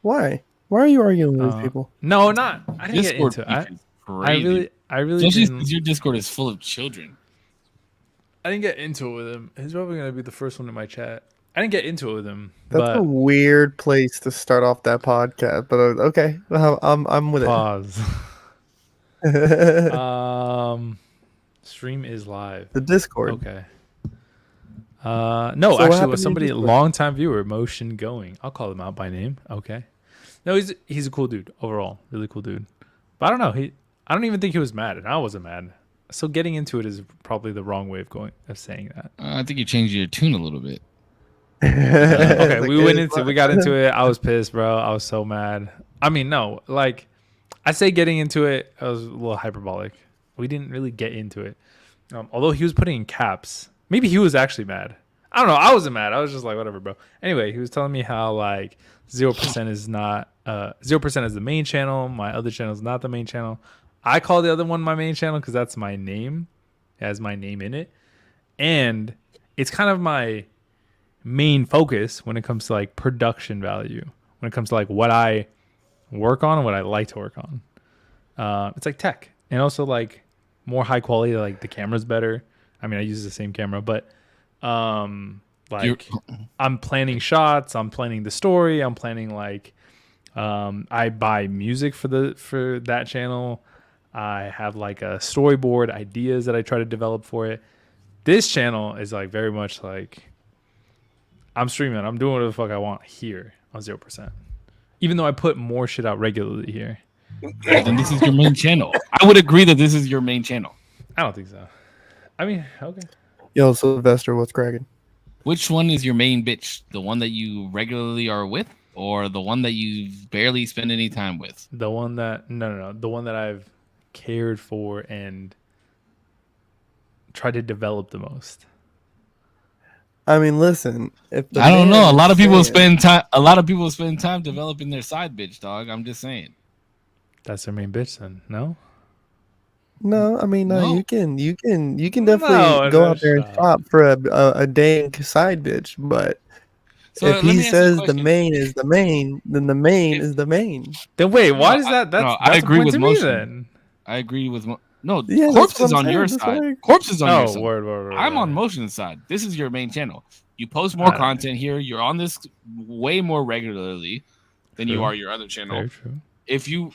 Why? Why are you arguing with these people? No, not. I didn't Discord get into beef it. is crazy. I really Especially didn't. since your Discord is full of children. I didn't get into it with him. He's probably gonna be the first one in my chat. I didn't get into it with him. That's a weird place to start off that podcast, but okay, I'm with pause. Stream is live. The Discord. Okay. No, So actually, it was somebody, long-time viewer, Motion Going. I'll call him out by name. Okay. No, he's a cool dude overall, really cool dude. But I don't know. I don't even think he was mad, and I wasn't mad. So getting into it is probably the wrong way of saying that. I think you changed your tune a little bit. Okay, we got into it. I was pissed, bro. I was so mad. I mean, no, like I say getting into it, I was a little hyperbolic. We didn't really get into it. Although he was putting in caps. Maybe he was actually mad. I don't know. I wasn't mad. I was just like, whatever, bro. Anyway, he was telling me how like 0% is not 0% is the main channel. My other channel is not the main channel. I call the other one my main channel because that's my name. It has my name in it. And it's kind of my main focus when it comes to like production value. When it comes to like what I work on and what I like to work on. It's like tech. And also like more high quality, like the camera's better. I mean, I use the same camera, but like I'm planning shots, I'm planning the story, I'm planning like I buy music for that channel. I have like a storyboard ideas that I try to develop for it. This channel is like very much like I'm streaming, I'm doing whatever the fuck I want here on 0%. Even though I put more shit out regularly here. Then this is your main channel. I would agree that this is your main channel. I don't think so. I mean, okay. Yo, Sylvester, what's cracking? Which one is your main bitch? The one that you regularly are with, or the one that you barely spend any time with? The one that no, the one that I've cared for and tried to develop the most. I mean, listen. I don't know. A lot of people spend time developing their side bitch, dog. I'm just saying. That's their main bitch, then? No. No, I mean, no. You can definitely go out there and shop for a dang side bitch, but so if he says the main is the main, then the main is the main. Then wait, why is that? That's I agree with Motion. Then I agree with Korpsx is on your side. Korpsx is on your side. Word, I'm on Motion's side. This is your main channel. You post more content here. You're on this way more regularly than you are your other channel. Very true.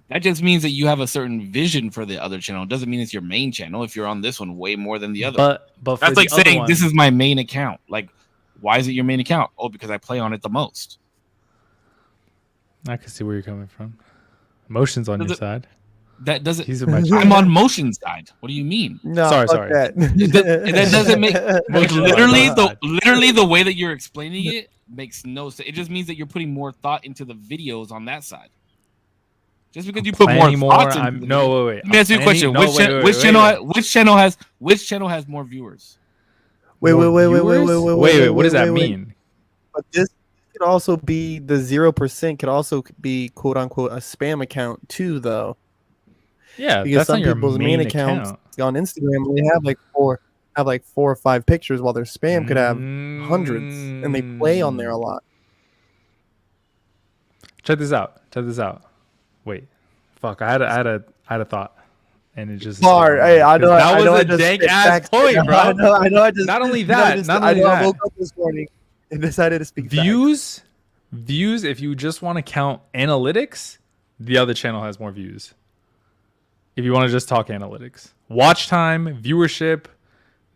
That just means that you have a certain vision for the other channel. It doesn't mean it's your main channel if you're on this one way more than the other. But that's like saying this is my main account. Like, why is it your main account? Oh, because I play on it the most. I can see where you're coming from. Motion's on your side. That doesn't. I'm on Motion's side. What do you mean? No, sorry. That doesn't make literally the way that you're explaining it makes no sense. It just means that you're putting more thought into the videos on that side. Just because you put more thoughts into wait. Let me ask you a question. Which channel has more viewers? Wait. What does that mean? But this could also be the 0%. Could also be quote unquote a spam account too, though. Yeah, because some people's main accounts on Instagram they have like four or five pictures, while their spam could have hundreds, and they play on there a lot. Check this out. Wait, fuck! I had a thought, and it just. I know. That was a dank ass point, bro. I know. I just. Not only that. I woke up this morning and decided to speak. Views. If you just want to count analytics, the other channel has more views. If you want to just talk analytics, watch time, viewership,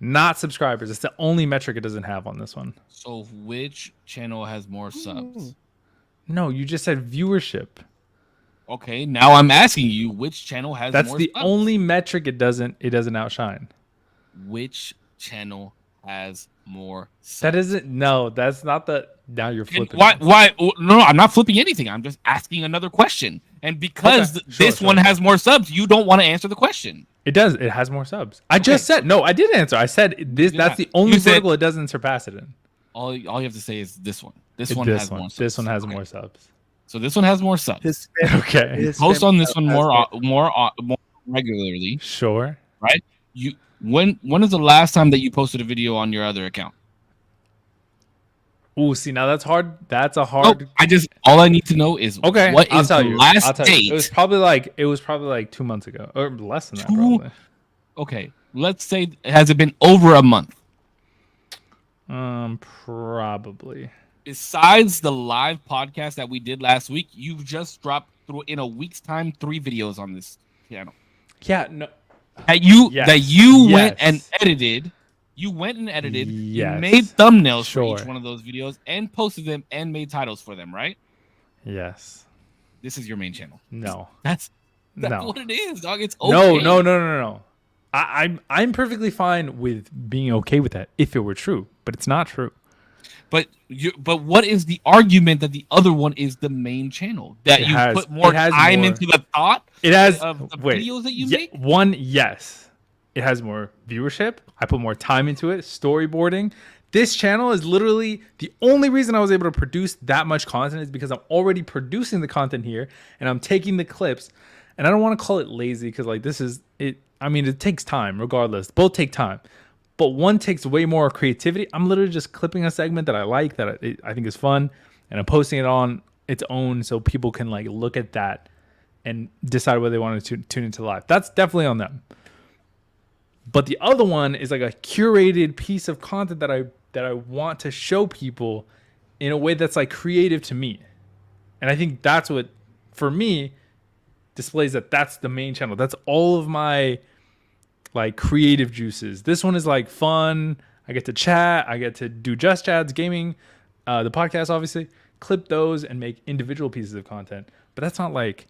not subscribers. It's the only metric it doesn't have on this one. So which channel has more subs? No, you just said viewership. Okay, now I'm asking you which channel has more subs. That's the only metric it doesn't outshine. Which channel has more subs? That isn't. No, that's not the. Now you're flipping. Why? No, I'm not flipping anything. I'm just asking another question. And because this one has more subs, you don't want to answer the question. It does. It has more subs. I just said no. I did answer. I said this. That's the only vertical it doesn't surpass it in. All you have to say is this one. This one has more subs. This one has more subs. So this one has more subs. Okay. Post on this one more regularly. Sure. Right. When is the last time that you posted a video on your other account? Ooh, see, now that's hard. That's a hard. All I need to know is okay. What I'll is tell the you. last date? It was probably like 2 months ago, or less than that. Probably. Okay, let's say has it been over a month? Probably. Besides the live podcast that we did last week, you've just dropped in a week's time 3 videos on this channel. Yeah, no. That you went and edited. You went and edited. Yes. You made thumbnails for each one of those videos and posted them and made titles for them, right? Yes. This is your main channel. No. That's no. what it is, dog. It's okay. No. I'm perfectly fine with being okay with that if it were true, but it's not true. But what is the argument that the other one is the main channel? That you put more time into the thought of the videos that you make? One, yes. It has more viewership. I put more time into it. Storyboarding. This channel is literally the only reason I was able to produce that much content is because I'm already producing the content here and I'm taking the clips. And I don't want to call it lazy because like this is it. I mean, it takes time regardless. Both take time. But one takes way more creativity. I'm literally just clipping a segment that I like, that I think is fun, and I'm posting it on its own so people can like look at that and decide whether they want to tune into live. That's definitely on them. But the other one is like a curated piece of content that I want to show people in a way that's like creative to me. And I think that's what, for me, displays that that's the main channel. That's all of my like creative juices. This one is like fun. I get to chat. I get to do just chats, gaming, the podcast, obviously, clip those and make individual pieces of content. But that's not like,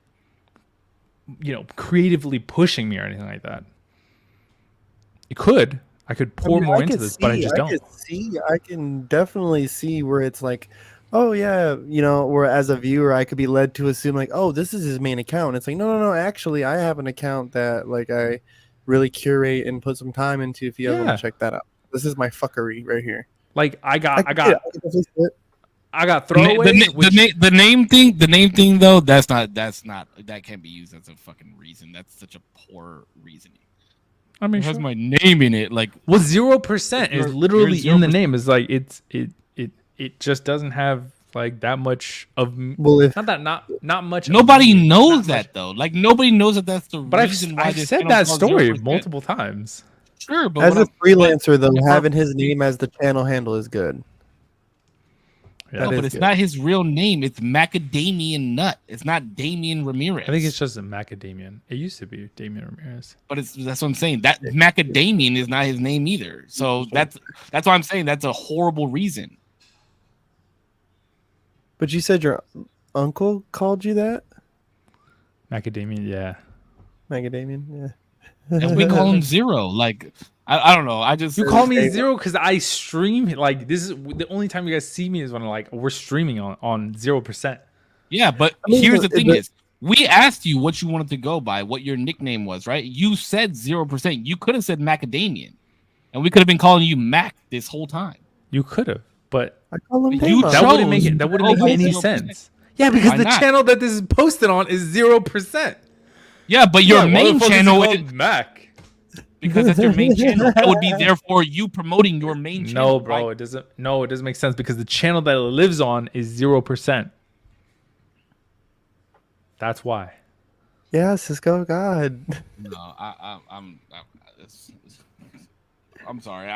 creatively pushing me or anything like that. It could. I could pour more into this, but I just don't. I can definitely see where it's like, oh yeah, where as a viewer I could be led to assume like, oh, this is his main account. It's like, no. Actually, I have an account that like I really curate and put some time into. If you ever want to check that out, this is my fuckery right here. Like I got throwaways. The name thing though, that can't be used as a fucking reason. That's such a poor reasoning. I mean, it has my name in it. Like, 0% is literally in the name. It's like it just doesn't have like that much of. Well, not much. Nobody knows that though. Like nobody knows that that's the reason why. I've said that story multiple times. Sure, but as a freelancer though, having his name as the channel handle is good. Yeah. No, but it's not his real name. It's Macadamian Nut. It's not Damian Ramirez. I think it's just a Macadamian. It used to be Damian Ramirez. But that's what I'm saying. That Macadamian is not his name either. So that's why I'm saying that's a horrible reason. But you said your uncle called you that? Macadamian, yeah. Macadamian, yeah. And we call him Zero. Like I don't know. You call me Zero because I stream. Like this is the only time you guys see me is when we're streaming on 0%. Yeah, but here's the thing: is we asked you what you wanted to go by, what your nickname was, right? You said 0%. You could have said Macadamian, and we could have been calling you Mac this whole time. You could have, but I call him that wouldn't make it. That wouldn't make any sense. Yeah, because the channel that this is posted on is 0%. Yeah, but your main channel is Mac. Because that's your main channel. That would be therefore you promoting your main channel. No, bro, it doesn't. No, it doesn't make sense because the channel that it lives on is 0%. That's why. Yeah, Cisco, God. No, I'm sorry.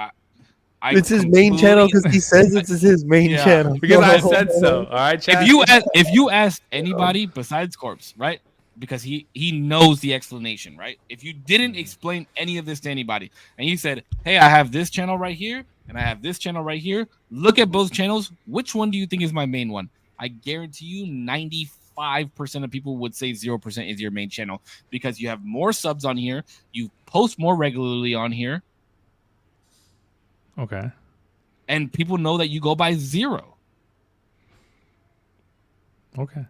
It's his main channel because he says it's his main channel. Because I said so. All right, chat. If you ask anybody besides Korpsx, right? Because he knows the explanation, right? If you didn't explain any of this to anybody and you said, hey, I have this channel right here and I have this channel right here, look at both channels. Which one do you think is my main one? I guarantee you 95% of people would say 0% is your main channel because you have more subs on here. You post more regularly on here. Okay. And people know that you go by 0. Okay.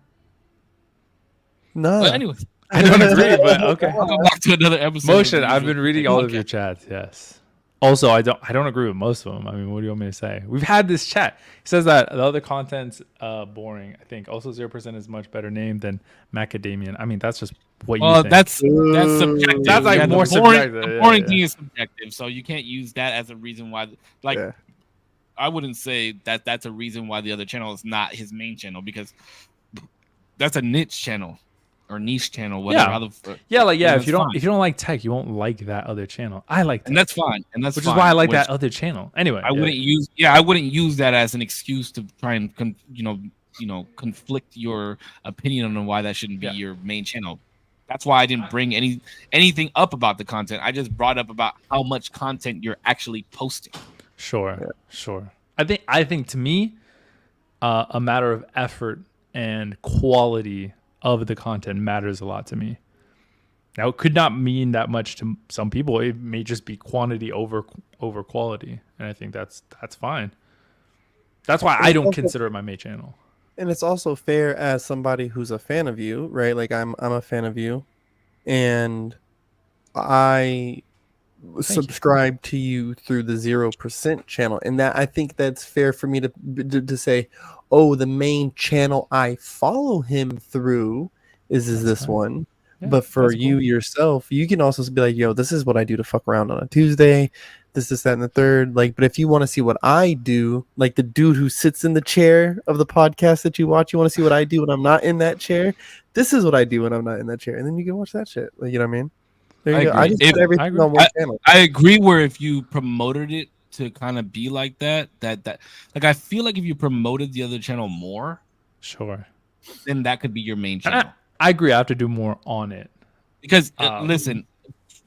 No. But anyways, I don't agree, but okay. I'll go back to another episode. Motion, I've been reading all of your chats, yes. Also, I don't agree with most of them. I mean, what do you want me to say? We've had this chat. He says that the other content's boring, I think. Also, 0% is much better name than Macadamian. I mean, that's just what you think. That's subjective. That's like more subjective. The boring thing is subjective, so you can't use that as a reason why. Like, all I wouldn't say that that's a reason why the other channel is not his main channel, because that's a niche channel or niche channel, whatever. Yeah. If you don't like tech, you won't like that other channel. I like tech, and that's fine, which is why I like that other channel. Anyway, I wouldn't use that as an excuse to try and conflict your opinion on why that shouldn't be your main channel. That's why I didn't bring anything up about the content. I just brought up about how much content you're actually posting. Sure. I think to me, a matter of effort and quality of the content matters a lot to me. Now, it could not mean that much to some people. It may just be quantity over quality, and I think that's fine. That's why I don't consider it my main channel. And it's also fair as somebody who's a fan of you, right? Like I'm a fan of you, and I subscribe to you through the 0% channel, and that I think that's fair for me to say, oh, the main channel I follow him through is this one. Yeah, but for you yourself, you can also be like, yo, this is what I do to fuck around on a Tuesday, this, that, and the third. Like, but if you want to see what I do, like the dude who sits in the chair of the podcast that you watch, you want to see what I do when I'm not in that chair, this is what I do when I'm not in that chair, and then you can watch that shit. Like, you know what I mean? There you go. I just put everything on one channel. I agree. Where if you promoted it to kind of be like that, like I feel like if you promoted the other channel more, sure, then that could be your main channel. I agree. I have to do more on it because listen,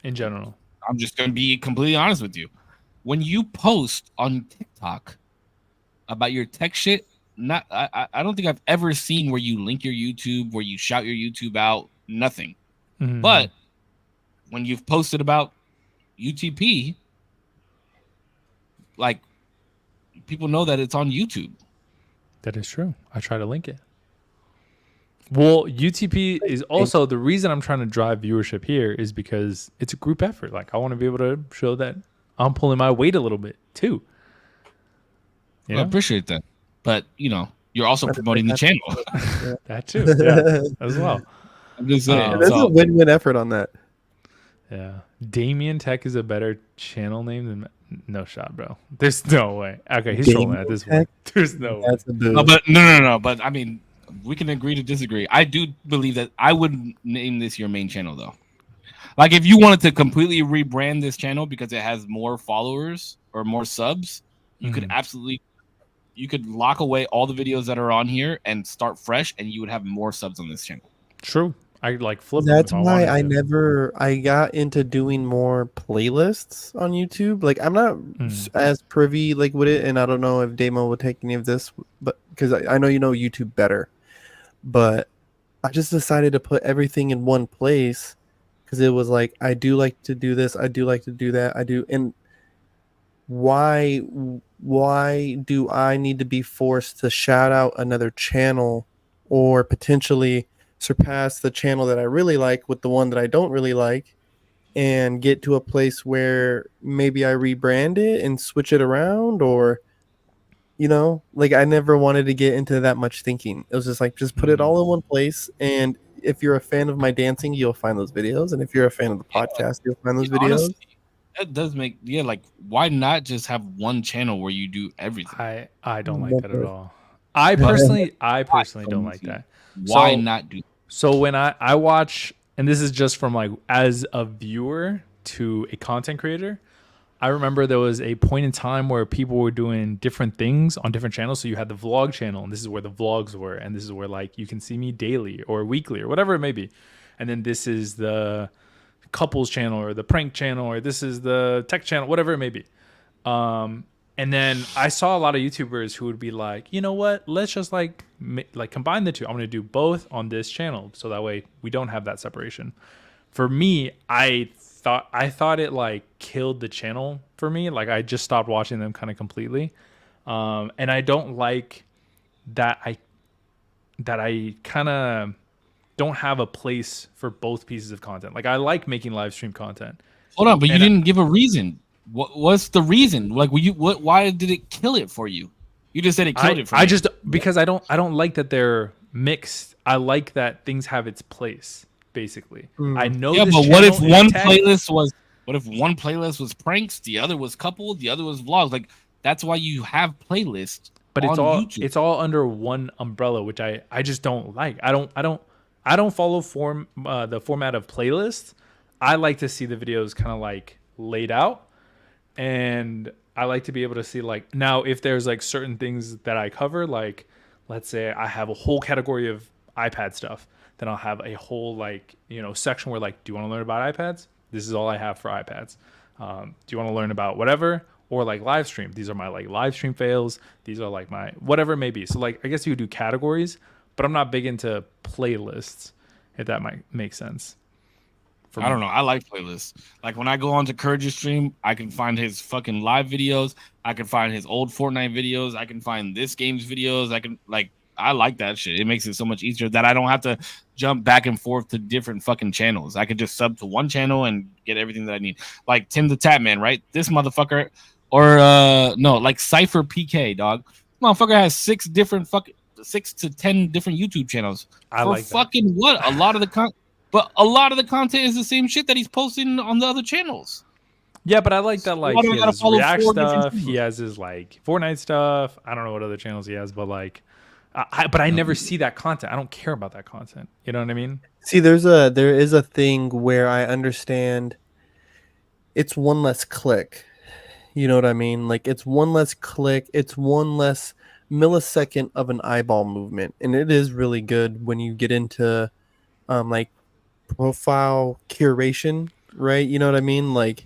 in general, I'm just going to be completely honest with you. When you post on TikTok about your tech shit, I don't think I've ever seen where you link your YouTube, where you shout your YouTube out, nothing. Mm-hmm. But when you've posted about UTP, like, people know that it's on YouTube. That is true. I try to link it. Well, UTP is also the reason I'm trying to drive viewership here is because it's a group effort. Like, I want to be able to show that I'm pulling my weight a little bit too. I appreciate that. But, you're also promoting the channel. That too. Yeah, as well. I'm just saying. There's a win-win effort on that. Yeah. Damien Tech is a better channel name than no shot, bro. There's no way. Okay, he's trolling at this point. There's no way. No. But I mean, we can agree to disagree. I do believe that I would name this your main channel, though. Like, if you wanted to completely rebrand this channel because it has more followers or more subs, you could absolutely, you could lock away all the videos that are on here and start fresh, and you would have more subs on this channel. True. I like flip. That's why I got into doing more playlists on YouTube. Like, I'm not as privy like with it, and I don't know if Damo would take any of this, but because I know you know YouTube better. But I just decided to put everything in one place because it was like, I do like to do this, I do like to do that, I do. And why do I need to be forced to shout out another channel or potentially surpass the channel that I really like with the one that I don't really like and get to a place where maybe I rebrand it and switch it around? Or, like, I never wanted to get into that much thinking. It was just like, just put it all in one place, and if you're a fan of my dancing, you'll find those videos, and if you're a fan of the podcast, you'll find those videos. Honestly, that does make like, why not just have one channel where you do everything? I don't like that at all. I personally don't like that. Why not do? So when I watch, and this is just from like as a viewer to a content creator, I remember there was a point in time where people were doing different things on different channels. So you had the vlog channel, and this is where the vlogs were, and this is where like you can see me daily or weekly or whatever it may be. And then this is the couples channel or the prank channel, or this is the tech channel, whatever it may be. And then I saw a lot of YouTubers who would be like, you know what? Let's just like combine the two. I'm going to do both on this channel, so that way we don't have that separation. For me, I thought it like killed the channel for me. Like, I just stopped watching them kind of completely. And I don't like that I kind of don't have a place for both pieces of content. Like, I like making live stream content. Hold on, but you didn't give a reason. What's the reason? Like, why did it kill it for you? You just said it killed it for me. Because I don't like that they're mixed. I like that things have its place, basically. I know. Yeah, but what if one playlist was pranks, the other was couple, the other was vlogs? Like, That's why you have playlists. But on YouTube. It's all under one umbrella, which I just don't like. I don't follow the format of playlists. I like to see the videos kind of like laid out, and I like to be able to see like now if there's like certain things that I cover, like let's say I have a whole category of iPad stuff, then I'll have a whole like section where like, do you want to learn about iPads? This is all I have for iPads. Do you want to learn about whatever? Or like live stream. These are my like live stream fails. These are like my whatever it may be. So like I guess you would do categories, but I'm not big into playlists, if that might make sense. I don't know. I like playlists. Like when I go on to Courage's stream, I can find his fucking live videos. I can find his old Fortnite videos. I can find this game's videos. I like that shit. It makes it so much easier that I don't have to jump back and forth to different fucking channels. I could just sub to one channel and get everything that I need. Like Tim the Tap Man, right? This motherfucker, or no, like Cypher PK, dog. Motherfucker has 6 to 10 different YouTube channels. I for like fucking that. What? But a lot of the content is the same shit that he's posting on the other channels. Yeah, but I like that. Like he has his React stuff. He has his like Fortnite stuff. I don't know what other channels he has, but like, I never see that content. I don't care about that content. You know what I mean? See, there is a thing where I understand. It's one less click. You know what I mean? Like it's one less click. It's one less millisecond of an eyeball movement, and it is really good when you get into like profile curation, right? You know what I mean? Like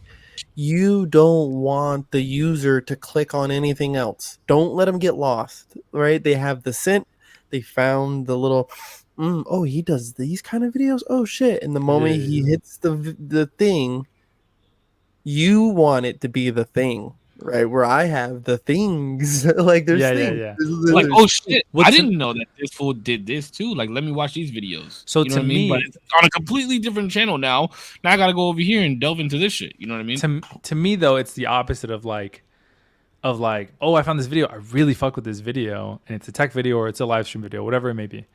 you don't want the user to click on anything else. Don't let them get lost, right? They have the scent. They found the little, oh, he does these kind of videos. Oh shit! And the moment he hits the thing, you want it to be the thing, right? Where I have the things, like there's things. Yeah. Like, oh shit, I didn't know that this fool did this too. Like, let me watch these videos. So you know to me, but it's on a completely different channel now. Now I gotta go over here and delve into this shit. You know what I mean? To me though, it's the opposite of like, oh, I found this video. I really fuck with this video, and it's a tech video or it's a live stream video, whatever it may be.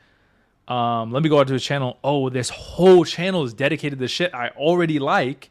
Let me go out to his channel. Oh, this whole channel is dedicated to shit I already like.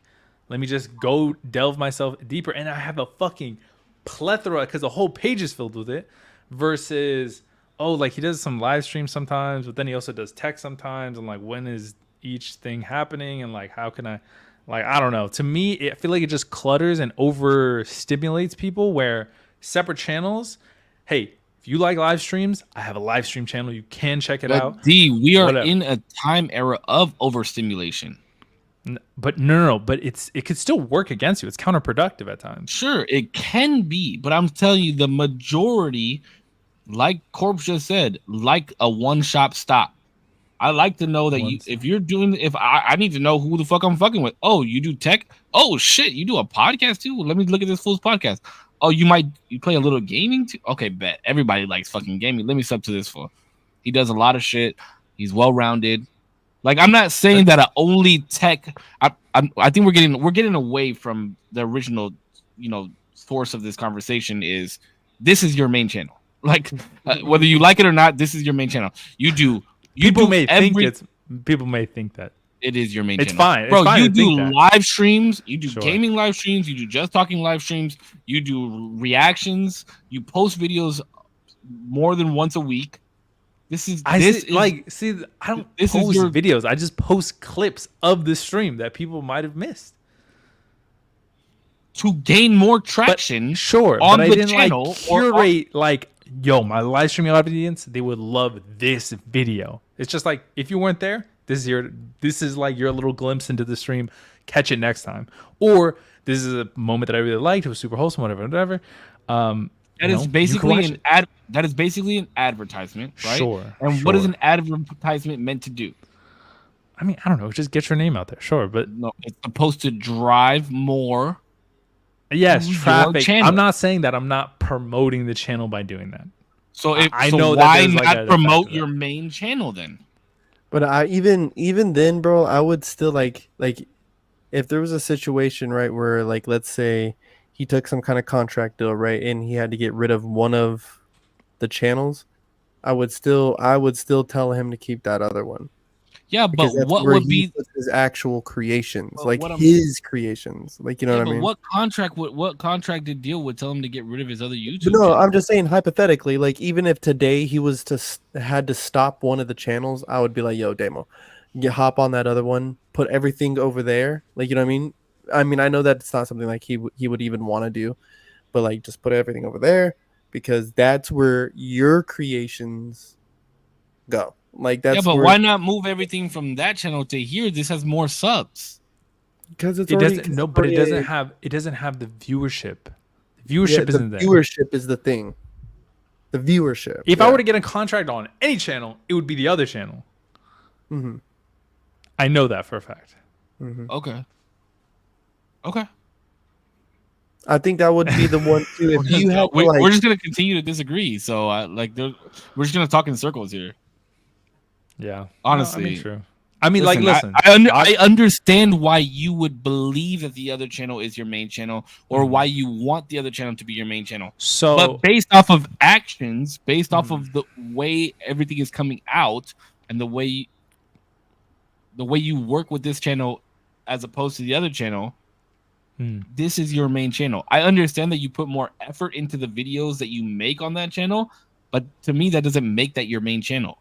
Let me just go delve myself deeper, and I have a fucking plethora because the whole page is filled with it. Versus, oh, like he does some live streams sometimes, but then he also does tech sometimes. And like, when is each thing happening? And like, how can I, like, I don't know. To me, I feel like it just clutters and overstimulates people. Where separate channels, hey, if you like live streams, I have a live stream channel. You can check it out. We are in a time era of overstimulation. But no. But it could still work against you. It's counterproductive at times. Sure, it can be, but I'm telling you, the majority, like Korpsx just said, like a one-shop stop. I like to know that if I need to know who the fuck I'm fucking with. Oh, you do tech? Oh shit, you do a podcast too? Let me look at this fool's podcast. Oh, you play a little gaming too? Okay, bet. Everybody likes fucking gaming. Let me sub to this fool. He does a lot of shit. He's well-rounded. Like, I'm not saying that only tech. I think we're getting away from the original, source of this conversation. This is your main channel. Like, whether you like it or not, this is your main channel. People may think that it is your main channel. It's fine, bro. You do live streams. You do gaming live streams. You do just talking live streams. You do reactions. You post videos more than once a week. I don't post videos. I just post clips of the stream that people might have missed to gain more traction. But, sure, on but the I didn't channel like curate my live streaming audience. They would love this video. It's just like, if you weren't there, this is like your little glimpse into the stream. Catch it next time. Or this is a moment that I really liked. It was super wholesome. Whatever. That is basically That is basically an advertisement, right? Sure. And what is an advertisement meant to do? I mean, I don't know. Just get your name out there. Sure, but no, it's supposed to drive more. Yes, traffic. I'm not saying that. I'm not promoting the channel by doing that. So why not promote your main channel then? But even then, bro, I would still like if there was a situation, right, where like, let's say he took some kind of contract deal, right, and he had to get rid of one of the channels, I would still tell him to keep that other one. Yeah, because but that's what where would he be puts his actual creations, but like what I'm his creations, like you know yeah, what I but mean? what contracted deal would tell him to get rid of his other But YouTube no, channel? I'm just saying hypothetically, like even if today he was to had to stop one of the channels, I would be like, "Yo, Demo, you hop on that other one, put everything over there." Like you know what I mean? I mean, I know that it's not something like he would even want to do, but like just put everything over there because that's where your creations go. Like Yeah, that's but where why not move everything from that channel to here? This has more subs. because it's It already doesn't. because No, it's but it already doesn't a, have. It doesn't have the viewership. The yeah, viewership the isn't there. viewership is the thing. The viewership. If I Yeah. were to get a contract on any channel, it would be the other channel. Mm-hmm. I know that for a fact. Mm-hmm. Okay. Okay. I think that would be the one too. If you had to like, We're just gonna continue to disagree. So we're just gonna talk in circles here. Yeah. Honestly, no, I mean, true. I mean, listen, listen. I understand why you would believe that the other channel is your main channel, or why you want the other channel to be your main channel. So, But based off of actions, based off of the way everything is coming out, and the way you work with this channel as opposed to the other channel, this is your main channel. I understand that you put more effort into the videos that you make on that channel, but to me, that doesn't make that your main channel.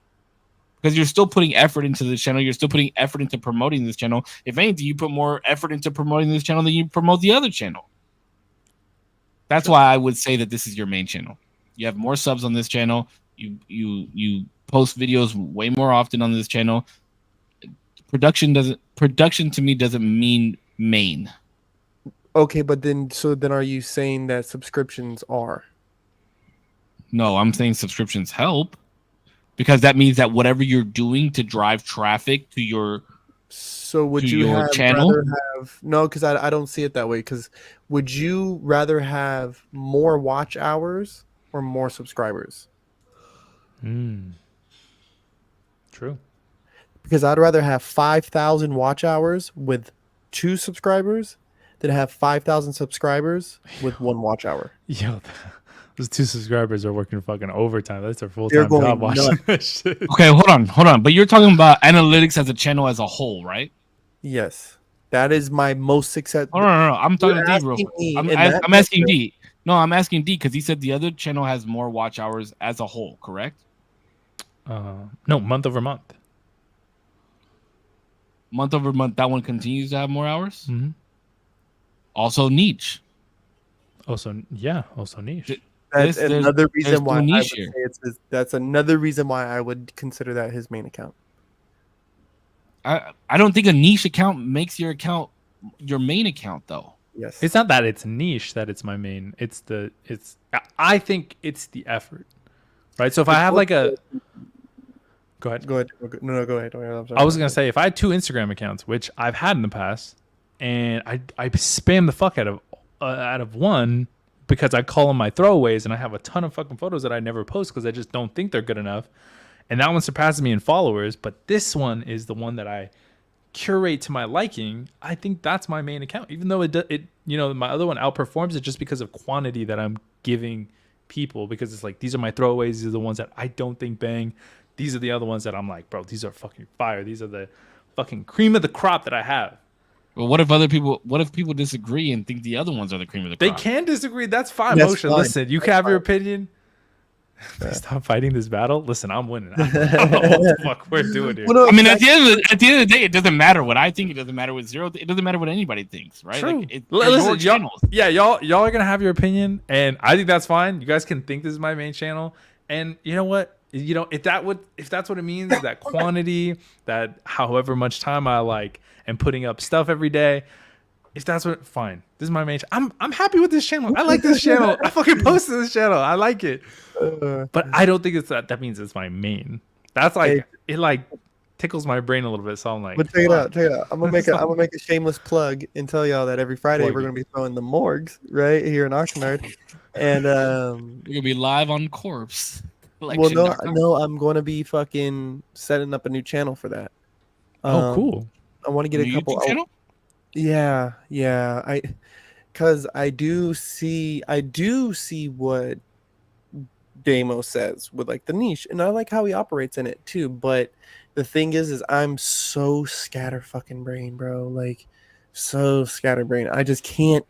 Because you're still putting effort into this channel. You're still putting effort into promoting this channel. If anything, you put more effort into promoting this channel than you promote the other channel. That's why I would say that this is your main channel. You have more subs on this channel. You post videos way more often on this channel. Production to me doesn't mean main. okay, but then are you saying that subscriptions are? No, I'm saying subscriptions help. Because that means that whatever you're doing to drive traffic to your would you your have channel, rather have no? Because I don't see it that way. Because would you rather have more watch hours or more subscribers? True. Because I'd rather have 5,000 watch hours with 2 subscribers than have 5,000 subscribers with 1 watch hour. Yo, those 2 subscribers are working fucking overtime. That's their They're full-time going job watching nuts. that shit. okay, hold on. But you're talking about analytics as a channel as a whole, right? Yes, that is my most success. Oh, no. I'm talking to D, bro. I'm asking D. No, I'm asking D because he said the other channel has more watch hours as a whole, correct? No, month over month. Month over month, that one continues to have more hours. Mm-hmm. Also niche. Also niche. That's another reason why I would here. say that's another reason why I would consider that his main account. I don't think a niche account makes your account your main account though. Yes. It's not that it's niche that it's my main. I think it's the effort. Right? So if I have like a Go ahead. No, go ahead. I'm sorry. I was going to say if I had 2 Instagram accounts, which I've had in the past, and I spam the fuck out of one because I call them my throwaways and I have a ton of fucking photos that I never post because I just don't think they're good enough. And that one surpasses me in followers, but this one is the one that I curate to my liking. I think that's my main account, even though it my other one outperforms it just because of quantity that I'm giving people, because it's like these are my throwaways, these are the ones that I don't think bang. These are the other ones that I'm like, bro, these are fucking fire. These are the fucking cream of the crop that I have. Well, what if people disagree and think the other ones are the cream of the crop? They can disagree. That's fine. Motion. Listen, you can have your opinion. Stop fighting this battle. Listen, I'm winning. I don't know what the fuck we're doing here. Well, no, I mean, at the end of the day, it doesn't matter what I think. It doesn't matter what Zero. It doesn't matter what anybody thinks, right? True. Like, listen, y'all are gonna have your opinion, and I think that's fine. You guys can think this is my main channel, and you know what? If that's what it means, that quantity, that however much time I like and putting up stuff every day, if that's what, fine. This is my main channel. I'm happy with this channel. I like this channel. I fucking posted this channel. I like it. But I don't think it's that means it's my main. That's like it like tickles my brain a little bit. So I'm like, but check it out. I'm gonna make a shameless plug and tell y'all that every Friday we're gonna be throwing the morgues right here in Oxnard, and we're gonna be live on Korpsx. Well, no, I'm going to be fucking setting up a new channel for that. Cool. I want to get a couple. YouTube channel? Because I do see what Damo says with like the niche, and I like how he operates in it too. But the thing is I'm so scatter fucking brain, bro. Like so scatterbrain. I just can't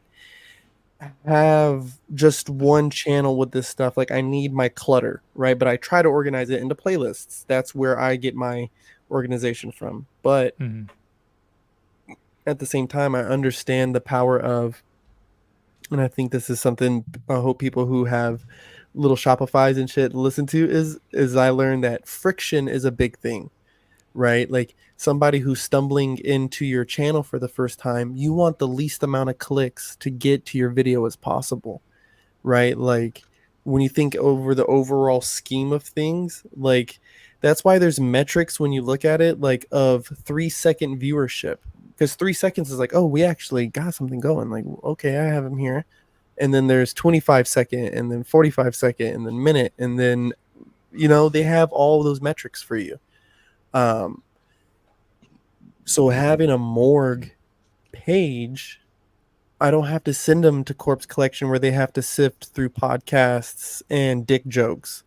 have just one channel with this stuff. Like I need my clutter, right? But I try to organize it into playlists. That's where I get my organization from. But at the same time, I understand the power of, and I think this is something I hope people who have little Shopify's and shit listen to is I learned that friction is a big thing, right? Like somebody who's stumbling into your channel for the first time, you want the least amount of clicks to get to your video as possible, right? Like when you think over the overall scheme of things, like that's why there's metrics when you look at it, like of 3-second viewership, because 3 seconds is like, oh, we actually got something going. Like, okay, I have him here. And then there's 25-second, and then 45-second, and then minute, and then they have all those metrics for you. So having a morgue page, I don't have to send them to Corpse Collection where they have to sift through podcasts and dick jokes,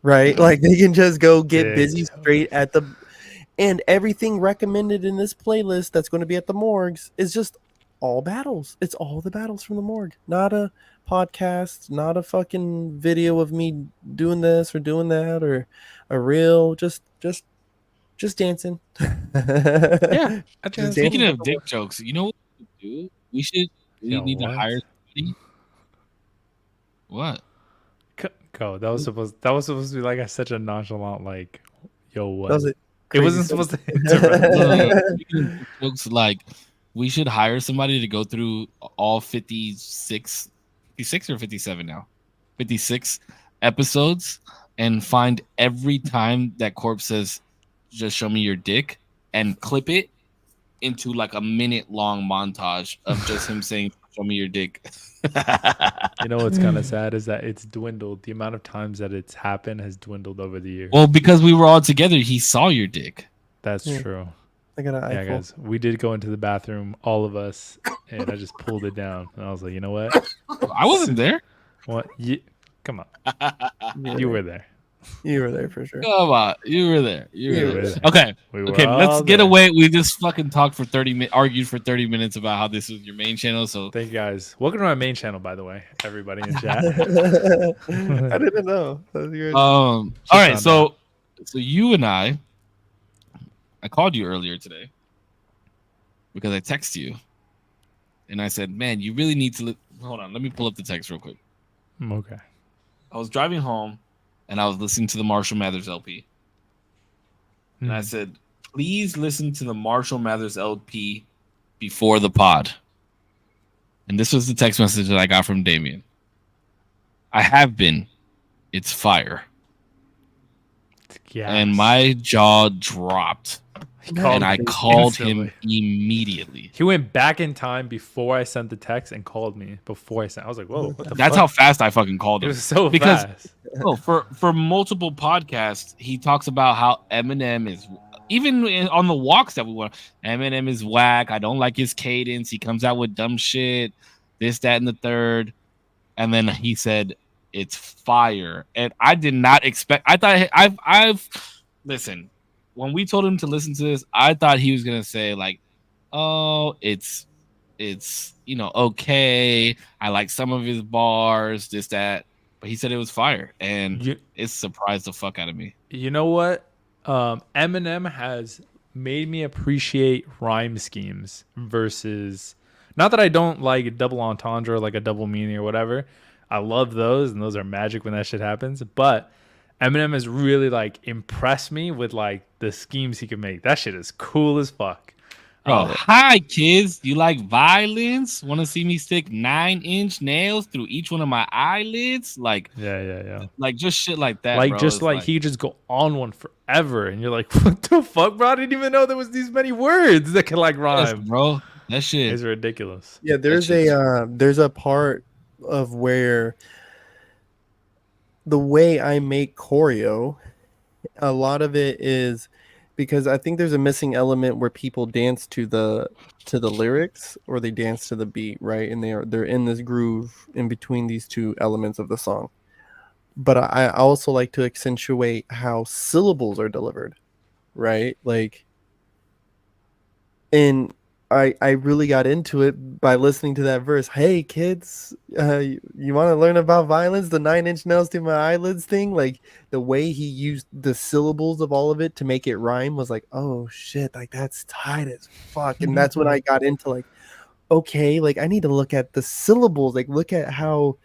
right? Like they can just go get busy straight at the, and everything recommended in this playlist that's going to be at the morgues is just all battles. It's all the battles from the morgue, not a podcast, not a fucking video of me doing this or doing that or a reel, just dancing. Yeah. Speaking of dick jokes, you know what we do? We need to hire somebody. What? Go. That was supposed to be like such a nonchalant, like, yo, what? It wasn't supposed to. Jokes like we should hire somebody to go through all 56 or 57 now, 56 episodes and find every time that Korpsx says, "Just show me your dick," and clip it into like a minute-long montage of just him saying, "Show me your dick." You know what's kind of sad is that it's dwindled. The amount of times that it's happened has dwindled over the years. Well, because we were all together, he saw your dick. That's true. I got an iPhone. Guys, we did go into the bathroom, all of us, and I just pulled it down, and I was like, you know what? I wasn't there. What? Come on, you were there. You were there for sure. Come on, you were there. Okay, okay. Let's get away. We just fucking talked for 30 minutes, argued for 30 minutes about how this is your main channel. So thank you guys. Welcome to my main channel, by the way, everybody in chat. I didn't know. All right, so you and I called you earlier today because I texted you, and I said, "Man, you really need to." Hold on, let me pull up the text real quick. Okay. I was driving home. And I was listening to the Marshall Mathers LP. And I said, please listen to the Marshall Mathers LP before the pod. And this was the text message that I got from Damien. I have been. It's fire. Yes. And my jaw dropped. And I called him immediately. He went back in time before I sent the text and called me before I sent. I was like, "Whoa, what the That's fuck?" how fast I fucking called him. It was so fast. For multiple podcasts, he talks about how Eminem is, even on the walks that we went, Eminem is whack. I don't like his cadence. He comes out with dumb shit, this, that, and the third. And then he said, it's fire. And I did not expect. I thought I've listen. When we told him to listen to this, I thought he was gonna say like, "Oh, it's okay. I like some of his bars, this, that." But he said it was fire, and it surprised the fuck out of me. You know what? Eminem has made me appreciate rhyme schemes versus, not that I don't like double entendre or like a double meaning or whatever. I love those, and those are magic when that shit happens. But Eminem has really like impressed me with like the schemes he can make. That shit is cool as fuck. Bro, hi kids. You like violence? Want to see me stick 9-inch nails through each one of my eyelids? Like, yeah. Like just shit like that. Like bro. just like he could just go on one forever, and you're like, what the fuck, bro? I didn't even know there was these many words that can like rhyme, yes, bro. That shit is ridiculous. Yeah, there's a part of where the way I make choreo, a lot of it is because I think there's a missing element where people dance to the lyrics or they dance to the beat, right? And they're in this groove in between these two elements of the song. but I also like to accentuate how syllables are delivered, right? Like, and I really got into it by listening to that verse. Hey kids, you want to learn about violence? The 9-inch nails to my eyelids thing. Like the way he used the syllables of all of it to make it rhyme was like, oh shit, like that's tight as fuck. And that's when I got into like, okay, like I need to look at the syllables, like look at how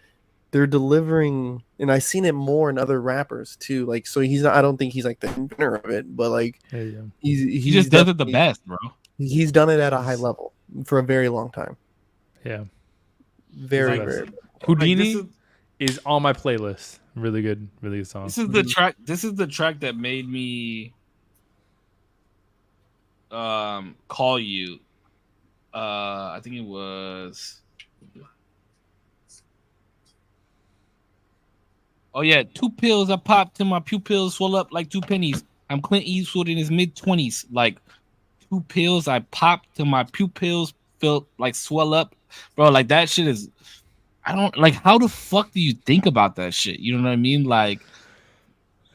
they're delivering, and I've seen it more in other rappers too. Like, so he's not, I don't think he's like the inventor of it, but like he just does it the best, bro. He's done it at a high level for a very long time. Yeah, very, very. Houdini is on my playlist. Really good song. This is the track. This is the track that made me call you. I think it was. Oh yeah, 2 pills I popped till my pupils swell up like 2 pennies. I'm Clint Eastwood in his mid-20s. Like 2 pills I popped till my pupils felt like swell up, bro. Like that shit is. I don't like. How the fuck do you think about that shit? You know what I mean? Like,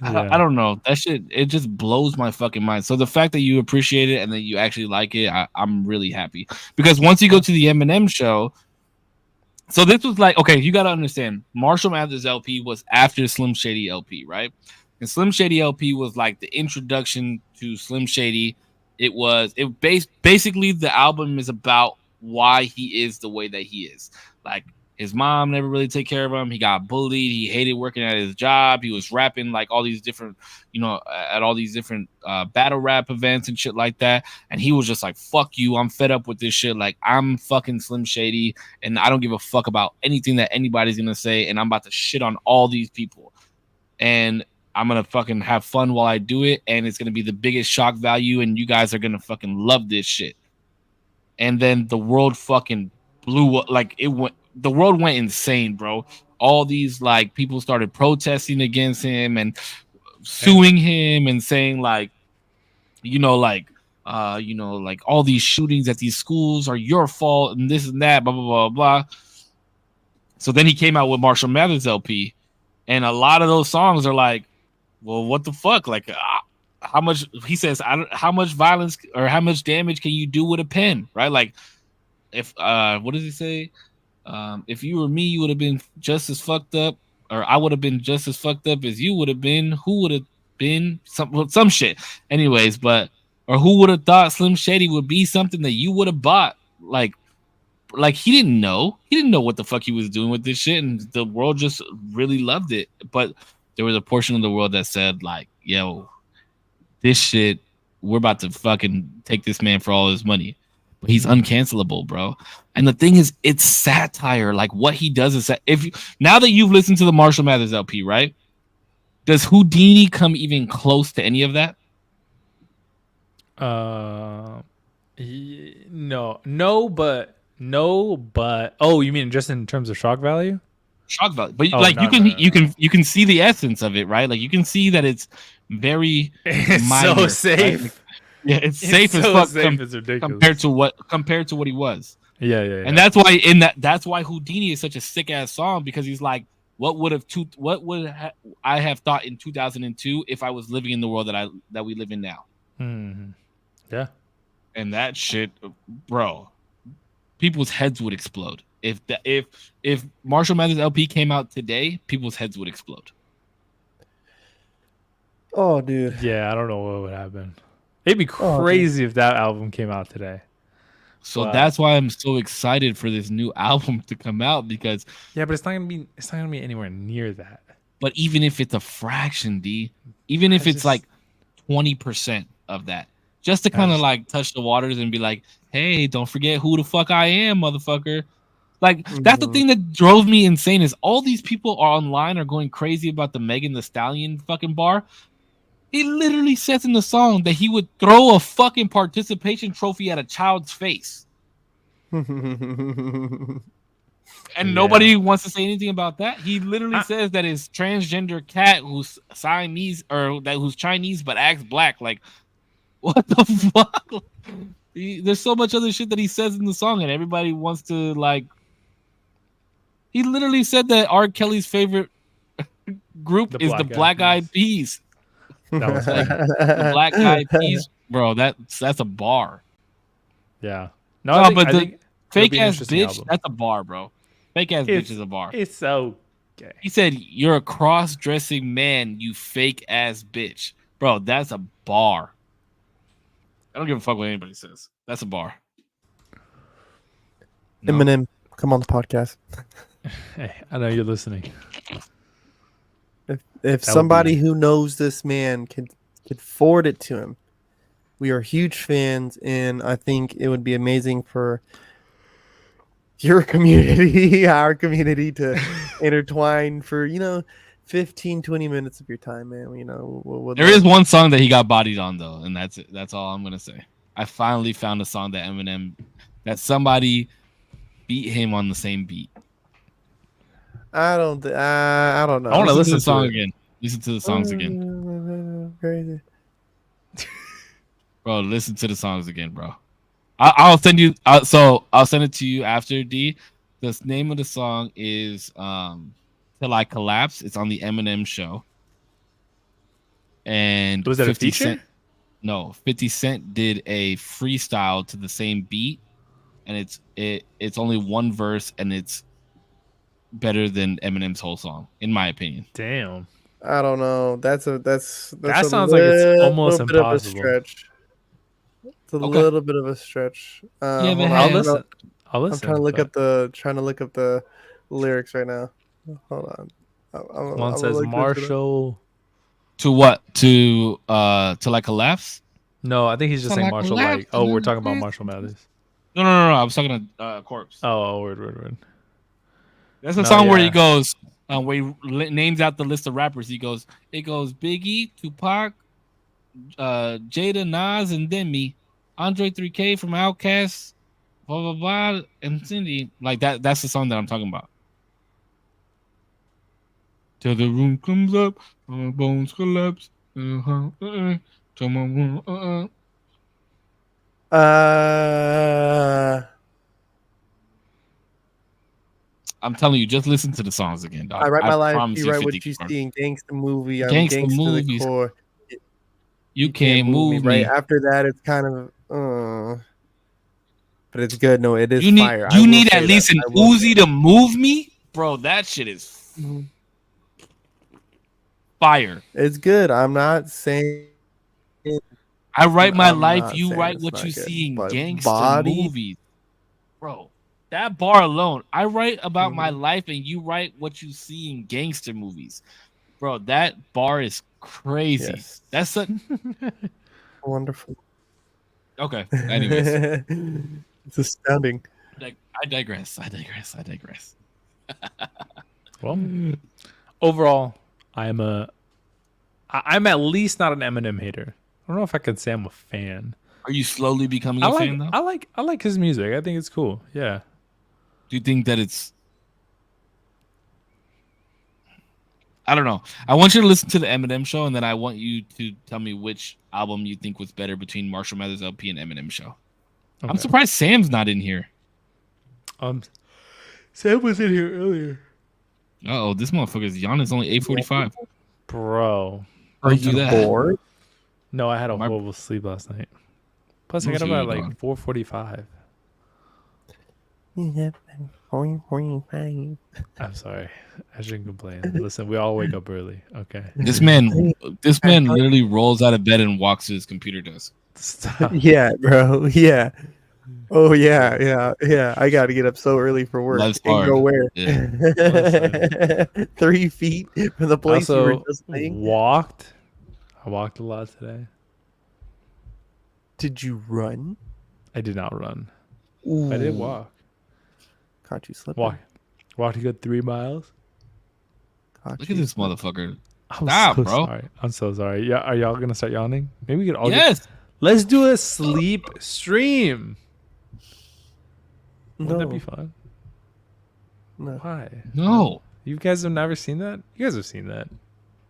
I don't know. That shit. It just blows my fucking mind. So the fact that you appreciate it and that you actually like it, I'm really happy. Because once you go to the Eminem show. So this was like, okay, you got to understand, Marshall Mathers LP was after Slim Shady LP, right? And Slim Shady LP was like the introduction to Slim Shady. Basically the album is about why he is the way that he is. Like his mom never really take care of him. He got bullied. He hated working at his job. He was rapping like all these different, at all these different battle rap events and shit like that. And he was just like, fuck you. I'm fed up with this shit. Like I'm fucking Slim Shady and I don't give a fuck about anything that anybody's going to say. And I'm about to shit on all these people. And I'm going to fucking have fun while I do it. And it's going to be the biggest shock value. And you guys are going to fucking love this shit. And then the world fucking blew up. Like the world went insane, bro. All these like people started protesting against him and suing him and saying like, like all these shootings at these schools are your fault and this and that, blah, blah, blah, blah. So then he came out with Marshall Mathers LP. And a lot of those songs are like, well, what the fuck? Like, how much, he says, how much violence or how much damage can you do with a pen? Right? Like, if, what does he say? If you were me, you would have been just as fucked up, or I would have been just as fucked up as you would have been. Who would have been some shit? Anyways, or who would have thought Slim Shady would be something that you would have bought? Like he didn't know. He didn't know what the fuck he was doing with this shit, and the world just really loved it. But there was a portion of the world that said, like, yo, this shit, we're about to fucking take this man for all his money. But he's uncancelable, bro. And the thing is, it's satire. Like what he does is now that you've listened to the Marshall Mathers LP, right? Does Houdini come even close to any of that? No, but oh, you mean just in terms of shock value? Shock value, but you can see the essence of it, right? Like you can see that it's very minor, so safe. Right? Yeah, it's safe as fuck compared to what he was. Yeah. And that's why that's why Houdini is such a sick ass song, because he's like, what would I have thought in 2002 if I was living in the world that we live in now? Mm-hmm. Yeah. And that shit, bro, people's heads would explode. If Marshall Mathers LP came out today, people's heads would explode. Oh, dude. Yeah, I don't know what would happen. It'd be crazy if that album came out today. So that's why I'm so excited for this new album to come out, because but it's not gonna be anywhere near that. But even if it's a fraction, even if it's like 20% of that, just to kind of like touch the waters and be like, hey, don't forget who the fuck I am, motherfucker. Like that's the thing that drove me insane, is all these people online are going crazy about the Megan Thee Stallion fucking bar. He literally says in the song that he would throw a fucking participation trophy at a child's face. And nobody wants to say anything about that. He literally says that his transgender cat who's Siamese, or that who's Chinese but acts black. Like, what the fuck? There's so much other shit that he says in the song, and everybody wants to like. He literally said that R. Kelly's favorite group is the Black Eyed Peas. That was like the Black Eyed Peas, bro. That's a bar. Yeah. No, I think fake ass bitch. Album. That's a bar, bro. Fake ass bitch is a bar. It's so gay. He said, "You're a cross-dressing man, you fake ass bitch, bro." That's a bar. I don't give a fuck what anybody says. That's a bar. No. Eminem, come on the podcast. Hey, I know you're listening. If somebody who knows this man could forward it to him, we are huge fans, and I think it would be amazing for your community, our community, to intertwine for 15, 20 minutes of your time, man. There is one song that he got bodied on though, and that's it. That's all I'm gonna say. I finally found a song that somebody beat him on the same beat. I don't know. I want to listen to the song again. Listen to the songs again. Crazy. Bro, listen to the songs again, bro. I'll send you. I'll send it to you after, D. The name of the song is "Till I Collapse." It's on the Eminem show. And was that 50 a feature? Cent, no, 50 Cent did a freestyle to the same beat, and it's only one verse, and it's better than Eminem's whole song, in my opinion. Damn. I don't know. That sounds like it's almost impossible. It's a little bit of a stretch. I'll listen. I'm trying to look up the lyrics right now. Hold on. One says Marshall. To what? Till I Collapse? No, I think he's just saying Marshall. Like, oh, we're talking about Marshall Mathers. No. I was talking to Korpsx. Oh, word. That's the song where he goes, where he names out the list of rappers. It goes Biggie, Tupac, Jada, Nas, and Demi, Andre 3K from Outkast, blah blah blah, and Cindy. Like that. That's the song that I'm talking about. Till the room comes up, my bones collapse. I'm telling you, just listen to the songs again, dog. I write my life, you write what you see in Gangsta Movie. I'm gangsta to the core. You can't move me. Right after that, it's kind of, but it's good. No, it is fire. You need at least an Uzi to move me, bro. That shit is fire. It's good. I'm not saying. I write my life. You write what you see in gangster movies, bro. That bar alone, I write about my life, and you write what you see in gangster movies, bro. That bar is crazy. Yes. That's wonderful. Okay. Anyways, it's astounding. I digress. Well, overall, I'm at least not an Eminem hater. I don't know if I could say I'm a fan. Are you slowly becoming a fan though? I like his music. I think it's cool. Yeah. Do you think that it's? I don't know. I want you to listen to the Eminem show, and then I want you to tell me which album you think was better between Marshall Mathers LP and Eminem show. Okay. I'm surprised Sam's not in here. Sam was in here earlier. Oh, this motherfucker's yawn. It's only 8:45. Bro, are you bored? No, I had a horrible sleep last night. Plus, I got up at like 4:45. I'm sorry. I shouldn't complain. Listen, we all wake up early. Okay. This man literally rolls out of bed and walks to his computer desk. Stop. Yeah, bro. Yeah. Oh yeah. I got to get up so early for work. Life's hard. Go where? Yeah. 3 feet from the place also, you were just saying. I walked a lot today. Did you run? I did not run. Ooh. I did walk. Caught you slipping. Walked a good 3 miles. Look at this motherfucker. Stop, bro. Sorry. I'm so sorry. Yeah, are y'all gonna start yawning? Maybe we could all. Yes. Let's do a sleep stream. Wouldn't that be fun? No. Why? No. You guys have never seen that? You guys have seen that.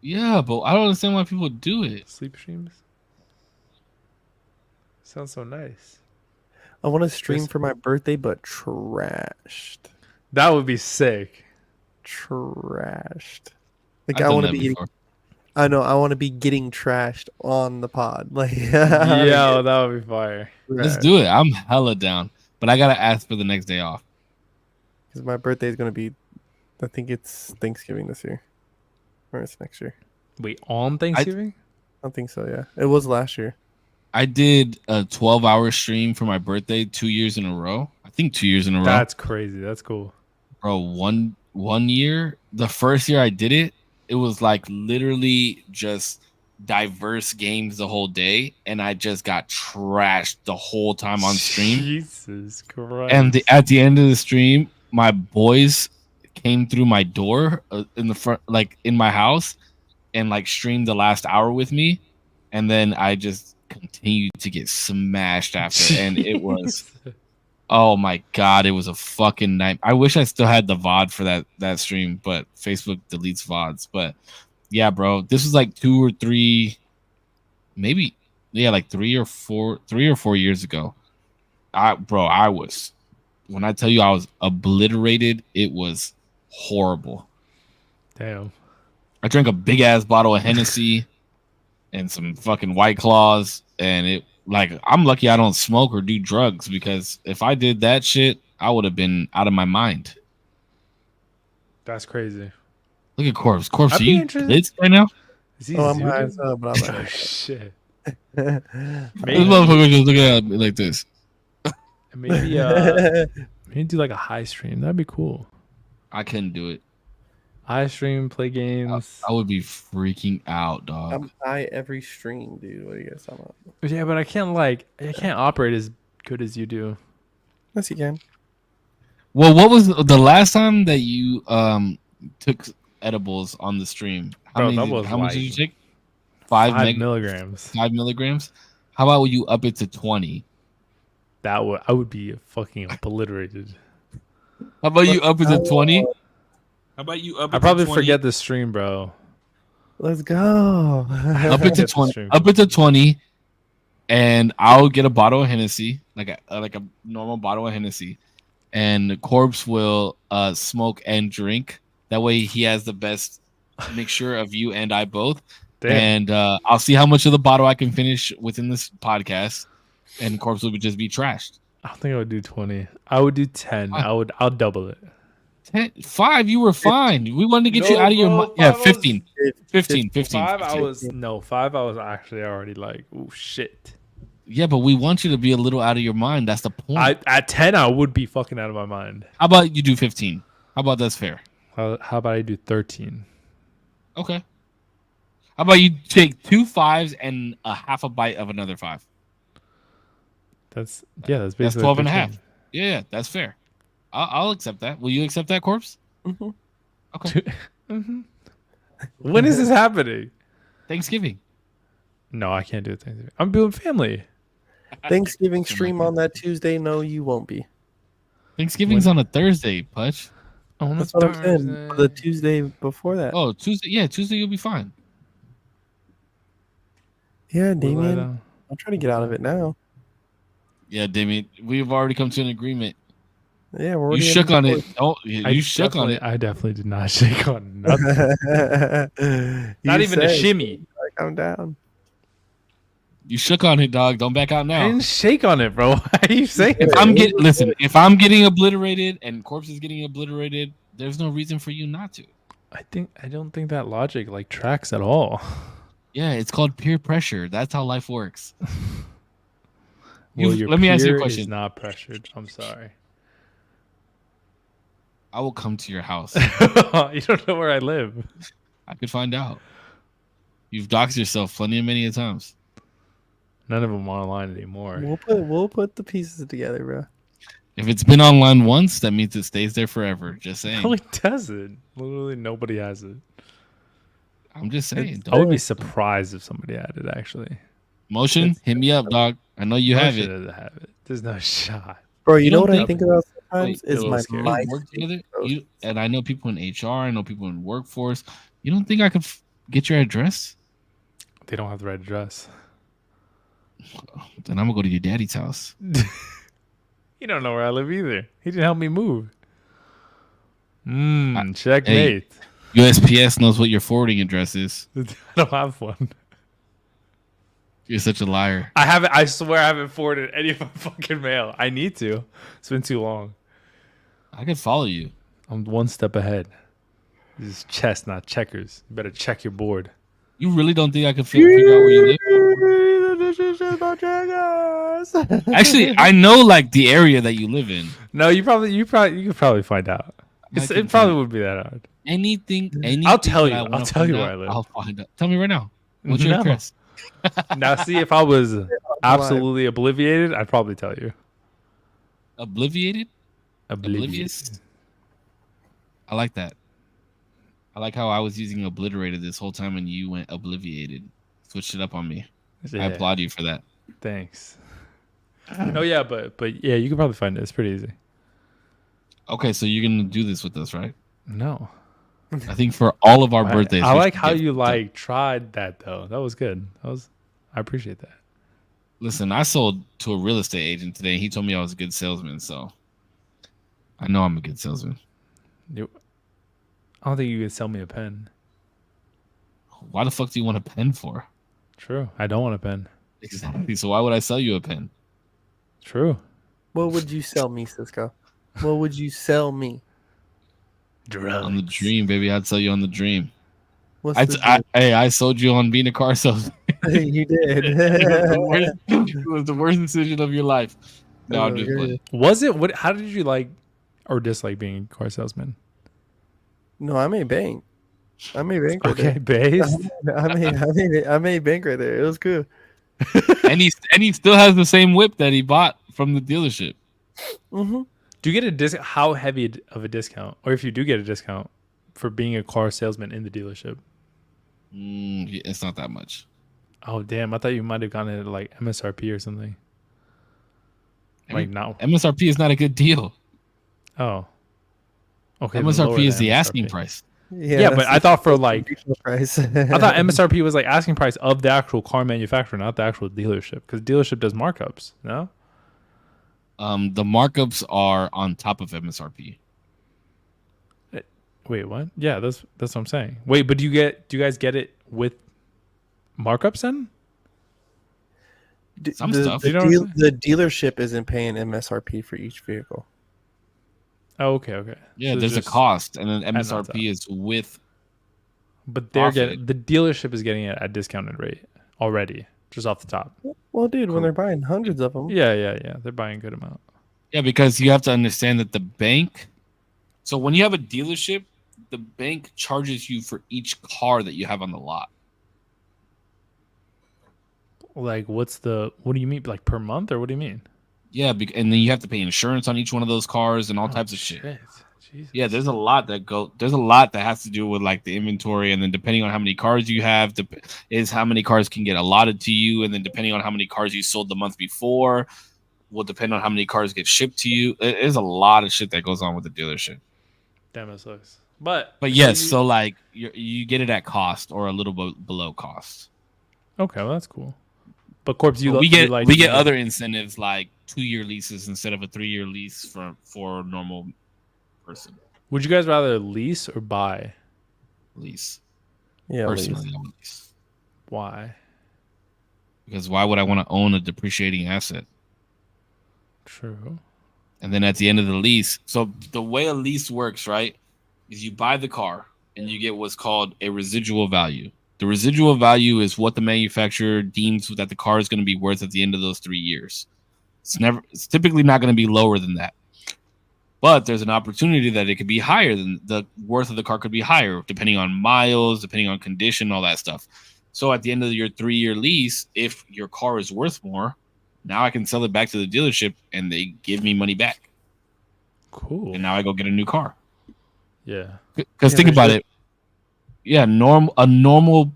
Yeah, but I don't understand why people do it. Sleep streams. Sounds so nice. I want to stream for my birthday, but trashed. That would be sick. Trashed. Like I want to be. I know. I want to be getting trashed on the pod. Like yeah, that would be fire. Let's do it. I'm hella down, but I gotta ask for the next day off because my birthday is gonna be. I think it's Thanksgiving this year, or it's next year. Wait, on Thanksgiving? I think so. Yeah, it was last year. I did a 12-hour stream for my birthday 2 years in a row. I think 2 years in a row. That's crazy. That's cool. Bro, one year, the first year I did it, it was like literally just diverse games the whole day, and I just got trashed the whole time on stream. Jesus Christ. And at the end of the stream, my boys came through my door in the front, like in my house, and like streamed the last hour with me, and then I just continued to get smashed after. And it was, oh my god, it was a fucking night. I wish I still had the VOD for that stream, but Facebook deletes VODs. But yeah, bro, this was like 2 or 3, maybe, yeah, like 3 or 4 years ago. I was, when I tell you I was obliterated, it was horrible. Damn. I drank a big ass bottle of Hennessy and some fucking White Claws, and it, like, I'm lucky I don't smoke or do drugs, because if I did that shit, I would have been out of my mind. That's crazy. Look at Korpsx. Korpsx, are you lit right now? I'm high as hell, but I'm oh, shit. This motherfucker just looking at me like this. Maybe do like a high stream. That'd be cool. I couldn't do it. High stream, play games. I would be freaking out, dog. I'm high every stream, dude. What are you guys talking about? Yeah, but I can't operate as good as you do. Yes, you can. Well, what was the last time that you took edibles on the stream? How much did you take? 5 milligrams. 5 milligrams. How about you up it to 20? I would be fucking obliterated. How about you up it to 20? How about you up it to 20? I probably forget the stream, bro. Let's go. Up it to 20. Up it to 20, and I'll get a bottle of Hennessy, like a normal bottle of Hennessy, and Korpsx will smoke and drink. That way, he has the best mixture of you and I both. Damn. And I'll see how much of the bottle I can finish within this podcast, and Korpsx will just be trashed. I don't think I would do 20. I would do 10. I'll double it. 5, you were fine. We wanted to get you out of your mind. Yeah, 15. 15. 5, I was actually already like, oh, shit. Yeah, but we want you to be a little out of your mind. That's the point. At 10, I would be fucking out of my mind. How about you do 15? How about that's fair? How about I do 13? Okay. How about you take 2 5s and a half a bite of another 5? That's basically that's 12 and a half. Yeah, that's fair. I'll accept that. Will you accept that, Korpsx? Mm-hmm. Okay. Mm-hmm. When is this happening? Thanksgiving. No, I can't do it Thanksgiving. I'm doing family. Thanksgiving stream on that Tuesday? No, you won't be. Thanksgiving's on a Thursday, Putch. That's what I'm saying. The Tuesday before that. Oh, Tuesday. Yeah, Tuesday you'll be fine. Yeah, Damien. I'm trying to get out of it now. Yeah, Damien. We've already come to an agreement. Yeah, you shook on it. Oh, you shook on it. I definitely did not shake on nothing. Not even a shimmy. Like, I'm down. You shook on it, dog. Don't back out now. I didn't shake on it, bro. Why are you saying? If I'm getting obliterated and Korpsx is getting obliterated, there's no reason for you not to. I don't think that logic like tracks at all. Yeah, it's called peer pressure. That's how life works. Well, let me ask you a question. Is not pressured. I'm sorry. I will come to your house. You don't know where I live. I could find out. You've doxed yourself plenty of many times. None of them are online anymore. We'll put the pieces together, bro. If it's been online once, that means it stays there forever. Just saying. No, it doesn't. Literally, nobody has it. I'm just saying. I would be surprised if somebody had it, actually. Motion, hit me up, dog. I know you have it. Doesn't have it. There's no shot. Bro, you know what I think about sometimes is my work together. And I know people in HR. I know people in workforce. You don't think I could get your address? They don't have the right address. Then I'm gonna go to your daddy's house. You don't know where I live either. He didn't help me move. Checkmate. USPS knows what your forwarding address is. I don't have one. You're such a liar. I haven't. I swear I haven't forwarded any of my fucking mail. I need to. It's been too long. I could follow you. I'm one step ahead. This is chess, not checkers. You better check your board. You really don't think I could figure out where you live? Actually, I know like the area that you live in. No, you could probably find out. It probably wouldn't be that hard. Anything I'll tell you. I'll tell you where I live. I'll find out. Tell me right now. What's your address? Now, see, if I was absolutely obliviated, I'd probably tell you. Obliviated? Oblivious? I like that. I like how I was using obliterated this whole time and you went obliviated. Switched it up on me. Yeah. I applaud you for that. Thanks. Oh yeah, but yeah, you can probably find it. It's pretty easy. Okay, so you're gonna do this with us, right? No. I think for all of our birthdays. I like how you tried that though. That was good. I appreciate that. Listen, I sold to a real estate agent today. And he told me I was a good salesman, so I know I'm a good salesman. I don't think you could sell me a pen. Why the fuck do you want a pen for? True. I don't want a pen. Exactly. So why would I sell you a pen? True. What would you sell me, Cisco? What would you sell me? Drugs. On the dream, baby. I'd sell you on the dream. Hey, I sold you on being a car salesman. You did. It was the worst decision of your life. No, I'm just playing. Was it? What? How did you like or dislike being a car salesman? No, I made bank. I made bank. Okay, base. I made bank right there. It was cool. and he still has the same whip that he bought from the dealership. Mm-hmm. Do you get a discount? How heavy of a discount, or if you do get a discount for being a car salesman in the dealership? It's not that much. Oh damn! I thought you might have gone at like MSRP or something. Like not MSRP is not a good deal. Oh. Okay. MSRP is the asking price. Yeah, but I thought for like price. I thought MSRP was like asking price of the actual car manufacturer, not the actual dealership, because dealership does markups. No. The markups are on top of MSRP. Wait, what? Yeah, that's what I'm saying. Wait, but do you guys get it with markups then? Some stuff. The dealership isn't paying MSRP for each vehicle. Oh, okay. Yeah, so there's a cost, and then MSRP is with. But the dealership is getting it at discounted rate already, just off the top. Well, dude, when they're buying hundreds of them. Yeah, they're buying a good amount. Yeah, because you have to understand that the bank. So when you have a dealership, the bank charges you for each car that you have on the lot. Like, what do you mean? Like per month, or what do you mean? Yeah, and then you have to pay insurance on each one of those cars and all types of shit. Jesus. Yeah, there's a lot that has to do with like the inventory, and then depending on how many cars you have, is how many cars can get allotted to you, and then depending on how many cars you sold the month before, will depend on how many cars get shipped to you. There's a lot of shit that goes on with the dealership. Damn, it sucks. But yes, so like you get it at cost or a little bit below cost. Okay, well that's cool. But Korpsx, we get other incentives like 2-year leases instead of a 3-year lease for a normal person. Would you guys rather lease or buy? Lease. Yeah, personally, I would lease. Why? Because why would I want to own a depreciating asset? True. And then at the end of the lease, so the way a lease works, right, is you buy the car and you get what's called a residual value. The residual value is what the manufacturer deems that the car is going to be worth at the end of those 3 years. It's typically not going to be lower than that. But there's an opportunity that it could be higher than the worth of the car could be higher, depending on miles, depending on condition, all that stuff. So at the end of your 3-year lease, if your car is worth more, now I can sell it back to the dealership and they give me money back. Cool. And now I go get a new car. Yeah. Because think about it. Yeah, a normal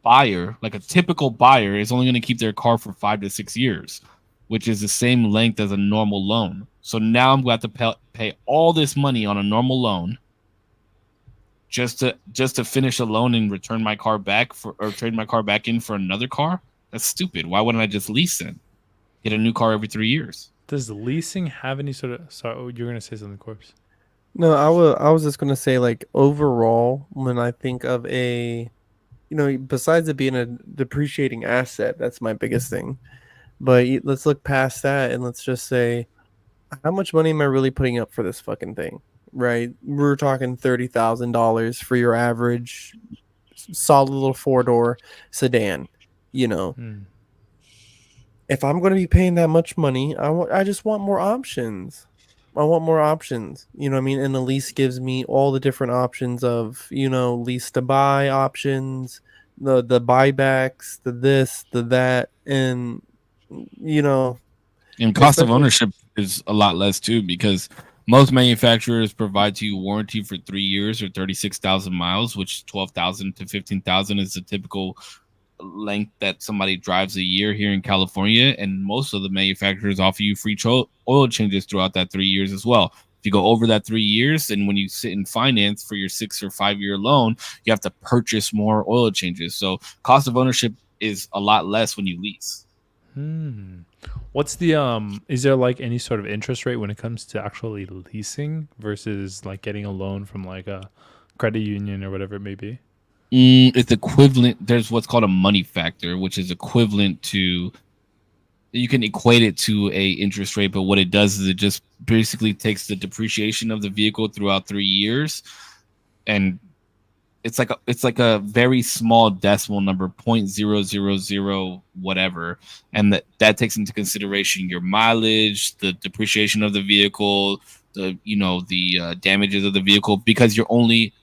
buyer, like a typical buyer, is only going to keep their car for 5 to 6 years, which is the same length as a normal loan. So now I'm going to have to pay all this money on a normal loan just to finish a loan and return my car back or trade my car back in for another car. That's stupid. Why wouldn't I just lease then? Get a new car every 3 years. Does leasing have any sort of? Sorry, you're going to say something, Corpse. No, I was just gonna say, like, overall, when I think of a, besides it being a depreciating asset, that's my biggest thing. But let's look past that and let's just say, how much money am I really putting up for this fucking thing? Right? We're talking $30,000 for your average solid little 4-door sedan. If I'm going to be paying that much money, I just want more options. I want more options. You know what I mean? And the lease gives me all the different options of, lease to buy options, the buybacks, the this, the that, and and cost of ownership is a lot less too, because most manufacturers provide to you warranty for 3 years or 36,000 miles, which 12,000 to 15,000 is the typical length that somebody drives a year here in California. And most of the manufacturers offer you free oil changes throughout that 3 years as well. If you go over that 3 years, and when you sit in finance for your 6 or 5 year loan, you have to purchase more oil changes. So cost of ownership is a lot less when you lease. What's the is there like any sort of interest rate when it comes to actually leasing versus like getting a loan from like a credit union or whatever it may be? It's equivalent. There's what's called a money factor, which is equivalent to, you can equate it to a interest rate, but what it does is it just basically takes the depreciation of the vehicle throughout 3 years, and it's like a very small decimal number, 0.000 whatever, and that takes into consideration your mileage, the depreciation of the vehicle, the damages of the vehicle, because you're only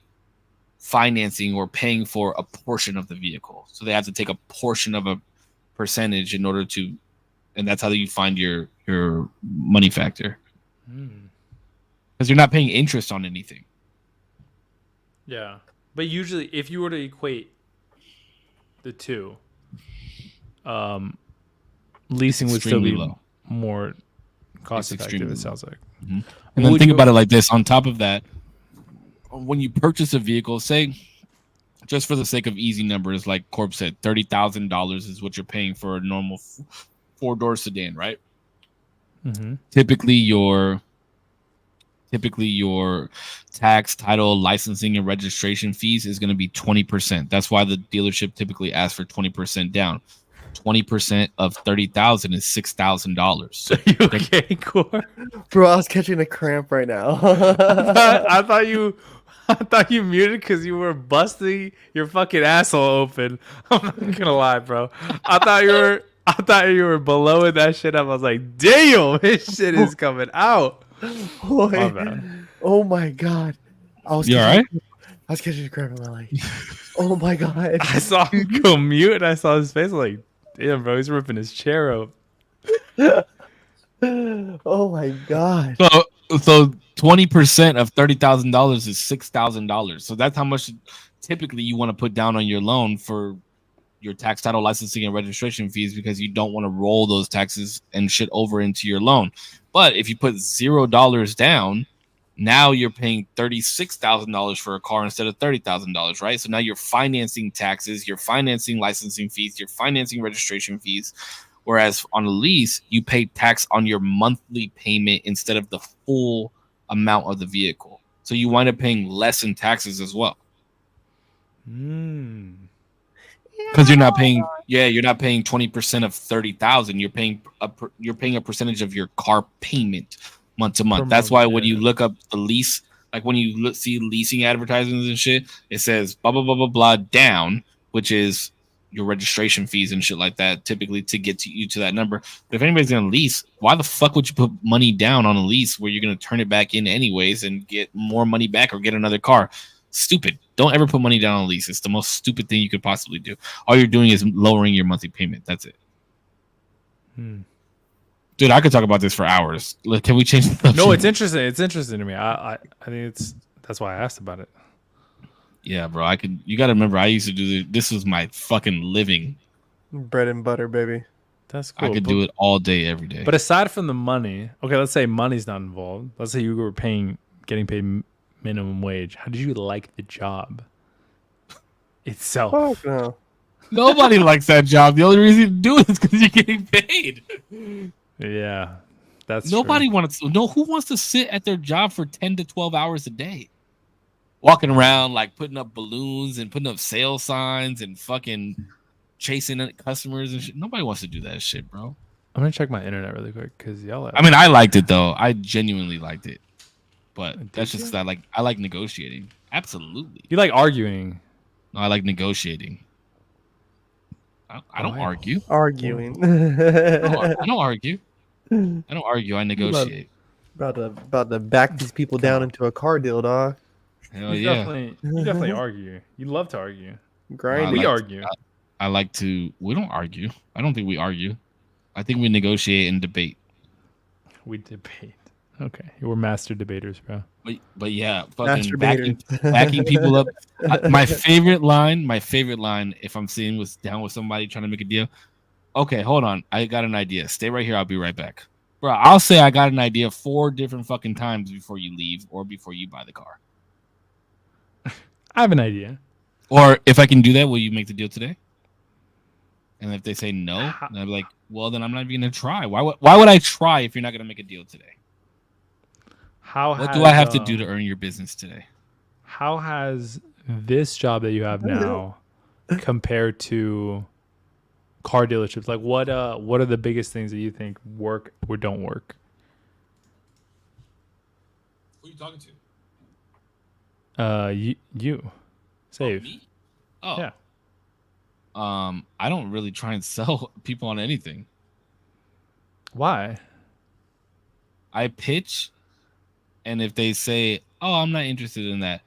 financing or paying for a portion of the vehicle. So they have to take a portion of a percentage in order to, and that's how you find your money factor. Because you're not paying interest on anything. Yeah. But usually if you were to equate the two, leasing would still be low, more cost effective, it sounds like. Mm-hmm. And then think about it like this. On top of that, when you purchase a vehicle, say, just for the sake of easy numbers, like Korpsx said, $30,000 is what you're paying for a normal 4-door sedan, right? Mm-hmm. Typically your tax, title, licensing, and registration fees is going to be 20%. That's why the dealership typically asks for 20% down. 20% of 30,000 is $6,000. So you okay, Cor? Bro, I was catching a cramp right now. I thought you muted because you were busting your fucking asshole open. I'm not gonna lie, bro. I thought you were blowing that shit up. I was like, damn, this shit is coming out. Boy. My bad. Oh my god. You alright? I was catching a cramp in my leg. Oh my god. I saw him go mute and I saw his face. I'm like, damn, bro, he's ripping his chair up. Oh my god. So 20% of $30,000 is $6,000. So that's how much typically you want to put down on your loan for your tax, title, licensing, and registration fees, because you don't want to roll those taxes and shit over into your loan. But if you put $0 down, now you're paying $36,000 for a car instead of $30,000, right? So now you're financing taxes, you're financing licensing fees, you're financing registration fees. Whereas on a lease, you pay tax on your monthly payment instead of the full amount of the vehicle. So you wind up paying less in taxes as well. Because you're not paying 20% of 30,000. You're paying a percentage of your car payment month to month. That's why when you look up the lease, like when you see leasing advertisements and shit, it says blah blah blah blah blah down, which is your registration fees and shit like that, typically to get you to that number. But if anybody's gonna lease, why the fuck would you put money down on a lease where you're gonna turn it back in anyways and get more money back or get another car? Stupid. Don't ever put money down on a lease. It's the most stupid thing you could possibly do. All you're doing is lowering your monthly payment. That's it. Dude, I could talk about this for hours. Can we change the No, it's interesting. It's interesting to me. I think that's why I asked about it. Yeah, bro. You got to remember, I used to do this. Was my fucking living. Bread and butter, baby. That's cool. I could do it all day, every day. But aside from the money, okay, let's say money's not involved. Let's say you were getting paid minimum wage. How did you like the job itself? Fuck no. Nobody likes that job. The only reason you do it is because you're getting paid. Yeah. That's nobody wants to. No, who wants to sit at their job for 10 to 12 hours a day, walking around like putting up balloons and putting up sale signs and fucking chasing customers and shit? Nobody wants to do that shit, bro. I'm gonna check my internet really quick because y'all. I mean, I liked it though. I genuinely liked it, but that's just because I like negotiating. Absolutely. You like arguing? No, I like negotiating. I don't argue. Arguing. I don't argue. I don't argue. I negotiate. About to back these people down into a car deal, dog. Hell you definitely argue. You love to argue. Grind. We argue. I like to. We don't argue. I don't think we argue. I think we negotiate and debate. We debate. Okay, we're master debaters, bro. But yeah, fucking backing people up. My favorite line, if I'm down with somebody trying to make a deal. Okay, hold on. I got an idea. Stay right here. I'll be right back. Bro, I'll say I got an idea 4 different fucking times before you leave or before you buy the car. I have an idea. Or if I can do that, will you make the deal today? And if they say no, then I'll be like, well, then I'm not even going to try. Why would I try if you're not going to make a deal today? What do I have to do to earn your business today? How has this job that you have now compared to car dealerships? Like, what are the biggest things that you think work or don't work? Who are you talking to? You. Save. Me? Oh. Yeah. I don't really try and sell people on anything. Why? I pitch, and if they say, "Oh, I'm not interested in that,"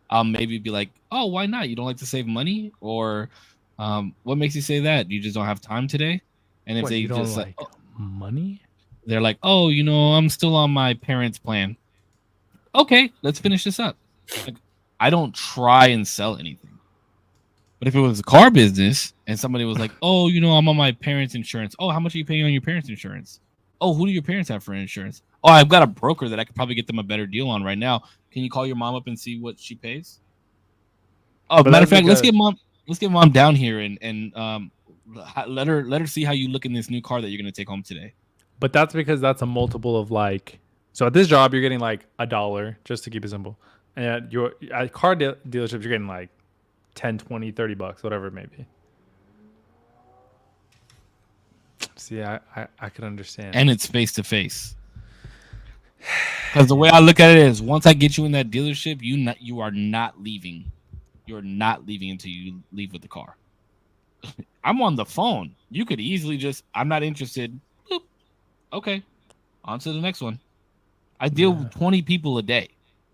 I'll maybe be like, "Oh, why not? You don't like to save money, or what makes you say that? You just don't have time today?" And if they just like money, they're like, "Oh, I'm still on my parents' plan." Okay, let's finish this up. Like, I don't try and sell anything. But if it was a car business and somebody was like, "Oh, I'm on my parents' insurance." "Oh, how much are you paying on your parents' insurance?" "Oh, who do your parents have for insurance?" "Oh, I've got a broker that I could probably get them a better deal on right now. Can you call your mom up and see what she pays?" Oh, but matter of fact, let's get mom down here and let her see how you look in this new car that you're gonna take home today. But that's because that's a multiple of like. So at this job, you're getting like $1, just to keep it simple, and at car dealerships, you're getting like 10, 20, $30, whatever it may be. See, I could understand. And it's face to face. Because the way I look at it is, once I get you in that dealership, you are not leaving. You're not leaving until you leave with the car. I'm on the phone. You could easily just, I'm not interested. Boop. Okay. On to the next one. I deal with 20 people a day.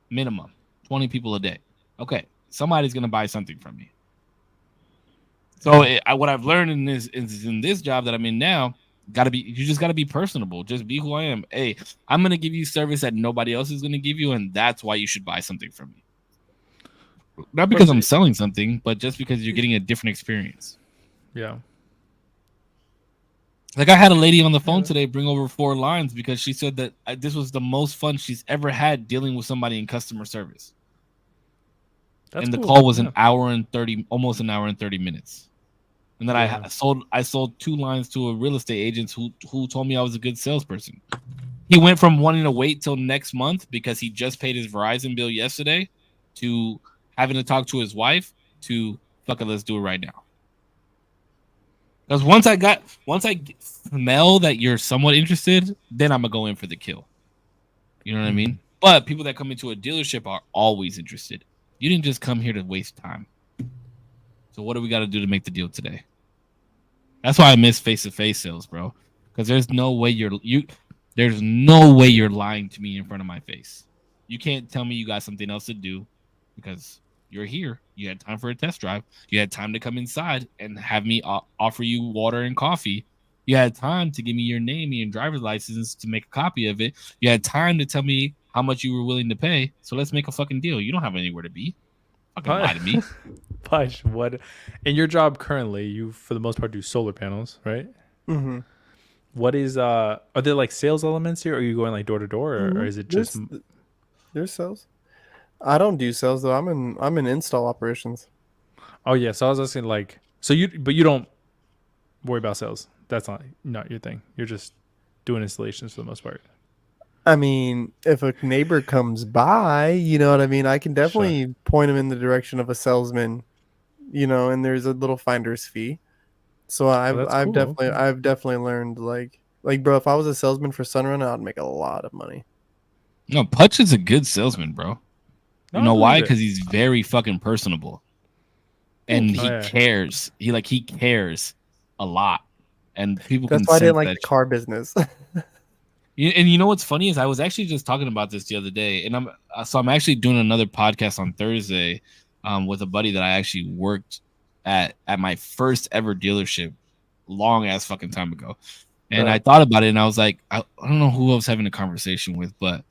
Minimum. 20 people a day. Okay. Somebody's going to buy something from me. So what I've learned in this job that I'm in now, you just got to be personable. Just be who I am. Hey, I'm going to give you service that nobody else is going to give you, and that's why you should buy something from me. Not because I'm selling something, but just because you're getting a different experience. Yeah. Like I had a lady on the phone today bring over 4 lines because she said that this was the most fun she's ever had dealing with somebody in customer service. And the call was almost an hour and 30 minutes. And then I sold 2 lines to a real estate agent who told me I was a good salesperson. He went from wanting to wait till next month because he just paid his Verizon bill yesterday to having to talk to his wife to fuck it, let's do it right now. Because once I smell that you're somewhat interested, then I'm gonna go in for the kill. You know what I mean? But people that come into a dealership are always interested. You didn't just come here to waste time. So what do we got to do to make the deal today? That's why I miss face-to-face sales, bro. Because there's no way you're lying to me in front of my face. You can't tell me you got something else to do because you're here. You had time for a test drive. You had time to come inside and have me offer you water and coffee. You had time to give me your name and your driver's license to make a copy of it. You had time to tell me how much you were willing to pay. So let's make a fucking deal. You don't have anywhere to be. Fucking lie to me. Push, what? In your job currently, you for the most part do solar panels, right? Mm-hmm. What is are there like sales elements here? Or are you going like door to door, or is it just there's sales? I don't do sales though. I'm in install operations. Oh yeah, so I was asking like, you don't worry about sales. That's not your thing. You're just doing installations for the most part. I mean, if a neighbor comes by, you know what I mean? I can definitely point him in the direction of a salesman, and there's a little finder's fee. So That's cool. I've definitely learned like bro, if I was a salesman for Sunrun, I'd make a lot of money. No, Putch is a good salesman, bro. You know why? Because he's very fucking personable, and he cares. He cares a lot, and people. That's can why I didn't sense like that the car business. And you know what's funny is I was actually just talking about this the other day, and I'm actually doing another podcast on Thursday, with a buddy that I actually worked at my first ever dealership, long ass fucking time ago, and I thought about it, and I was like, I don't know who I was having a conversation with, but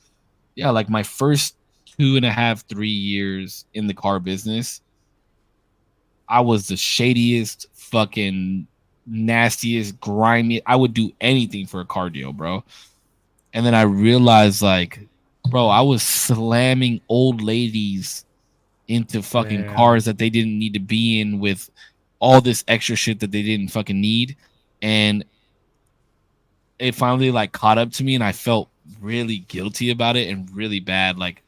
yeah, like my first 2.5, 3 years in the car business, I was the shadiest, fucking nastiest, grimy. I would do anything for a car deal, bro. And then I realized, like, bro, I was slamming old ladies into fucking cars that they didn't need to be in with all this extra shit that they didn't fucking need. And it finally like caught up to me, and I felt really guilty about it and really bad. Like,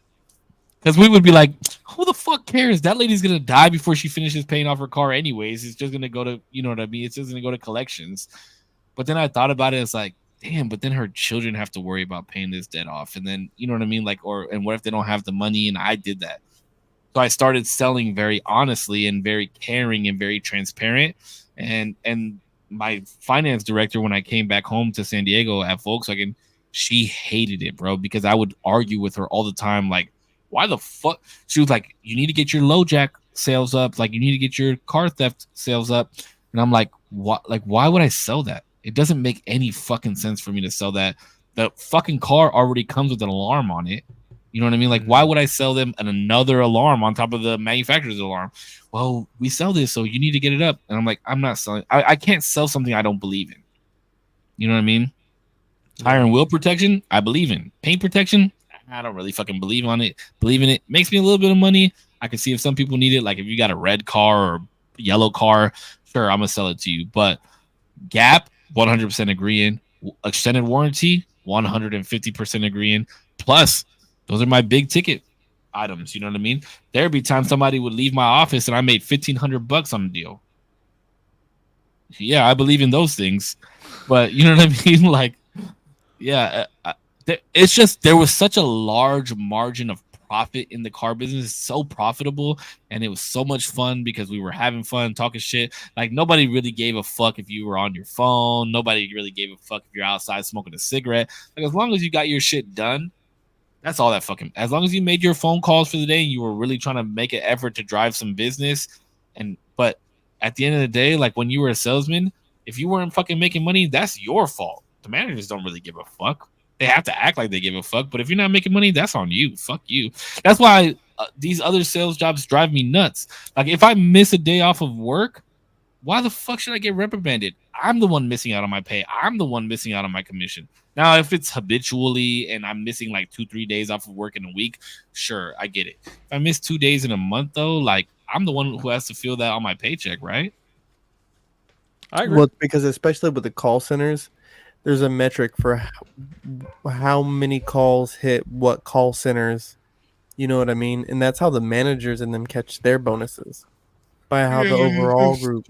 because we would be like, who the fuck cares? That lady's going to die before she finishes paying off her car anyways. It's just going to go to, you know what I mean? It's just going to go to collections. But then I thought about it. It's like, damn, but then her children have to worry about paying this debt off. And then, you know what I mean? Like, and what if they don't have the money? And I did that. So I started selling very honestly and very caring and very transparent. And my finance director, when I came back home to San Diego at Volkswagen, she hated it, bro, because I would argue with her all the time. Like, why the fuck? She was like, you need to get your low jack sales up. Like, you need to get your car theft sales up. And I'm like, what? Like, why would I sell that? It doesn't make any fucking sense for me to sell that. The fucking car already comes with an alarm on it. You know what I mean? Like, why would I sell them another alarm on top of the manufacturer's alarm? Well, we sell this, so you need to get it up. And I'm like, I'm not selling. I can't sell something I don't believe in. You know what I mean? Tire and wheel protection, I believe in. Paint protection, I don't really fucking believe in it. Makes me a little bit of money. I can see if some people need it. Like if you got a red car or yellow car, sure, I'm gonna sell it to you. But Gap, 100% agreeing. Extended warranty, 150% agreeing. Plus, those are my big ticket items. You know what I mean? There'd be times somebody would leave my office and I made $1,500 on the deal. Yeah, I believe in those things. But you know what I mean? Like, yeah, it's just there was such a large margin of profit in the car business. It's so profitable, and it was so much fun because we were having fun, talking shit. Like nobody really gave a fuck if you were on your phone. Nobody really gave a fuck if you're outside smoking a cigarette. Like as long as you got your shit done, that's all that fucking. As long as you made your phone calls for the day and you were really trying to make an effort to drive some business, but at the end of the day, like when you were a salesman, if you weren't fucking making money, that's your fault. The managers don't really give a fuck. They have to act like they give a fuck, but if you're not making money, that's on you. Fuck you. That's why these other sales jobs drive me nuts. Like if I miss a day off of work, why the fuck should I get reprimanded? I'm the one missing out on my pay. I'm the one missing out on my commission. Now, if it's habitually and I'm missing like 2-3 days off of work in a week, sure, I get it. If I miss 2 days in a month though, like I'm the one who has to feel that on my paycheck, right? I agree. Well, because especially with the call centers, there's a metric for how many calls hit what call centers. You know what I mean? And that's how the managers in them catch their bonuses. By how the overall group.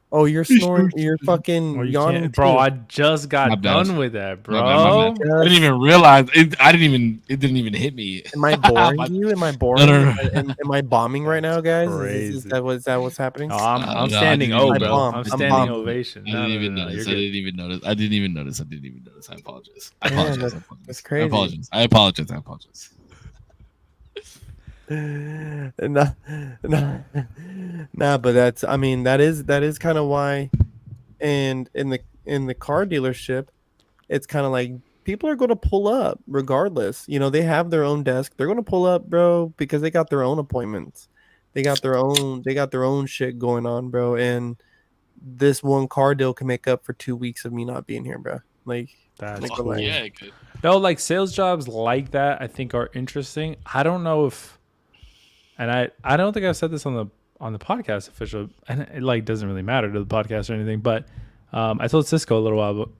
Oh, you're snoring. You're fucking yawning, bro. I just got done with that, bro. I didn't even realize it. It didn't even hit me. Am I boring you? Am I boring? No. Am I bombing right now, guys? Is that what's happening? No, I'm standing O, bro. I'm standing ovation. I didn't even notice. I didn't even notice. I apologize. That's crazy. I apologize. Nah, but that's. I mean, that is kind of why. And in the car dealership, it's kind of like people are going to pull up regardless. You know, they have their own desk. They're going to pull up, bro, because they got their own appointments. They got their own shit going on, bro. And this one car deal can make up for 2 weeks of me not being here, bro. Like that's cool. Yeah, it could. No, like sales jobs like that, I think are interesting. I don't know if. And I don't think I've said this on the podcast official, and it like doesn't really matter to the podcast or anything, but I told Cisco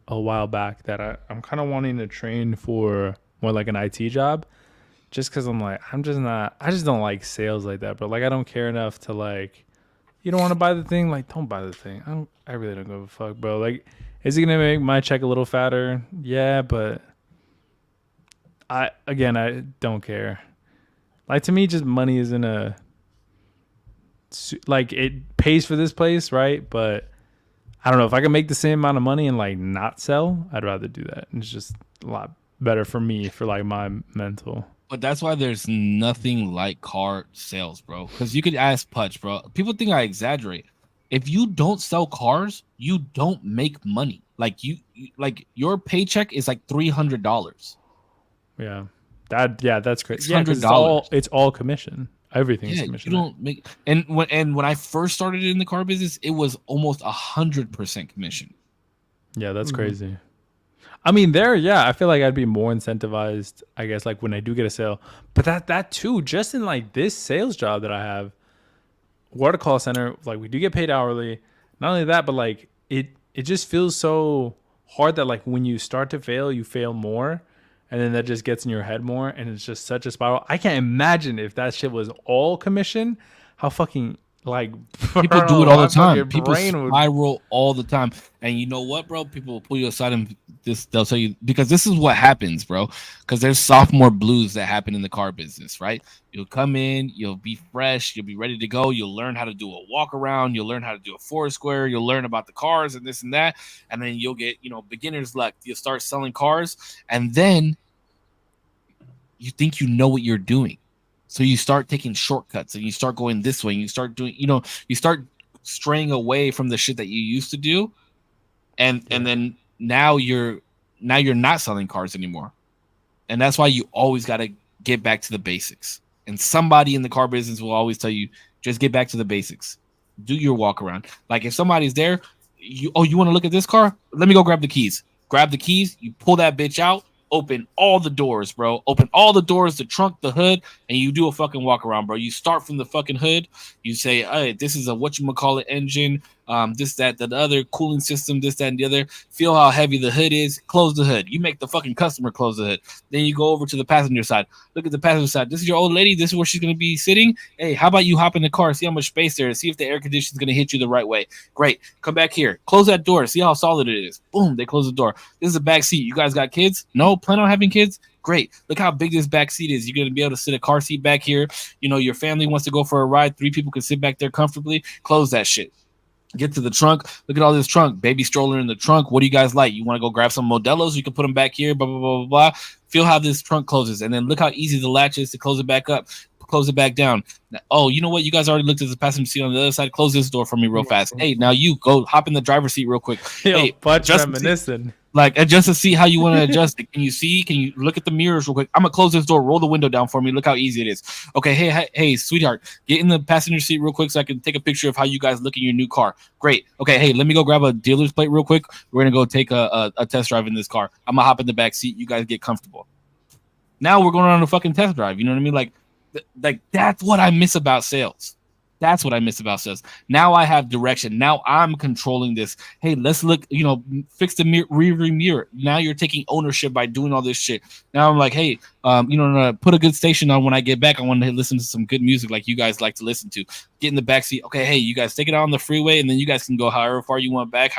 a while back that I'm kind of wanting to train for more like an IT job, just because I just don't like sales like that, bro. Like I don't care enough to like, you don't want to buy the thing, like don't buy the thing. I really don't give a fuck, bro. Like, is it gonna make my check a little fatter? Yeah, but I don't care. Like to me, just money isn't like it pays for this place, right? But I don't know if I can make the same amount of money and like not sell. I'd rather do that. It's just a lot better for me for like my mental. But that's why there's nothing like car sales, bro. Because you could ask Putch, bro. People think I exaggerate. If you don't sell cars, you don't make money. Like like your paycheck is like $300. Yeah, that's crazy. Yeah, $600. It's all commission. Everything's commission. You don't make. And when I first started in the car business, it was almost 100% commission. Yeah, that's crazy. I mean, I feel like I'd be more incentivized, I guess, like when I do get a sale. But that too, just in like this sales job that I have, we're at a call center, like we do get paid hourly. Not only that, but like it just feels so hard that like when you start to fail, you fail more. And then that just gets in your head more. And it's just such a spiral. I can't imagine if that shit was all commission, how fucking like people do it all the time. People spiral all the time. And you know what, bro? People will pull you aside and they'll tell you, because this is what happens, bro. Because there's sophomore blues that happen in the car business, right? You'll come in, you'll be fresh, you'll be ready to go. You'll learn how to do a walk around, you'll learn how to do a four square, you'll learn about the cars and this and that, and then you'll get, beginner's luck. You'll start selling cars, and then you think you know what you're doing. So you start taking shortcuts and you start going this way and you start doing, you start straying away from the shit that you used to do. And then now you're not selling cars anymore. And that's why you always got to get back to the basics. And somebody in the car business will always tell you, just get back to the basics. Do your walk around. Like if somebody's there, you want to look at this car? Let me go grab the keys. Grab the keys. You pull that bitch out. Open all the doors, bro. Open all the doors, the trunk, the hood, and you do a fucking walk around, bro. You start from the fucking hood. You say, hey, this is a whatchamacallit engine, this, that, the other, cooling system, this, that, and the other. Feel how heavy the hood is. Close the hood. You make the fucking customer close the hood. Then you go over to the passenger side. Look at the passenger side. This is your old lady. This is where she's going to be sitting. Hey, how about you hop in the car, see how much space there is, see if the air conditioner is going to hit you the right way. Great. Come back here. Close that door. See how solid it is. Boom. They close the door. This is a back seat. You guys got kids? No? Plan on having kids? Great. Look how big this back seat is. You're going to be able to sit a car seat back here. Your family wants to go for a ride. 3 people can sit back there comfortably. Close that shit. Get to the trunk. Look at all this trunk. Baby stroller in the trunk. What do you guys like? You want to go grab some Modelos? You can put them back here. Blah, blah, blah, blah, blah. Feel how this trunk closes. And then look how easy the latch is to close it back up. Close it back down. Oh, you know what? You guys already looked at the passenger seat on the other side. Close this door for me real fast. Hey, now you go hop in the driver's seat real quick. Hey, just reminiscing. Like, adjust to see how you want to adjust it. Can you see? Can you look at the mirrors real quick? I'm going to close this door. Roll the window down for me. Look how easy it is. Okay, hey, sweetheart, get in the passenger seat real quick so I can take a picture of how you guys look in your new car. Great. Okay, hey, let me go grab a dealer's plate real quick. We're going to go take a test drive in this car. I'm going to hop in the back seat. You guys get comfortable. Now we're going on a fucking test drive. You know what I mean? Like that's what I miss about sales. That's what I miss about sales. Now I have direction. Now I'm controlling this. Hey, let's look, fix the rear mirror. Now you're taking ownership by doing all this shit. Now I'm like, hey, put a good station on when I get back. I want to listen to some good music like you guys like to listen to. Get in the back seat. Okay, hey, you guys take it out on the freeway and then you guys can go however far you want back,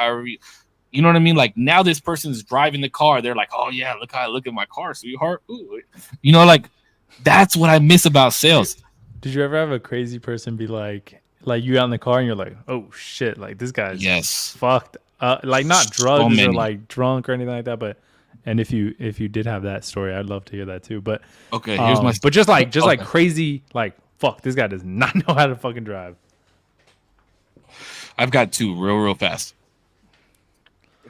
you know what I mean? Like now this person's driving the car. They're like, oh yeah, look how I look at my car, sweetheart. Ooh. That's what I miss about sales. Did you ever have a crazy person be like you out in the car and you're like, oh shit, like this guy's fucked, like not drugs or like drunk or anything like that, but and if you did have that story, I'd love to hear that too. But okay, here's my but just like crazy, like fuck, this guy does not know how to fucking drive. I've got 2 real fast.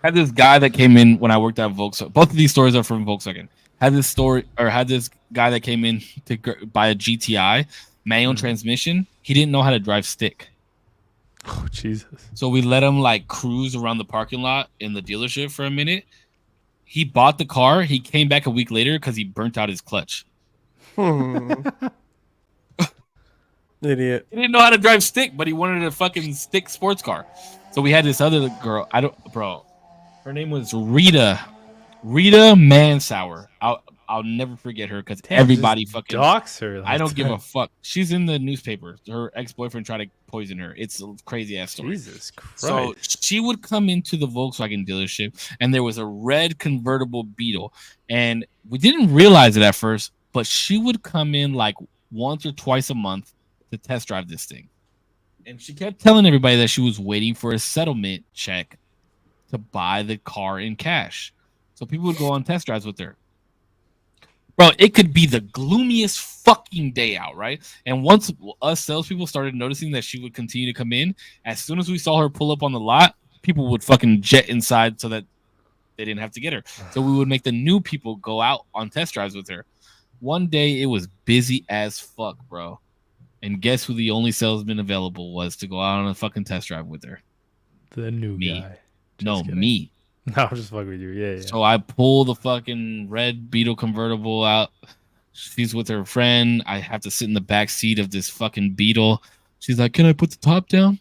I had this guy that came in when I worked at Volkswagen. Both of these stories are from Volkswagen. Had this guy that came in to buy a GTI manual transmission. He didn't know how to drive stick. Oh Jesus! So we let him like cruise around the parking lot in the dealership for a minute. He bought the car. He came back a week later because he burnt out his clutch. Idiot. He didn't know how to drive stick, but he wanted a fucking stick sports car. So we had this other girl. Her name was Rita Mansour. I'll never forget her because everybody fucking dox her. I don't give a fuck. She's in the newspaper. Her ex-boyfriend tried to poison her. It's a crazy ass story. Jesus Christ. So she would come into the Volkswagen dealership, and there was a red convertible Beetle, and we didn't realize it at first, but she would come in like once or twice a month to test drive this thing, and she kept telling everybody that she was waiting for a settlement check to buy the car in cash. So people would go on test drives with her. Bro, it could be the gloomiest fucking day out, right? And once us salespeople started noticing that she would continue to come in, as soon as we saw her pull up on the lot, people would fucking jet inside so that they didn't have to get her. So we would make the new people go out on test drives with her. One day, it was busy as fuck, bro. And guess who the only salesman available was to go out on a fucking test drive with her? The new guy. No, me. No, I'm just fucking with you. Yeah. So I pull the fucking red Beetle convertible out. She's with her friend. I have to sit in the back seat of this fucking Beetle. She's like, "Can I put the top down?"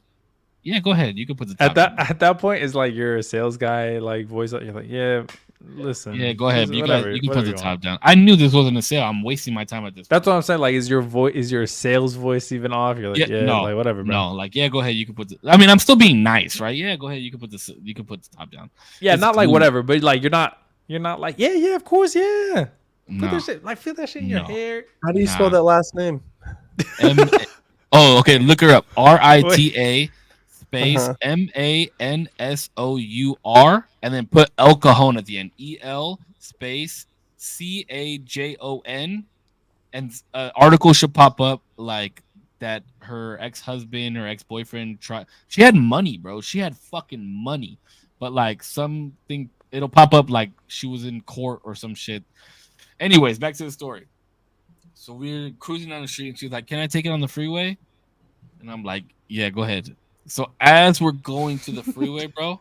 Yeah, go ahead. You can put the top down. At that point, it's like you're a sales guy, like voice. You're like, yeah, listen. Yeah, go ahead. You can put the top down. I knew this wasn't a sale. I'm wasting my time at this point. That's what I'm saying. Like, is your sales voice even off? You're like, no, like whatever, bro. No, like, yeah, go ahead. You can put. I mean, I'm still being nice, right? Yeah, go ahead. You can put this. You can put the top down. Yeah, it's not like whatever, but like you're not like, yeah, of course, yeah. No. Put that shit, like, feel that shit in your hair. How do you spell that last name? Okay, look her up. Rita space Mansour, and then put El Cajon at the end. EL space CAJON, and article should pop up like that. Her ex-husband or ex-boyfriend tried. She had money, bro. She had fucking money, but like something, it'll pop up like she was in court or some shit. Anyways, back to the story. So we're cruising down the street, and she's like, "Can I take it on the freeway?" And I'm like, "Yeah, go ahead." So as we're going to the freeway, bro,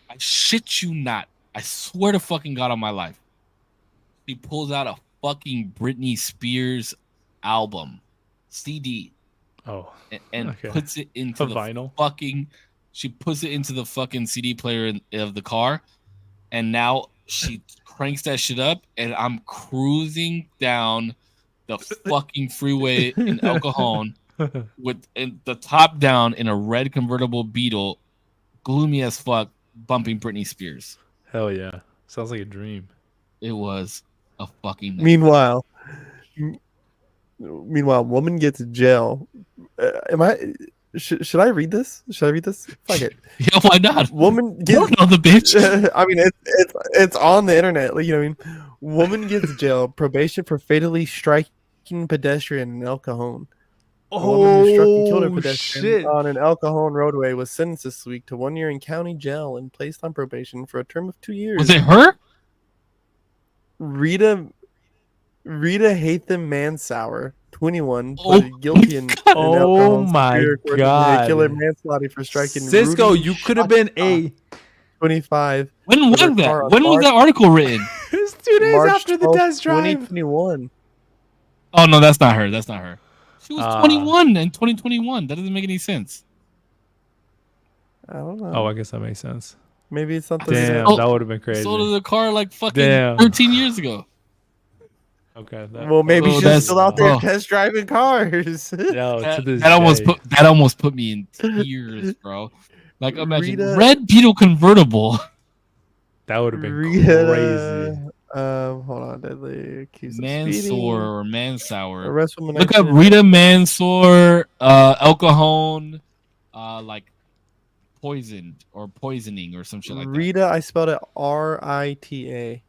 I shit you not, I swear to fucking God on my life, he pulls out a fucking Britney Spears album CD. Oh, and puts it into the vinyl. She puts it into the fucking CD player of the car, and now she cranks that shit up, and I'm cruising down the fucking freeway in El Cajon with the top down in a red convertible Beetle, gloomy as fuck, bumping Britney Spears. Hell yeah. Sounds like a dream. It was a fucking nightmare. Meanwhile, woman gets jail. Should I read this? Should I read this? Fuck it. Yeah, why not? Woman gets. You don't know the bitch. I mean, it's on the internet. Like, you know what I mean? Woman gets jail, probation for fatally striking pedestrian in El Cajon. A woman who struck and killed a pedestrian on an El Cajon roadway was sentenced this week to 1 year in county jail and placed on probation for a term of 2 years. Was it her? Rita Hatham Mansour, 21, pleaded guilty in oh my god, killer manslaughter for striking Cisco. Rudy You could have been a 25. When was that? When was that article written? It's 2 days March after the test drive. 2021. Oh no, that's not her. That's not her. She was 21 in 2021. That doesn't make any sense. I don't know. Oh, I guess that makes sense. Maybe it's something. Damn, that would have been crazy. Sold the car like fucking 13 years ago. Okay. Well, maybe she's still out there test driving cars. That almost put me in tears, bro. Like, imagine red Beetle convertible. That would have been crazy. Hold on, deadly Mansour or Mansour. Look up Rita Mansour, El Cajon, like poisoned or poisoning or some shit like that. Rita, I spelled it Rita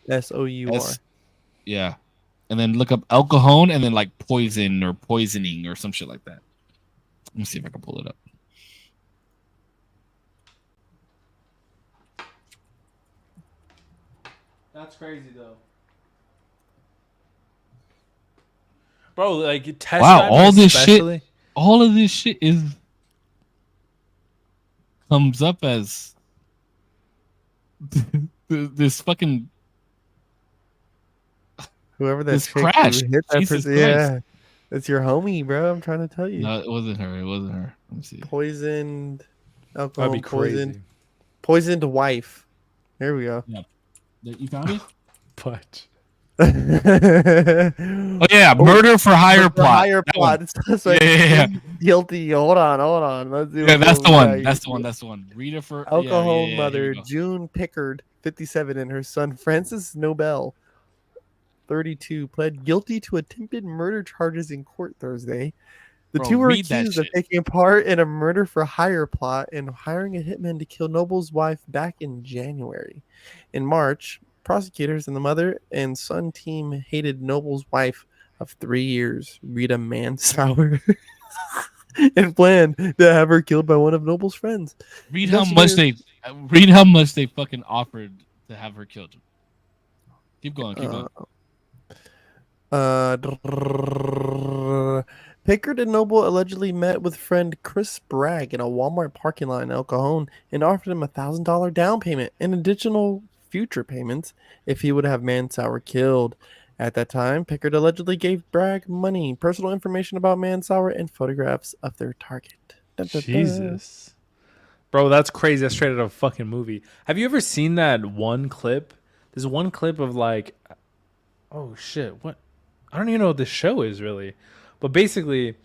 Mansour. Yeah, and then look up El Cajon and then like poison or poisoning or some shit like that. Let me see if I can pull it up. That's crazy though, bro. Like, test all this shit, all of this shit comes up as this fucking whoever that chick crash. Hit that person, yeah, it's your homie, bro. I'm trying to tell you. No, it wasn't her. It wasn't her. Let me see. Poisoned That'd be crazy. Poisoned wife. There we go. Yeah, you found it. But Oh yeah, murder for hire plot. Hire plot. It's like guilty. Hold on. Let's do. Yeah, that's the one. That's the one. Rita for alcohol mother June Pickard, 57, and her son Francis Nobel, 32, pled guilty to attempted murder charges in court Thursday. The two were accused of taking part in a murder for hire plot and hiring a hitman to kill Noble's wife back in January. In March, prosecutors and the mother and son team hated Noble's wife of 3 years, Rita Mansour, and planned to have her killed by one of Noble's friends. Read how much they fucking offered to have her killed. Keep going. Pickard and Noble allegedly met with friend Chris Bragg in a Walmart parking lot in El Cajon and offered him a $1,000 down payment and additional future payments if he would have Mansour killed. At that time, Pickard allegedly gave Bragg money, personal information about Mansour, and photographs of their target. Jesus. Bro, that's crazy. That's straight out of a fucking movie. Have you ever seen that one clip? There's one clip of like, oh shit, what? I don't even know what this show is really. But basically,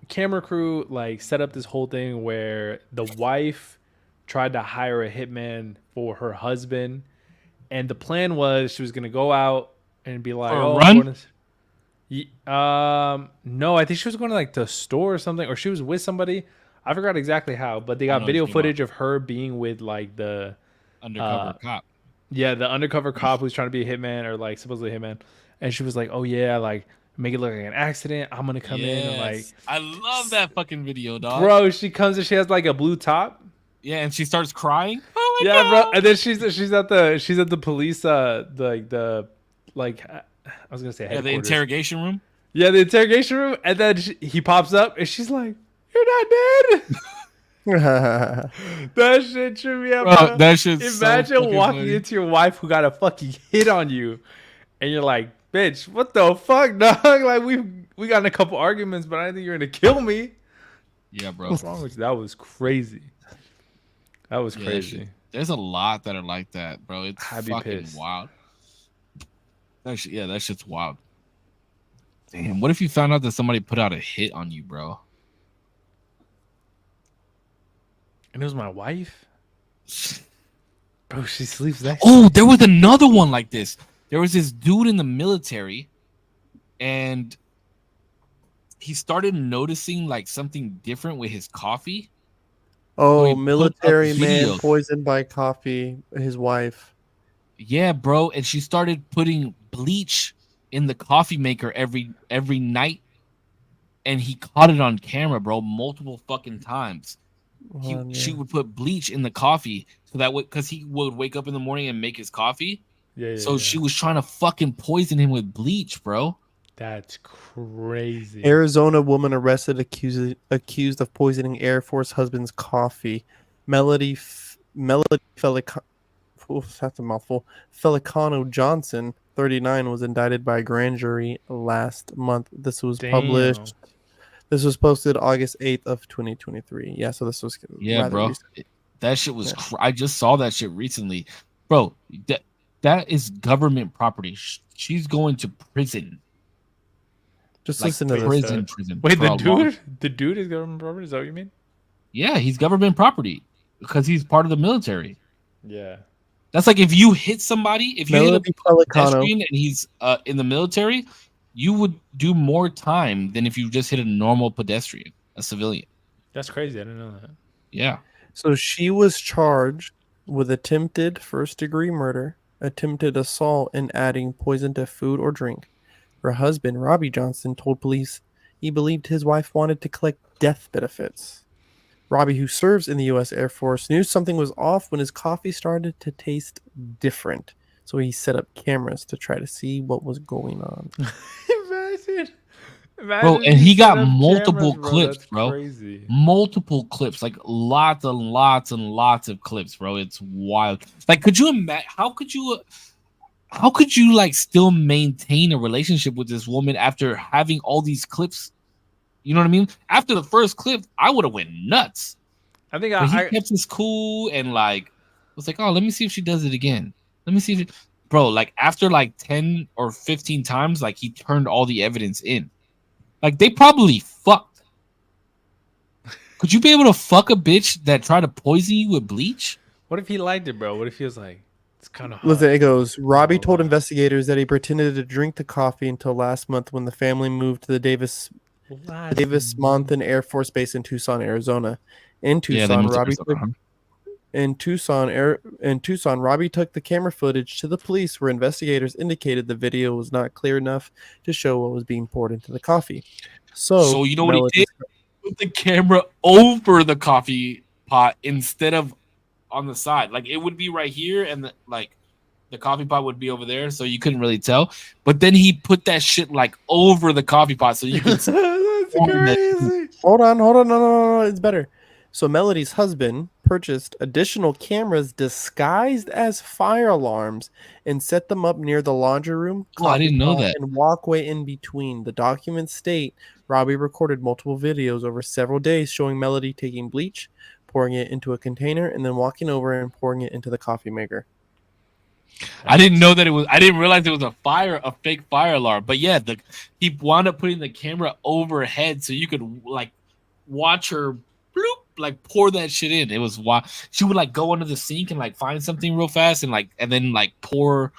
camera crew like set up this whole thing where the wife tried to hire a hitman for her husband, and the plan was she was gonna go out and be like, "Oh, run." No, I think she was going to like the store or something, or she was with somebody. I forgot exactly how, but they got video footage of her being with like the undercover cop. Yeah, the undercover cop who's trying to be a hitman or like supposedly a hitman, and she was like, "Oh yeah, like." Make it look like an accident. I'm gonna come in and like. I love that fucking video, dog. Bro, she comes and she has like a blue top. Yeah, and she starts crying. Oh my god. Bro, and then she's at the police I was gonna say the interrogation room. Yeah, the interrogation room, and then he pops up and she's like, "You're not dead." That shit tripped me out, bro. That shit's imagine so walking funny. into your wife who got a fucking hit on you, and you're like, bitch, what the fuck, dog? Like we got in a couple arguments, but I didn't think you were gonna kill me. Yeah, bro. What's wrong with you? That was crazy. That was crazy. There's a lot that are like that, bro. It's fucking wild. That shit's wild. Damn, what if you found out that somebody put out a hit on you, bro? And it was my wife? Bro, she sleeps next to me. There was another one like this. There was this dude in the military, and he started noticing like something different with his coffee. Oh, so military man poisoned by coffee, his wife. Yeah, bro. And she started putting bleach in the coffee maker every night, and he caught it on camera, bro, multiple fucking times. She would put bleach in the coffee so that because he would wake up in the morning and make his coffee. So she was trying to fucking poison him with bleach, bro. That's crazy. Arizona woman arrested accused of poisoning Air Force husband's coffee. Melody Felicano Johnson, 39, was indicted by a grand jury last month. This was published. This was posted August 8th of 2023. Yeah, so this was bro. Recent. That shit was. I just saw that shit recently, bro. That is government property. She's going to prison. Just like listen to prison. Wait, the dude is government property? Is that what you mean? Yeah, he's government property because he's part of the military. Yeah. That's like if you hit somebody, if you hit a pedestrian and he's in the military, you would do more time than if you just hit a normal pedestrian, a civilian. That's crazy. I didn't know that. Yeah. So she was charged with attempted first-degree murder, attempted assault, and adding poison to food or drink. Her husband, Robbie Johnson, told police he believed his wife wanted to collect death benefits. Robbie, who serves in the U.S. Air Force, knew something was off when his coffee started to taste different. So he set up cameras to try to see what was going on. Imagine bro, and he got multiple clips, bro. Crazy. Multiple clips, like lots and lots and lots of clips, bro. It's wild. Like, could you imagine? How could you like still maintain a relationship with this woman after having all these clips You know what I mean? After the first clip, I would have went nuts. I think he kept this cool and like was like, oh, let me see if she does it again. Let me see if bro, like after like 10 or 15 times, like he turned all the evidence in. Like they probably fucked. Could you be able to fuck a bitch that tried to poison you with bleach? What if he liked it, bro? What if he was like, it's kind of hot? Listen, it goes, Robbie told investigators that he pretended to drink the coffee until last month when the family moved to the Davis Monthan Air Force Base in Tucson, Arizona. In Tucson, Robbie took the camera footage to the police, where investigators indicated the video was not clear enough to show what was being poured into the coffee. So you know what he did? Put the camera over the coffee pot instead of on the side. Like it would be right here, and the coffee pot would be over there, so you couldn't really tell. But then he put that shit like over the coffee pot, so you could. That's crazy. Hold on, no, it's better. So Melody's husband purchased additional cameras disguised as fire alarms and set them up near the laundry room. Oh, I didn't know that. And walkway in between. The documents state Robbie recorded multiple videos over several days showing Melody taking bleach, pouring it into a container, and then walking over and pouring it into the coffee maker. I didn't know that it was. I didn't realize it was a fake fire alarm. But yeah, he wound up putting the camera overhead so you could like watch her bloop, like pour that shit in. It was wild. She would like go under the sink and like find something real fast and then like pour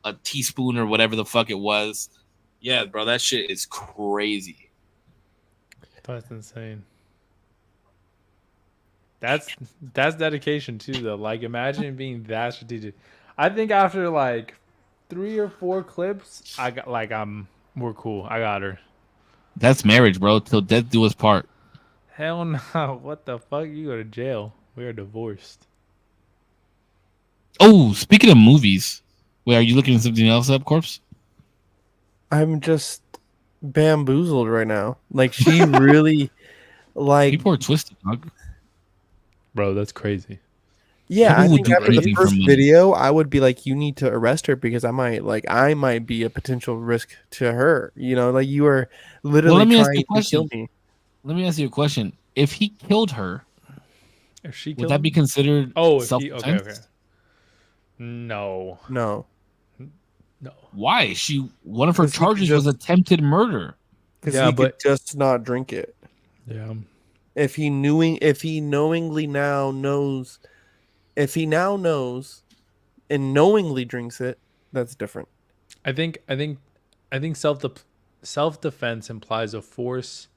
a teaspoon or whatever the fuck it was. Yeah, bro, that shit is crazy. That's insane. That's dedication too, though. Like, imagine being that strategic. I think after like 3 or 4 clips, I got like we're cool. I got her. That's marriage, bro. Till death do us part. Hell no. What the fuck? You go to jail. We are divorced. Oh, speaking of movies, wait, are you looking something else up, Korpsx? I'm just bamboozled right now. Like she really, like people are twisted, dog. Bro, that's crazy. Yeah, I think after the first video, I would be like, you need to arrest her because I might be a potential risk to her. You know, like you are literally trying to kill me. Let me ask you a question. If he killed her, would that be considered self-defense? Okay. No. Why? One of her charges was attempted murder. Because he could just not drink it. Yeah. If he knowingly now knows and knowingly drinks it, that's different. I think self-defense implies a force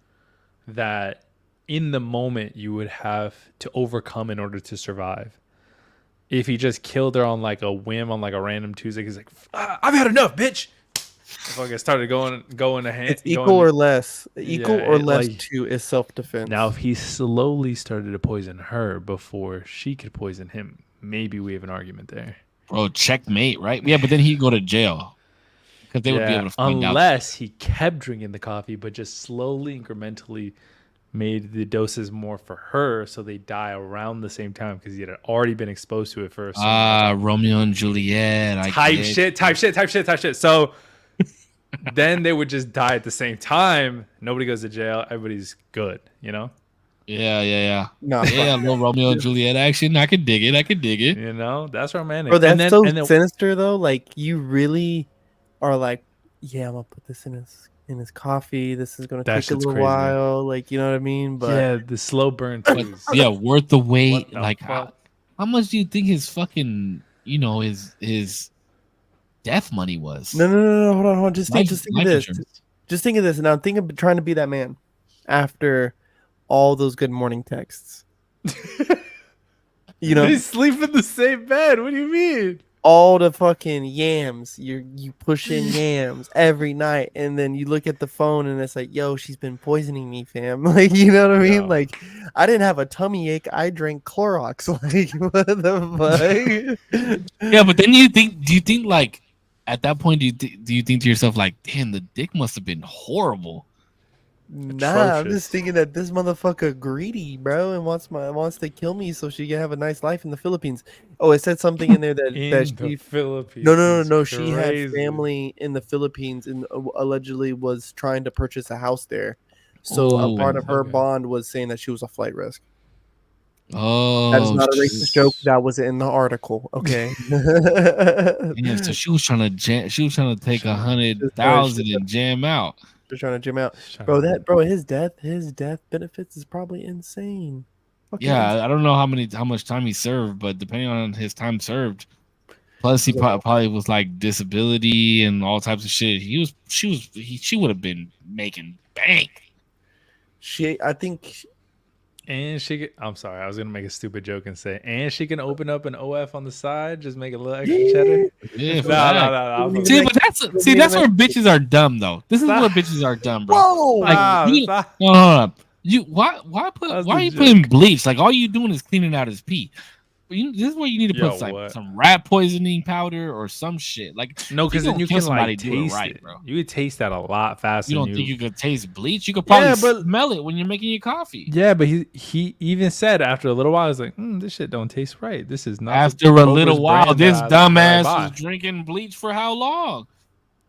that in the moment you would have to overcome in order to survive. If he just killed her on like a whim on like a random Tuesday, he's like, I've had enough, bitch. If I started going to hand, it's equal or less. Equal or less to is self-defense. Now, if he slowly started to poison her before she could poison him, maybe we have an argument there. Bro, checkmate, right? Yeah, but then he'd go to jail because they would be able to find out. Unless he kept drinking the coffee, but just slowly, incrementally made the doses more for her, so they die around the same time because he had already been exposed to it first. Romeo and Juliet. Type shit. So then they would just die at the same time. Nobody goes to jail. Everybody's good, you know? Yeah. No, yeah, little Romeo and Juliet action. I could dig it. You know, that's romantic. Bro, that's so sinister though. Like you really are like, yeah, I'm gonna put this in his coffee. This is gonna take a little while. Like, you know what I mean? But yeah, the slow burn too. Yeah, worth the wait. Like how much do you think his fucking his death money was? No. Hold on. Just think of this. Just think of this. Now think of trying to be that man after all those good morning texts. You know, they sleep in the same bed. What do you mean? All the fucking yams. You pushing yams every night, and then you look at the phone and it's like, yo, she's been poisoning me, fam. Like, you know what I mean? Like, I didn't have a tummy ache. I drank Clorox. Like, what the fuck? Yeah, but then do you think like at that point do you think to yourself like, damn, the dick must have been horrible? Nah, I'm just thinking that this motherfucker greedy, bro, and wants to kill me so she can have a nice life in the Philippines. Oh, it said something in there that the Philippines. No. She had family in the Philippines and allegedly was trying to purchase a house there. So a part of her bond was saying that she was a flight risk. Oh, that is not a racist joke. That was in the article. Okay. Yeah, so she was trying to take 100,000 and jam out. She's trying to jam out, His death benefits is probably insane. Yeah, I don't know how much time he served, but depending on his time served, plus he probably was like disability and all types of shit. She would have been making bank. And I'm sorry, I was gonna make a stupid joke and say, and she can open up an OF on the side, just make a little extra cheddar. Yeah, no. See, but that's where bitches are dumb, though. This is where bitches are dumb, bro. Whoa! Like, hold up. Why are you putting bleach? Like all you doing is cleaning out his pee. This is where you need to put some rat poisoning powder or some shit. Like no, because then you can like taste it. Bro. You could taste that a lot faster. You don't think you could taste bleach? You could probably smell it when you're making your coffee. Yeah, but he even said after a little while, he's like, this shit don't taste right. This is not. After a little while, this dumbass was drinking bleach for how long?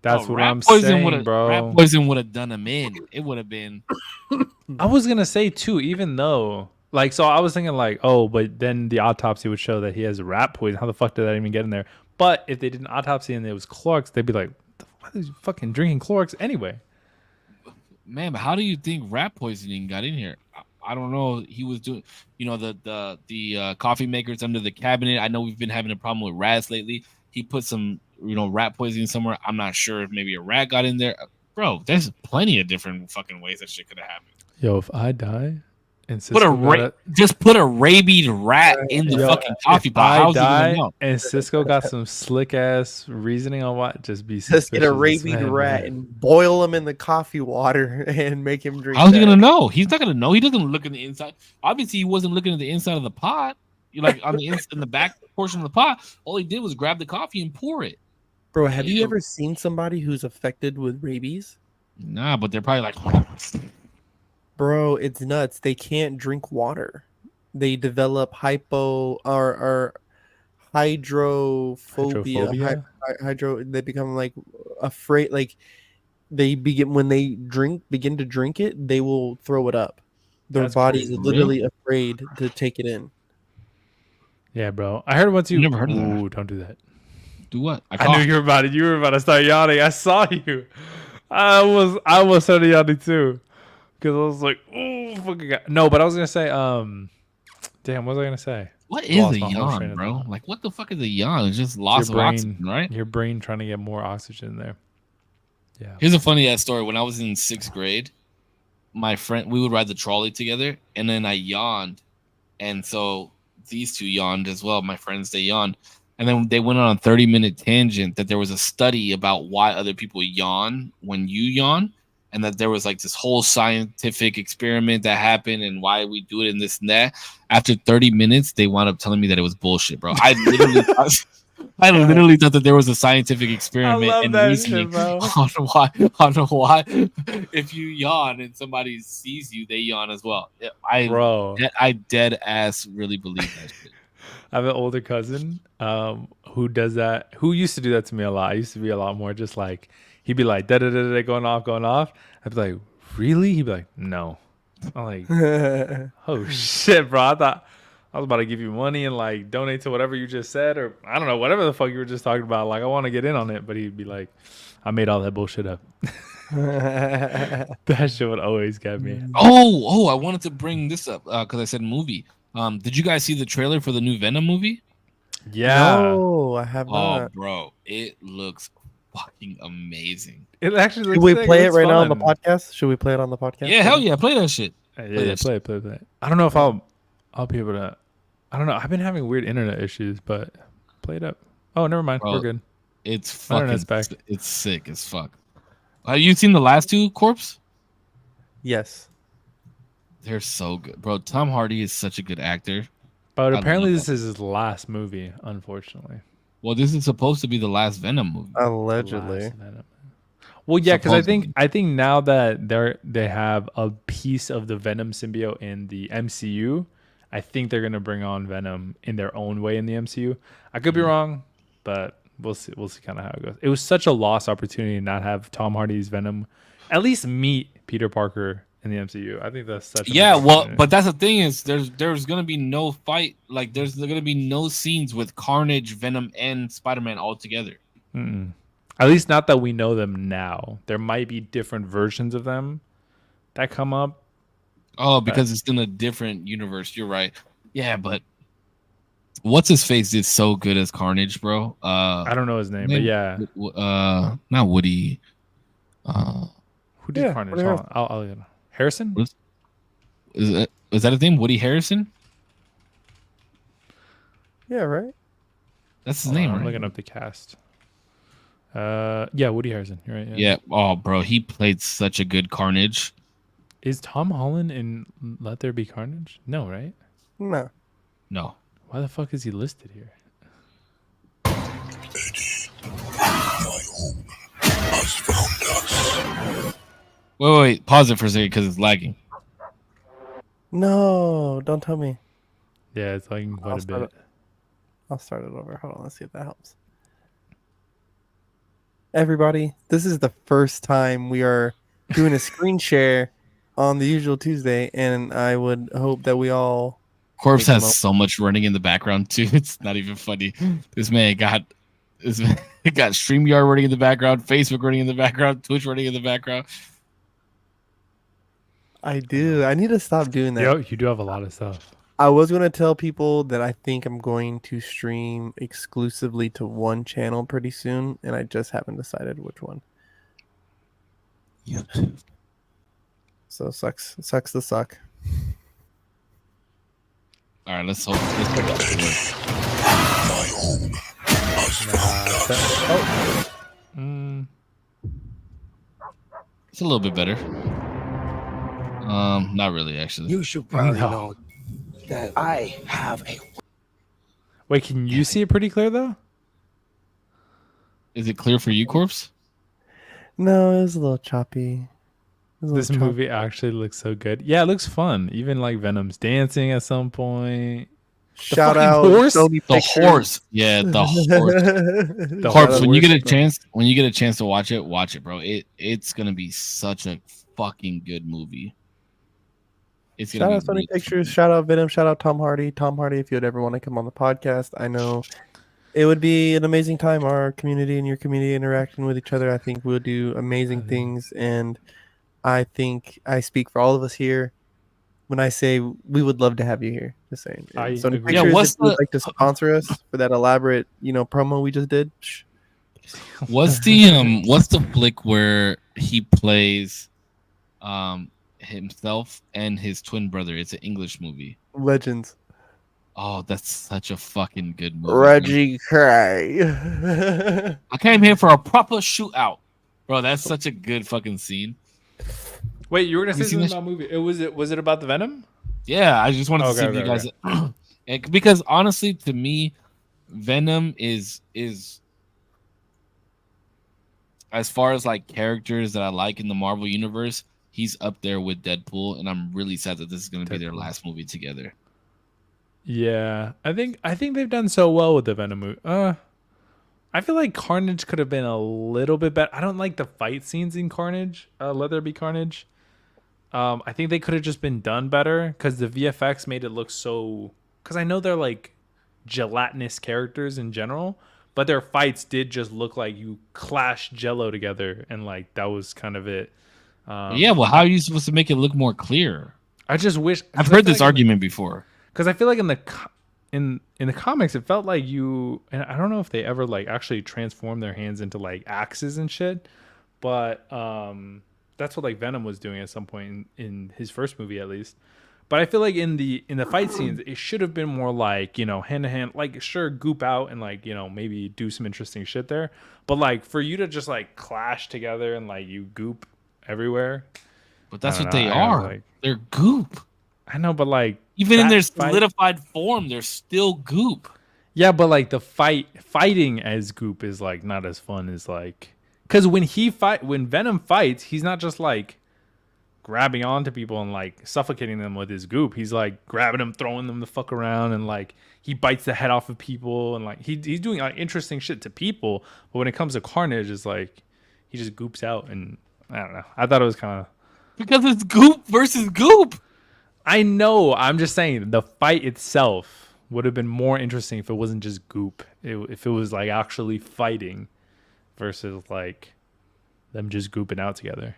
That's what I'm saying, bro. Rat poison would have done him in. It would have been. I was gonna say too, even though. Like, so I was thinking like, oh, but then the autopsy would show that he has rat poison. How the fuck did that even get in there? But if they did an autopsy and it was Korpsx, they'd be like, why are you fucking drinking Korpsx anyway? Man, but how do you think rat poisoning got in here? I don't know. He was doing, the coffee makers under the cabinet. I know we've been having a problem with rats lately. He put some, rat poisoning somewhere. I'm not sure if maybe a rat got in there. Bro, there's plenty of different fucking ways that shit could have happened. Yo, if I die... Just put a rabied rat in the fucking coffee pot. How's he gonna know? And Cisco got some slick ass reasoning on what just be. Just get a rabied rat and boil him in the coffee water and make him drink. How's he gonna know? He's not gonna know. He doesn't look in the inside. Obviously, he wasn't looking at the inside of the pot. You like on the in the back portion of the pot. All he did was grab the coffee and pour it. Bro, have you ever seen somebody who's affected with rabies? Nah, but they're probably like. Bro, it's nuts. They can't drink water. They develop hydrophobia. They become like afraid. Like they begin to drink it, they will throw it up. Their body's literally afraid to take it in. Yeah, bro. I heard once you never heard of that. Ooh, don't do that. Do what? I knew you were about it. You were about to start yawning. I saw you. I almost started yawning too. Because I was like, oh, fucking God. No, but I was going to say, damn, what was I going to say? What is a yawn, bro? Like, what the fuck is a yawn? It's just loss of oxygen, right? Your brain trying to get more oxygen in there. Yeah. Here's a funny ass story. When I was in 6th grade, my friend, we would ride the trolley together, and then I yawned. And so these two yawned as well. My friends, they yawned. And then they went on a 30-minute tangent that there was a study about why other people yawn when you yawn. And that there was like this whole scientific experiment that happened and why we do it in this and that. After 30 minutes, they wound up telling me that it was bullshit, bro. I literally thought that there was a scientific experiment and reasoning on why if you yawn and somebody sees you, they yawn as well. I dead ass really believe that shit. I have an older cousin who does that, who used to do that to me a lot. I used to be a lot more just like, he'd be like, da-da-da-da, going off. I'd be like, really? He'd be like, no. I'm like, oh, shit, bro. I thought I was about to give you money and, like, donate to whatever you just said. Or, I don't know, whatever the fuck you were just talking about. Like, I want to get in on it. But he'd be like, I made all that bullshit up. That shit would always get me. Oh, I wanted to bring this up because I said movie. Did you guys see the trailer for the new Venom movie? Yeah. No, I have not. Oh, bro. It looks fucking amazing. It actually looks Should we sick. play it right now on the podcast? Should we play it on the podcast? Yeah, hell yeah, play that shit. Yeah, play it. I don't know if I'll be able to. I don't know. I've been having weird internet issues, but play it up. Oh, never mind. We're good. It's fucking back. It's sick as fuck. Have you seen the last two, Korpsx? Yes. They're so good, bro. Tom Hardy is such a good actor. But apparently this is his last movie, unfortunately. Well, this is supposed to be the last Venom movie. Allegedly. Well, yeah, because I think now that they have a piece of the Venom symbiote in the MCU, I think they're gonna bring on Venom in their own way in the MCU. I could be wrong, but we'll see. We'll see kind of how it goes. It was such a lost opportunity to not have Tom Hardy's Venom at least meet Peter Parker in the MCU. I think that's such. But that's the thing is there's gonna be no fight. Like there's gonna be no scenes with Carnage, Venom, and Spider-Man all together. Mm-mm. At least not that we know them now. There might be different versions of them that come up. Oh, because it's in a different universe. You're right. Yeah, but what's his face did so good as Carnage, bro. I don't know his name, but yeah. Not Woody. Who did Carnage? I'll Harrison? Is that his name? Woody Harrison? Yeah, right. That's his name. I'm right? looking up the cast. Yeah, Woody Harrison. You're right. Yeah. Oh, bro, he played such a good Carnage. Is Tom Holland in Let There Be Carnage? No, right? No. Why the fuck is he listed here? Wait. Pause it for a second because it's lagging. No, don't tell me. Yeah, it's lagging quite a bit. I'll start it over. Hold on, let's see if that helps. Everybody, this is the first time we are doing a screen share on the usual Tuesday, and I would hope that we all... Korpsx has so much running in the background, too. It's not even funny. This man got StreamYard running in the background, Facebook running in the background, Twitch running in the background. I do. I need to stop doing that. Yo, you do have a lot of stuff. I was going to tell people that I think I'm going to stream exclusively to one channel pretty soon, and I just haven't decided which one. Yep. So sucks to suck. All right, let's hope that works. It's a little bit better. Not really, actually. You should probably know that I have a... Wait, can you see it pretty clear, though? Is it clear for you, Corpse? No, it was a little choppy. This movie actually looks so good. Yeah, it looks fun. Even like Venom's dancing at some point. Shout out horse. The horse. Yeah, the horse. Corpse, when you get a chance to watch it, bro. It's gonna be such a fucking good movie. It's shout out Sony Pictures, shout out Venom, shout out Tom Hardy. Tom Hardy, if you'd ever want to come on the podcast, I know it would be an amazing time. Our community and your community interacting with each other, I think we'll do amazing things, and I think I speak for all of us here when I say we would love to have you here. Just saying. Sony Pictures, if you would like to sponsor us for that elaborate, promo we just did. What's the flick where he plays himself and his twin brother? It's an English movie. Legends. Oh, that's such a fucking good movie. Reggie Cray. I came here for a proper shootout. Bro, that's such a good fucking scene. Wait, you were gonna say something about movie? Was it about the Venom? Yeah, I just wanted to see if you guys because honestly, to me, Venom is as far as like characters that I like in the Marvel universe, he's up there with Deadpool, and I'm really sad that this is gonna be their last movie together. Yeah, I think they've done so well with the Venom movie. I feel like Carnage could have been a little bit better. I don't like the fight scenes in Carnage. Let There Be Carnage. I think they could have just been done better because the VFX made it look so. Because I know they're like gelatinous characters in general, but their fights did just look like you clashed Jello together, and like that was kind of it. Yeah, well, how are you supposed to make it look more clear? I just wish I've heard this argument before. Because I feel like in the comics, it felt like and I don't know if they ever like actually transformed their hands into like axes and shit, but that's what like Venom was doing at some point in his first movie at least. But I feel like in the fight scenes, it should have been more like, hand to hand, like sure, goop out and like, maybe do some interesting shit there. But like for you to just like clash together and like you goop everywhere. But that's what they are. Like, they're goop. I know, but like even in their solidified form, they're still goop. Yeah, but like the fighting as goop is like not as fun as like, because when Venom fights, he's not just like grabbing onto people and like suffocating them with his goop. He's like grabbing them, throwing them the fuck around, and like he bites the head off of people, and like he's doing like interesting shit to people. But when it comes to Carnage, it's like he just goops out, and I don't know. I thought it was kind of Because it's Goop versus Goop. I know. I'm just saying the fight itself would have been more interesting if it wasn't just Goop. If it was like actually fighting versus like them just gooping out together.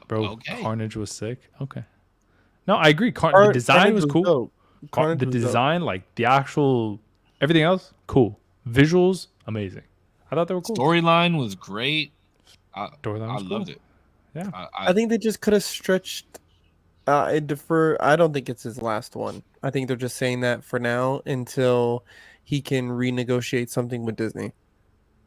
Bro, Okay. Carnage was sick. Okay. No, I agree. The design was cool. The design, like the actual everything else, cool. Visuals, amazing. I thought they were cool. Storyline was great. I Storyline was loved cool. it. Yeah. I think they just could have stretched I don't think it's his last one. I think they're just saying that for now until he can renegotiate something with Disney.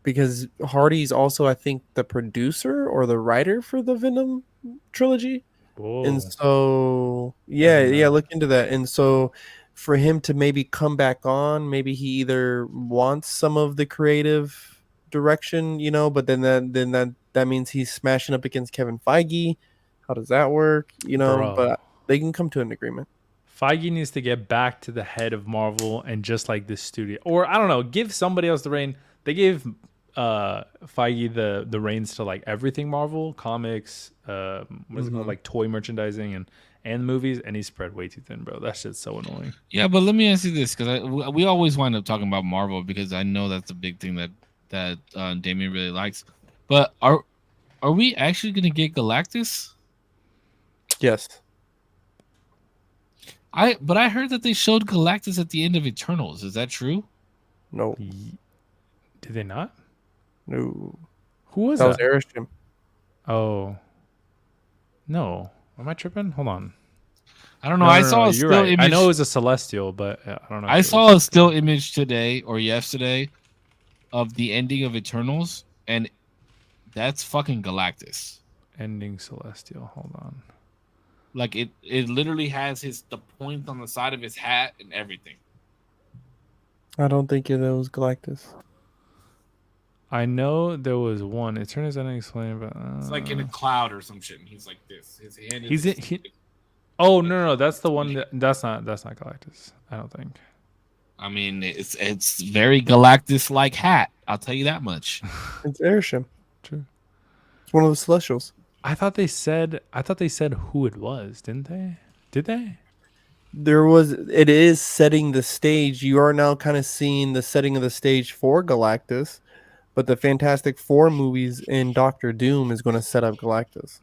Because Hardy's also, I think, the producer or the writer for the Venom trilogy. Whoa. And so, yeah, look into that. And so, for him to maybe come back on, maybe he either wants some of the creative direction, but then that means he's smashing up against Kevin Feige. How does that work? Bro. But they can come to an agreement. Feige needs to get back to the head of Marvel and just like this studio, or I don't know, give somebody else the reign. They gave Feige the reins to like everything Marvel comics, what is it called, like toy merchandising and movies, and he's spread way too thin, bro. That shit's so annoying. Yeah, but let me ask you this, because we always wind up talking about Marvel because I know that's a big thing that Damien really likes. But are we actually gonna get Galactus? Yes. I heard that they showed Galactus at the end of Eternals. Is that true? No. Did they not? No. Who was that? That was Arishem. Oh. No. Am I tripping? Hold on. I don't know. I saw a still image. I know it was a Celestial, but I don't know. I saw a still image today or yesterday of the ending of Eternals, and that's fucking Galactus. Ending Celestial. Hold on. Like it literally has the point on the side of his hat and everything. I don't think it was Galactus. I know there was one. Eternals unexplained, but it's like in a cloud or some shit. And he's like this. His hand. Oh no, that's the one. That's not Galactus. I don't think. I mean, it's very Galactus-like hat. I'll tell you that much. It's Arishem. True. It's one of the Celestials. I thought they said who it was, didn't they? Did they? It is setting the stage. You are now kind of seeing the setting of the stage for Galactus, but the Fantastic Four movies in Doctor Doom is going to set up Galactus.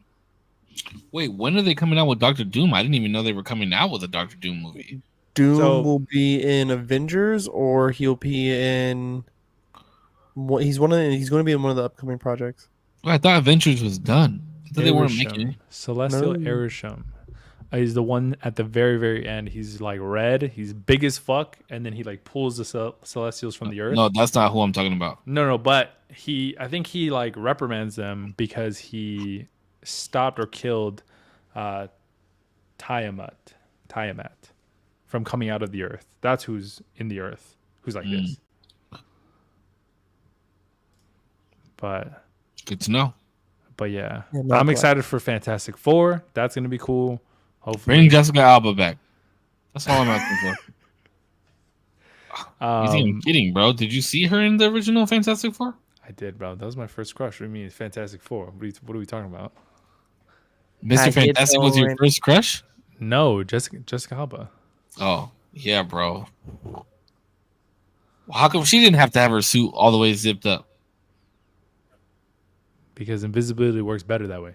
Wait, when are they coming out with Doctor Doom? I didn't even know they were coming out with a Doctor Doom movie. Doom will be in Avengers, or he'll be in. He's going to be in one of the upcoming projects. Well, I thought Avengers was done. I thought they weren't making it. Celestial Arishem. He's the one at the very, very end. He's like red. He's big as fuck, and then he like pulls the Celestials from the earth. No, that's not who I'm talking about. No, but I think he like reprimands them because he stopped or killed Tiamat from coming out of the earth. That's who's in the earth. Who's like this. But good to know. But yeah I'm excited for Fantastic Four. That's gonna be cool. Hopefully, bring Jessica Alba back. That's all I'm asking for. You think I'm kidding, bro? Did you see her in the original Fantastic Four? I did, bro. That was my first crush. What do you mean Fantastic Four? What are we talking about? Mr. Fantastic was your first crush? No, Jessica Alba. Oh yeah, bro. Well, how come she didn't have to have her suit all the way zipped up? Because invisibility works better that way.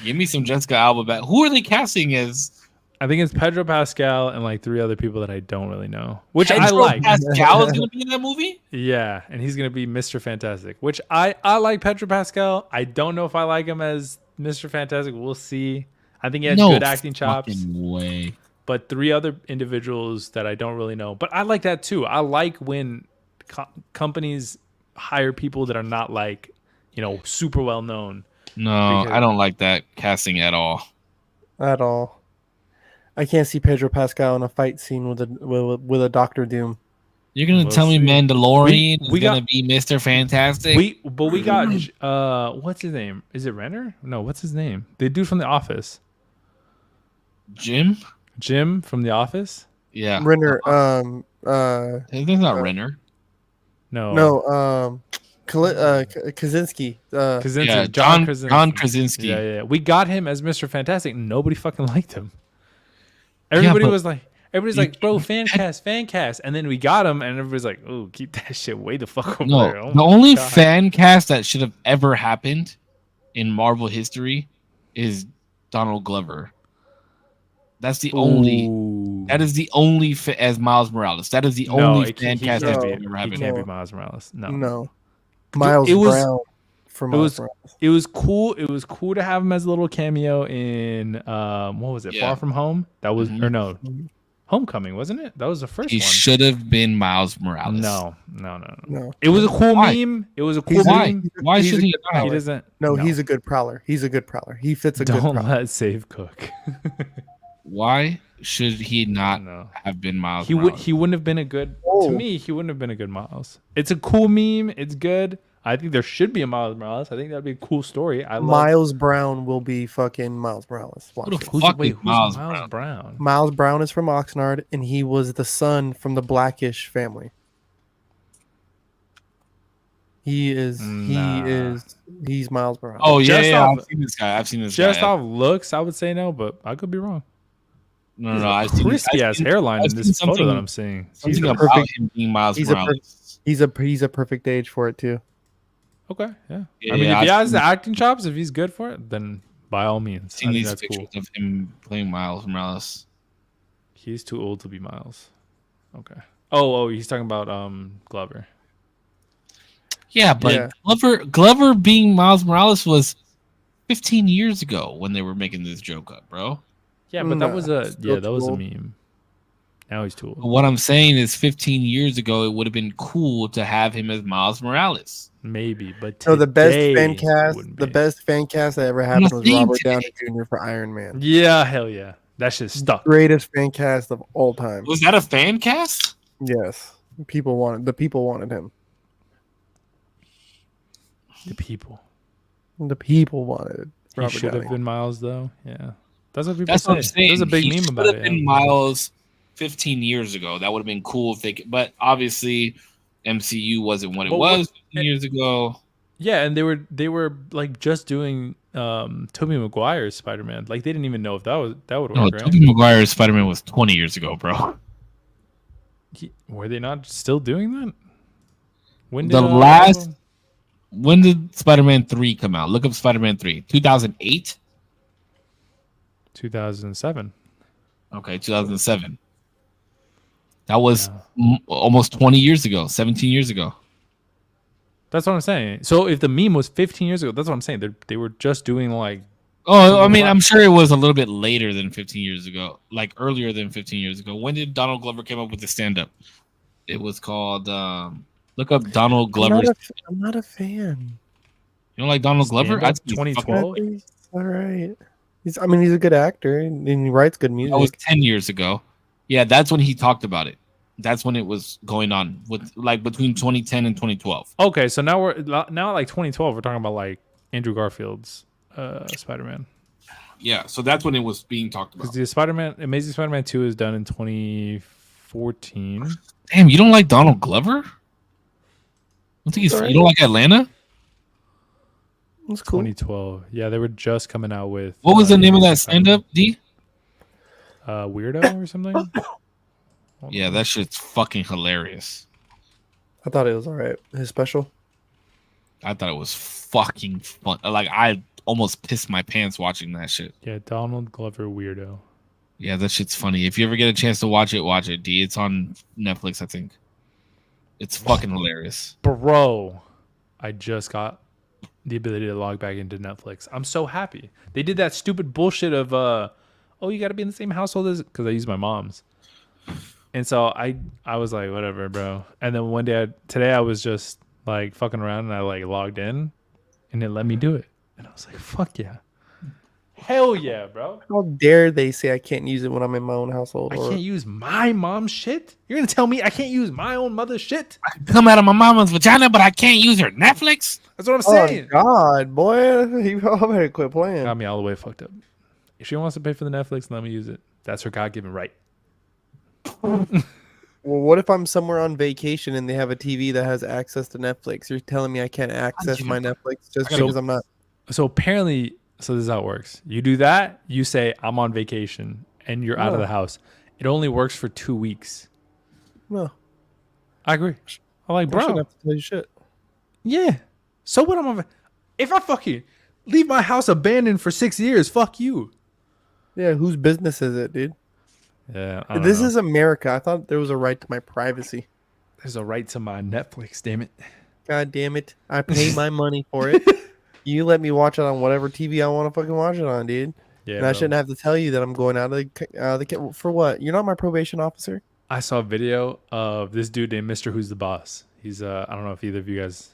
Give me some Jessica Alba back. Who are they casting as? I think it's Pedro Pascal and like 3 other people that I don't really know. Which I like. Pascal is going to be in that movie? Yeah, and he's going to be Mr. Fantastic, which I like Pedro Pascal. I don't know if I like him as Mr. Fantastic. We'll see. I think he has good acting chops. Way. But 3 other individuals that I don't really know. But I like that too. I like when companies hire people that are not like, super well known. No, I don't like that casting at all. At all. I can't see Pedro Pascal in a fight scene with a Doctor Doom. You're gonna tell me Mandalorian is gonna be Mr. Fantastic? We got what's his name? Is it Renner? No, what's his name? The dude from The Office. Jim from The Office. Yeah, Renner. His name's not Renner. No. Kaczynski. Krasinski. John Krasinski. Krasinski. Yeah. We got him as Mr. Fantastic. Nobody fucking liked him. Everybody's like, bro, fan cast. And then we got him, and everybody's like, oh, keep that shit way the fuck over there. Oh the only fan cast that should have ever happened in Marvel history is Donald Glover. That's the only. That is the only as Miles Morales. That is the only fan cast that ever happened. He can't be Miles Morales. No. Miles Brown. It was cool. It was cool to have him as a little cameo in what was it? Far From Home. That was or no, Homecoming, wasn't it? That was the first one. He should have been Miles Morales. No. It was a cool meme. It was a cool meme. Why should he? He doesn't. No, he's a good prowler. He fits a good prowler. Don't let Save cook. Why should he not have been Miles Morales? He wouldn't have been a good. To me, he wouldn't have been a good Miles. It's a cool meme. It's good. I think there should be a Miles Morales. I think that'd be a cool story. Miles Brown will be fucking Miles Morales. Who's Miles Brown? Miles Brown is from Oxnard, and he was the son from the Blackish family. He's Miles Brown. Oh yeah, I've seen this guy. Just off looks, I would say no, but I could be wrong. No. I've seen crispy ass hairline in this photo that I'm seeing. He's about him being Miles Morales. He's a perfect age for it too. Okay, yeah. I mean, if he has the acting chops, if he's good for it, then by all means. I've seen these pictures of him playing Miles Morales. He's too old to be Miles. Okay. Oh, he's talking about Glover. Yeah, but Glover being Miles Morales was 15 years ago when they were making this joke up, bro. Yeah, but that was a meme. Now he's too old. What I'm saying is 15 years ago, it would have been cool to have him as Miles Morales. Maybe, but the best fan cast that ever happened was Robert Downey Jr. for Iron Man. Yeah, hell yeah. That shit stuck. Greatest fan cast of all time. Was that a fan cast? Yes. The people wanted him. The people wanted Robert He should Downey. have been Miles, though. Yeah. That's what people That's say. What I'm saying. There's a big meme about it. He should have been Miles 15 years ago. That would have been cool if they could, but obviously MCU wasn't what it was 15 years ago. Yeah, and they were like just doing Tobey Maguire's Spider-Man. Like they didn't even know if that would work. No, Tobey Maguire's Spider-Man was 20 years ago, bro. Were they not still doing that? When did Spider-Man 3 come out? Look up Spider-Man 3. 2008? 2007. Okay, 2007. That was almost 20 years ago, 17 years ago. That's what I'm saying. So if the meme was 15 years ago, that's what I'm saying. They were just doing like... Oh, I mean, I'm sure it was a little bit later than 15 years ago. Like earlier than 15 years ago. When did Donald Glover come up with the stand-up? It was called... look up Donald Glover. I'm not a fan. You don't like Donald Glover? 2012? All right. He's a good actor and he writes good music. That was 10 years ago. Yeah, that's when he talked about it. That's when it was going on with like between 2010 and 2012. Okay, so now like 2012, we're talking about like Andrew Garfield's Spider-Man. Yeah, so that's when it was being talked about. Because the Amazing Spider-Man 2 is done in 2014. Damn, you don't like Donald Glover? You don't like Atlanta? That's cool. 2012. Yeah, they were just coming out with. What was the name of that stand-up, D? Weirdo or something? Yeah, that shit's fucking hilarious. I thought it was all right. His special. I thought it was fucking fun. Like, I almost pissed my pants watching that shit. Yeah, Donald Glover Weirdo. Yeah, that shit's funny. If you ever get a chance to watch it, D. It's on Netflix, I think. It's fucking hilarious. Bro, I just got the ability to log back into Netflix. I'm so happy. They did that stupid bullshit of, you got to be in the same household as... Because I use my mom's. And so I was like, whatever, bro. And then one day, today I was just like fucking around and I like logged in and it let me do it. And I was like, fuck yeah. Hell yeah, bro. How dare they say I can't use it when I'm in my own household? I can't use my mom's shit? You're going to tell me I can't use my own mother's shit? I can come out of my mama's vagina, but I can't use her Netflix? That's what I'm saying. Oh, God, boy. You better quit playing. Got me all the way fucked up. If she wants to pay for the Netflix, let me use it. That's her God-given right. Well, what if I'm somewhere on vacation and they have a TV that has access to Netflix? You're telling me I can't access my Netflix just because I'm not. So apparently, so this is how it works. You do that. You say I'm on vacation and you're out of the house. It only works for 2 weeks. No, I agree. I'm like, I bro, shouldn't have to tell you shit. yeah. So what? If I fucking leave my house abandoned for 6 years, fuck you. Yeah, whose business is it, dude? Yeah, This is America. I thought there was a right to my privacy. There's a right to my Netflix. Damn it. God damn it! I pay my money for it. You let me watch it on whatever TV I want to fucking watch it on, dude. Yeah, and I shouldn't have to tell you that I'm going out of the for what? You're not my probation officer. I saw a video of this dude named Mr. Who's the Boss. He's I don't know if either of you guys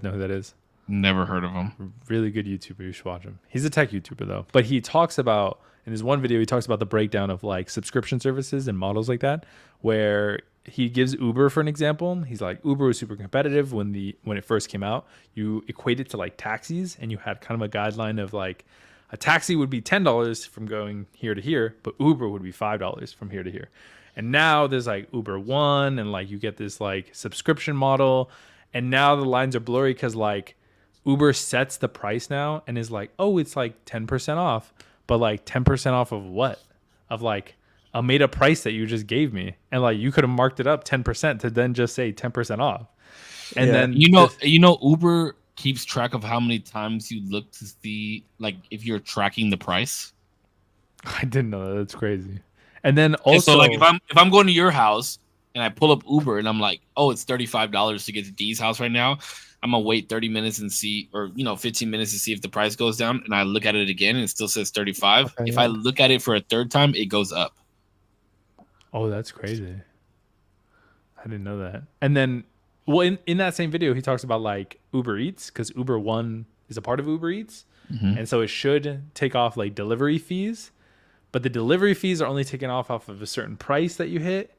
know who that is. Never heard of him. Really good YouTuber. You should watch him. He's a tech YouTuber though. But he talks about in his one video he talks about the breakdown of like subscription services and models like that, where he gives Uber for an example. He's like, Uber was super competitive when it first came out. You equate it to like taxis, and you had kind of a guideline of like a taxi would be $10 from going here to here, but Uber would be $5 from here to here. And now there's like Uber One, and like you get this like subscription model, and now the lines are blurry because like Uber sets the price now and is like, oh, it's like 10% off, but like 10% off of what? Of like a made up price that you just gave me, and like you could have marked it up 10% to then just say 10% off. And then Uber keeps track of how many times you look to see like if you're tracking the price. I didn't know that. That's crazy. And then also, so like if I'm going to your house and I pull up Uber and I'm like, oh, it's $35 to get to D's house right now, I'm gonna wait 30 minutes and see, or 15 minutes to see if the price goes down, and I look at it again and it still says 35. Okay, if I look at it for a third time, it goes up. Oh, that's crazy. I didn't know that. And then, well, in that same video, he talks about like Uber Eats, because Uber One is a part of Uber Eats, and so it should take off like delivery fees, but the delivery fees are only taken off of a certain price that you hit.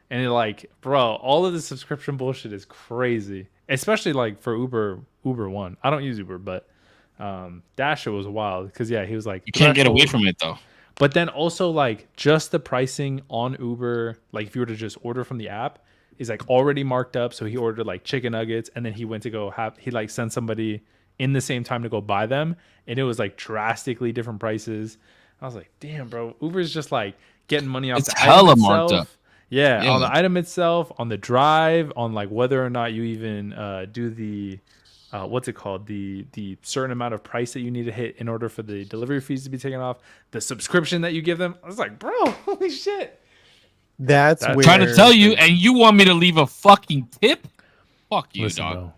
And you're like, bro, all of the subscription bullshit is crazy, especially like for Uber One. I don't use Uber, but Dasher was wild because he was like, you can't get away from it though. But then also like just the pricing on Uber, like if you were to just order from the app, is like already marked up. So he ordered like chicken nuggets, and then he went to go he like sent somebody in the same time to go buy them, and it was like drastically different prices. I was like, damn, bro, Uber's just like getting money off it's the hella item marked itself. up. Yeah, on the item itself, on the drive, on like whether or not you even do the what's it called, the certain amount of price that you need to hit in order for the delivery fees to be taken off, the subscription that you give them. I was like, bro, holy shit. That's where trying to tell you, and you want me to leave a fucking tip? Fuck you, dog. Bro.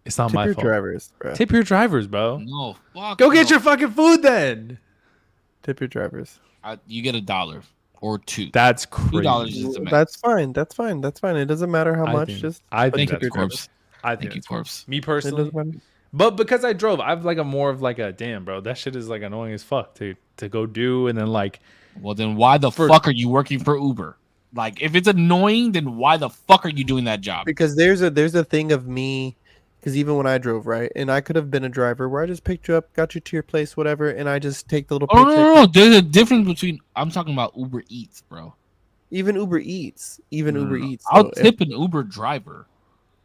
It's not my fault. Drivers, bro. Tip your drivers, bro. No, fuck. Go get your fucking food then. Tip your drivers. You get $1 or $2. That's crazy. $2 is the max. That's fine. That's fine. That's fine. It doesn't matter how much. I think that's Korpsx. I think it's Korpsx. Me personally. But because I drove, I've like a more of like a damn, bro. That shit is like annoying as fuck to go do, and then like. Well, then why the fuck are you working for Uber? Like, if it's annoying, then why the fuck are you doing that job? Because there's a thing of me. Because even when I drove, right, and I could have been a driver where I just picked you up, got you to your place, whatever, and I just take the little picture. No. There's a difference between. I'm talking about Uber Eats, bro. Even Uber Eats. Uber Eats. I'll tip an Uber driver.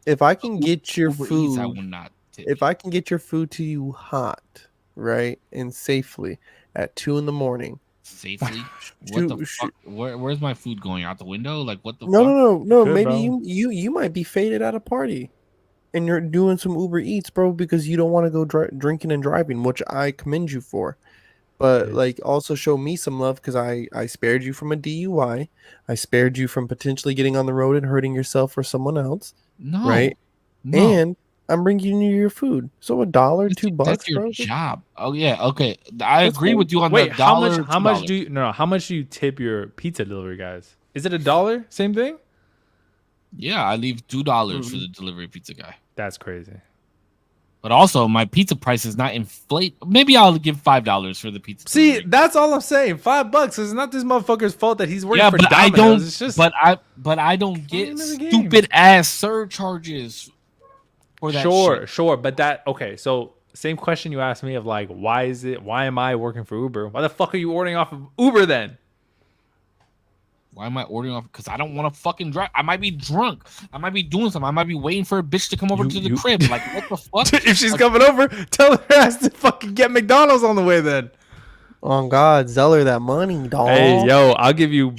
If I can get your Uber food, Eats, I will not tip. If I can get your food to you hot, right, and safely at 2 a.m. Safely? What the fuck? Where's my food going out the window? Like what the fuck? No. Good, maybe bro. you might be faded at a party, and you're doing some Uber Eats, bro, because you don't want to go drinking and driving, which I commend you for. But like, also show me some love because I spared you from a DUI. I spared you from potentially getting on the road and hurting yourself or someone else. No, right? No. And I'm bringing you your food. So $1, $2. That's your bro? job. Oh yeah, okay. I agree with you on Wait, the dollar. how much do you tip your pizza delivery guys? Is it $1? Same thing? Yeah, I leave $2 for the delivery pizza guy. That's crazy. But also, my pizza price is not inflate. Maybe I'll give $5 for the pizza. See, delivery. that's all I'm saying. $5. It's not this motherfucker's fault that he's working for but Domino's. I don't. It's just, but I don't get stupid ass surcharges for that. Sure. But that okay. So same question you asked me of like, why am I working for Uber? Why the fuck are you ordering off of Uber then? Why am I ordering off? Because I don't want to fucking drive. I might be drunk. I might be doing something. I might be waiting for a bitch to come over to the crib. Like, what the fuck? If she's coming over, tell her ass to fucking get McDonald's on the way then. Oh God, Zeller that money, dog. Hey, yo, I'll give you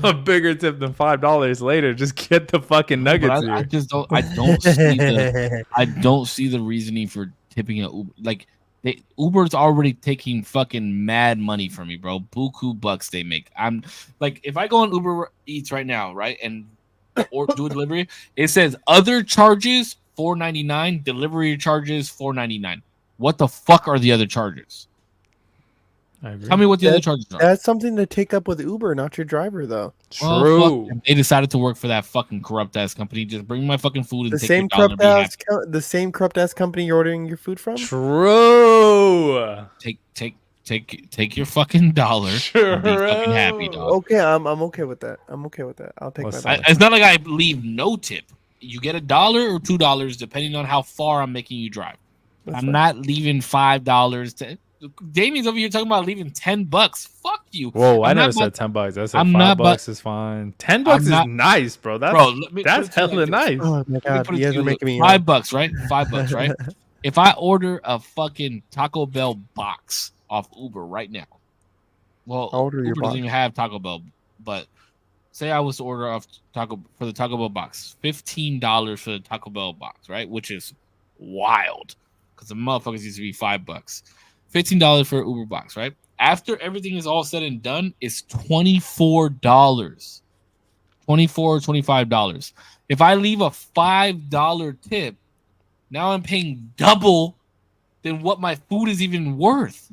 a bigger tip than $5 later. Just get the fucking nuggets here. I just don't. I don't see the. I don't see the reasoning for tipping a Uber. Like, Uber's already taking fucking mad money from me, bro. Buku bucks they make. I'm like, if I go on Uber Eats right now, right, and or do a delivery, it says other charges $4.99, delivery charges $4.99. What the fuck are the other charges? I agree. Tell me what the other charges are. That's something to take up with Uber, not your driver, though. True. Well, they decided to work for that fucking corrupt ass company. Just bring my fucking food and The take same your dollar. the same corrupt ass company you're ordering your food from. True. Take your fucking dollar. True. And be fucking happy, dog. Okay, I'm okay with that. I'm okay with that. I'll take my dollar. It's not like I leave no tip. You get $1 or $2 depending on how far I'm making you drive. I'm not leaving $5. Damien's over here talking about leaving $10. Fuck you. Whoa, I never said $10. I said $5 is fine. $10 is nice, bro. That's hella nice. Oh my God, you guys are making me $5, right? $5, right? If I order a fucking Taco Bell box off Uber right now, well, Uber doesn't even have Taco Bell, but say I was to order off for the Taco Bell box, $15 for the Taco Bell box, right? Which is wild because the motherfuckers used to be $5. $15 for an Uber box, right? After everything is all said and done, it's $24. $24 or $25. If I leave a $5 tip, now I'm paying double than what my food is even worth.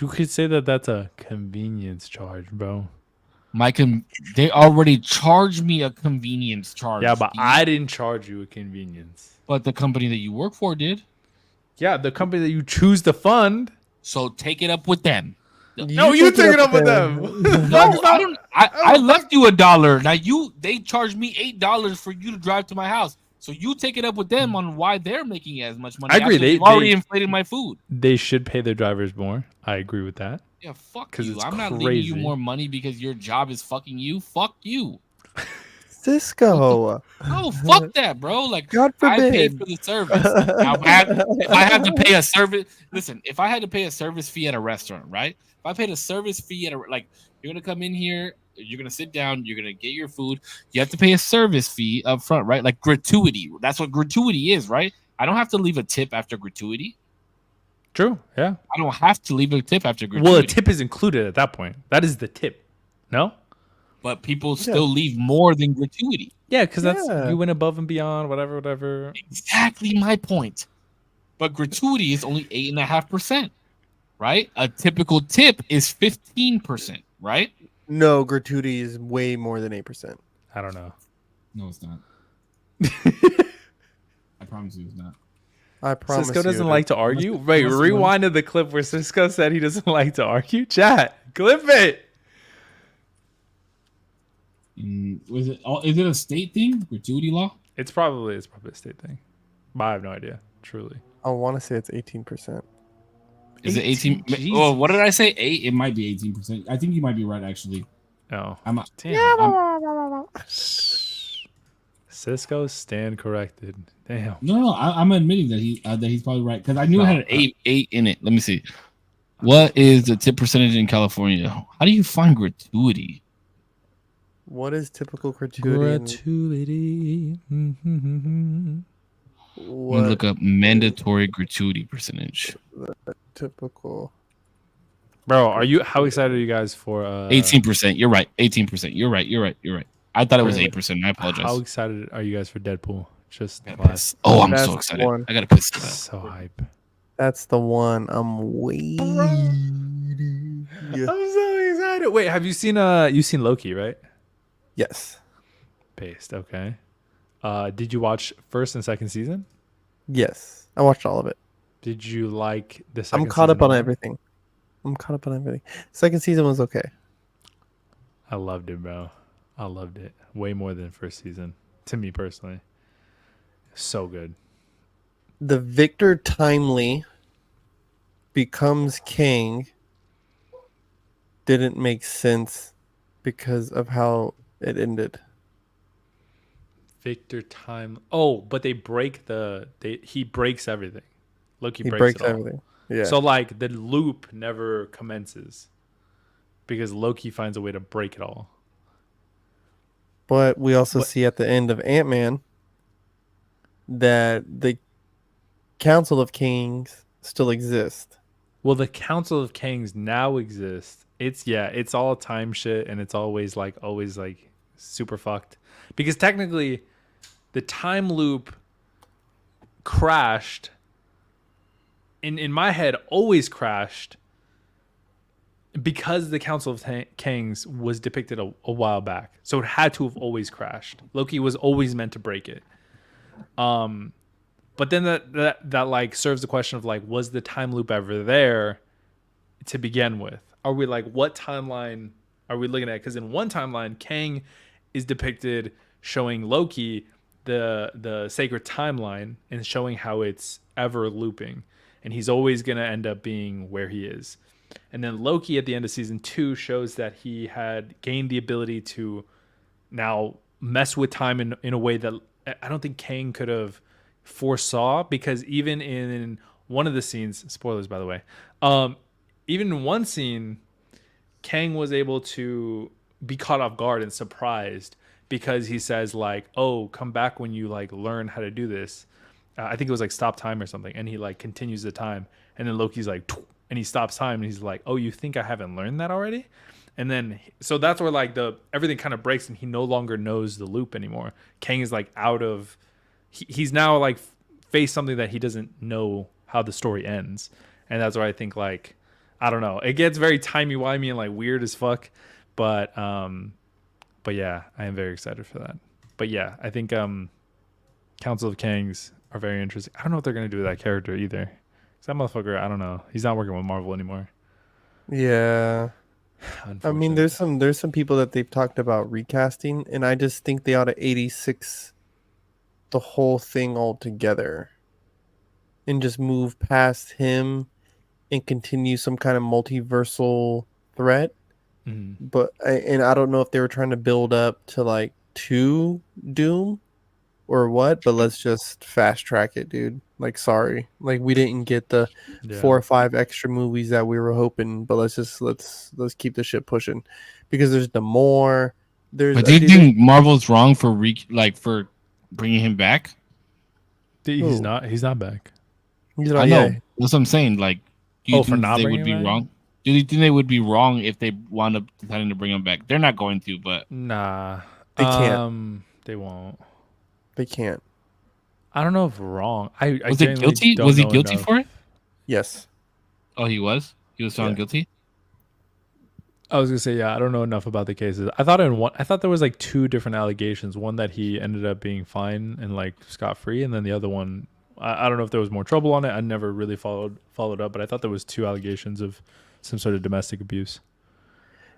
You could say that that's a convenience charge, bro. They already charged me a convenience charge. Yeah, but I didn't charge you a convenience. But the company that you work for did. Yeah, the company that you choose to fund. So take it up with them. No, you take it up with them. No, I don't. I left you $1. Now they charged me $8 for you to drive to my house. So you take it up with them on why they're making as much money. I agree. They've already inflated my food. They should pay their drivers more. I agree with that. Yeah, fuck you. I'm not leaving you more money because your job is fucking you. Fuck you. Cisco. No, fuck that, bro. Like, God forbid. I paid for the service. Now, if I have to pay a service, listen. If I had to pay a service fee at a restaurant, right? If I paid a service fee at you're gonna come in here, you're gonna sit down, you're gonna get your food. You have to pay a service fee up front, right? Like gratuity. That's what gratuity is, right? I don't have to leave a tip after gratuity. True. Yeah. I don't have to leave a tip after gratuity. Well, a tip is included at that point. That is the tip. No. But people still leave more than gratuity. Yeah, because you went above and beyond, whatever. Exactly my point. But gratuity is only 8.5%, right? A typical tip is 15%, right? No, gratuity is way more than 8%. I don't know. No, it's not. I promise you, it's not. I promise. Cisco doesn't like to argue. Wait, rewinded the clip where Cisco said he doesn't like to argue. Chat, clip it. Is it a state thing? Gratuity law? It's probably a state thing, but I have no idea. Truly, I want to say it's 18%. Is it 18? Oh, what did I say? 8? It might be 18%. I think you might be right, actually. Oh, damn. Cisco stand corrected. Damn. No, I'm admitting that he's probably right because I knew it had an 8 in it. Let me see. What is the tip percentage in California? How do you find gratuity? What is typical gratuity? Let me look up mandatory gratuity percentage. Typical. Bro, how excited are you guys for 18%? You're right. 18%. You're right. I thought it was 8%. I apologize. How excited are you guys for Deadpool? I'm so excited. I gotta piss for that. So hype. That's the one I'm waiting. I'm so excited. Wait, have you seen Loki, right? Yes. Based, okay. Did you watch first and second season? Yes. I watched all of it. Did you like the second season? I'm caught up on everything. Second season was okay. I loved it, bro. I loved it. Way more than first season. To me personally. So good. The Victor Timely becomes king didn't make sense because of how it ended. Victor time. Oh, but they break he breaks everything. Loki He breaks breaks it all. everything. Yeah. So like the loop never commences because Loki finds a way to break it all. But we also see at the end of Ant-Man that the Council of Kings still exists. Well, the Council of Kings now exists. It's all time shit, and it's always like super fucked. Because technically, the time loop crashed. In my head, always crashed because the Council of Kings was depicted a while back. So it had to have always crashed. Loki was always meant to break it. But then that like serves the question of like, was the time loop ever there to begin with? Are we like, what timeline are we looking at? Because in one timeline, Kang is depicted showing Loki the sacred timeline and showing how it's ever looping, and he's always gonna end up being where he is. And then Loki at the end of season 2 shows that he had gained the ability to now mess with time in a way that I don't think Kang could have foresaw, because even in one of the scenes, spoilers by the way, even in one scene, Kang was able to be caught off guard and surprised because he says like, "Oh, come back when you like learn how to do this." I think it was like stop time or something, and he like continues the time, and then Loki's like, and he stops time, and he's like, "Oh, you think I haven't learned that already?" And then so that's where like everything kind of breaks, and he no longer knows the loop anymore. Kang is like out of, he's now like faced something that he doesn't know how the story ends, and that's where I think like, I don't know, it gets very timey-wimey and like weird as fuck, but yeah, I am very excited for that. But yeah, I think Council of Kangs are very interesting. I don't know what they're gonna do with that character either. 'Cause that motherfucker, I don't know, he's not working with Marvel anymore. Yeah. I mean, there's some people that they've talked about recasting, and I just think they ought to 86 the whole thing altogether and just move past him and continue some kind of multiversal threat. Mm-hmm. But I don't know if they were trying to build up to like 2 Doom or what, but let's just fast track it, dude. Like, sorry, like we didn't get the 4 or 5 extra movies that we were hoping, but let's keep the shit pushing, because there's the more. But do you think Marvel's wrong for for bringing him back? He's not back. He's not, I know. That's what I'm saying. Like, do you think they would be wrong? Do you think they would be wrong if they wound up deciding to bring him back? They're not going to, but nah, they can't. They won't. They can't. I don't know if wrong. Was it guilty? Was he guilty for it? Yes. Oh, he was. He was found guilty. I was gonna say, yeah, I don't know enough about the cases. I thought there was like 2 different allegations. One that he ended up being fine and like scot free, and then the other one, I don't know if there was more trouble on it. I never really followed up, but I thought there was 2 allegations of some sort of domestic abuse.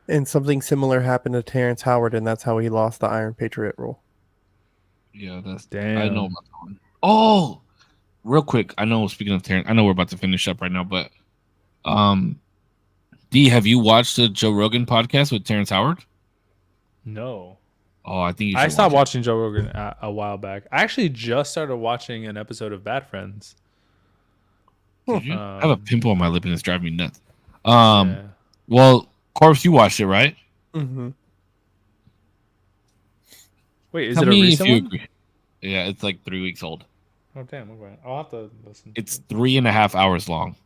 And something similar happened to Terrence Howard, and that's how he lost the Iron Patriot role. Yeah, that's damn. I know about that one. Oh, real quick. I know. Speaking of Terrence, I know we're about to finish up right now, but D, have you watched the Joe Rogan podcast with Terrence Howard? No. Oh, I think I stopped watching Joe Rogan a while back. I actually just started watching an episode of Bad Friends. Did you? I have a pimple on my lip and it's driving me nuts. Well, Korpsx, you watched it, right? Mm-hmm. Wait, is it a recent one? Agree. Yeah, it's like 3 weeks old. Oh damn! Okay, I'll have to listen. It's 3.5 hours long.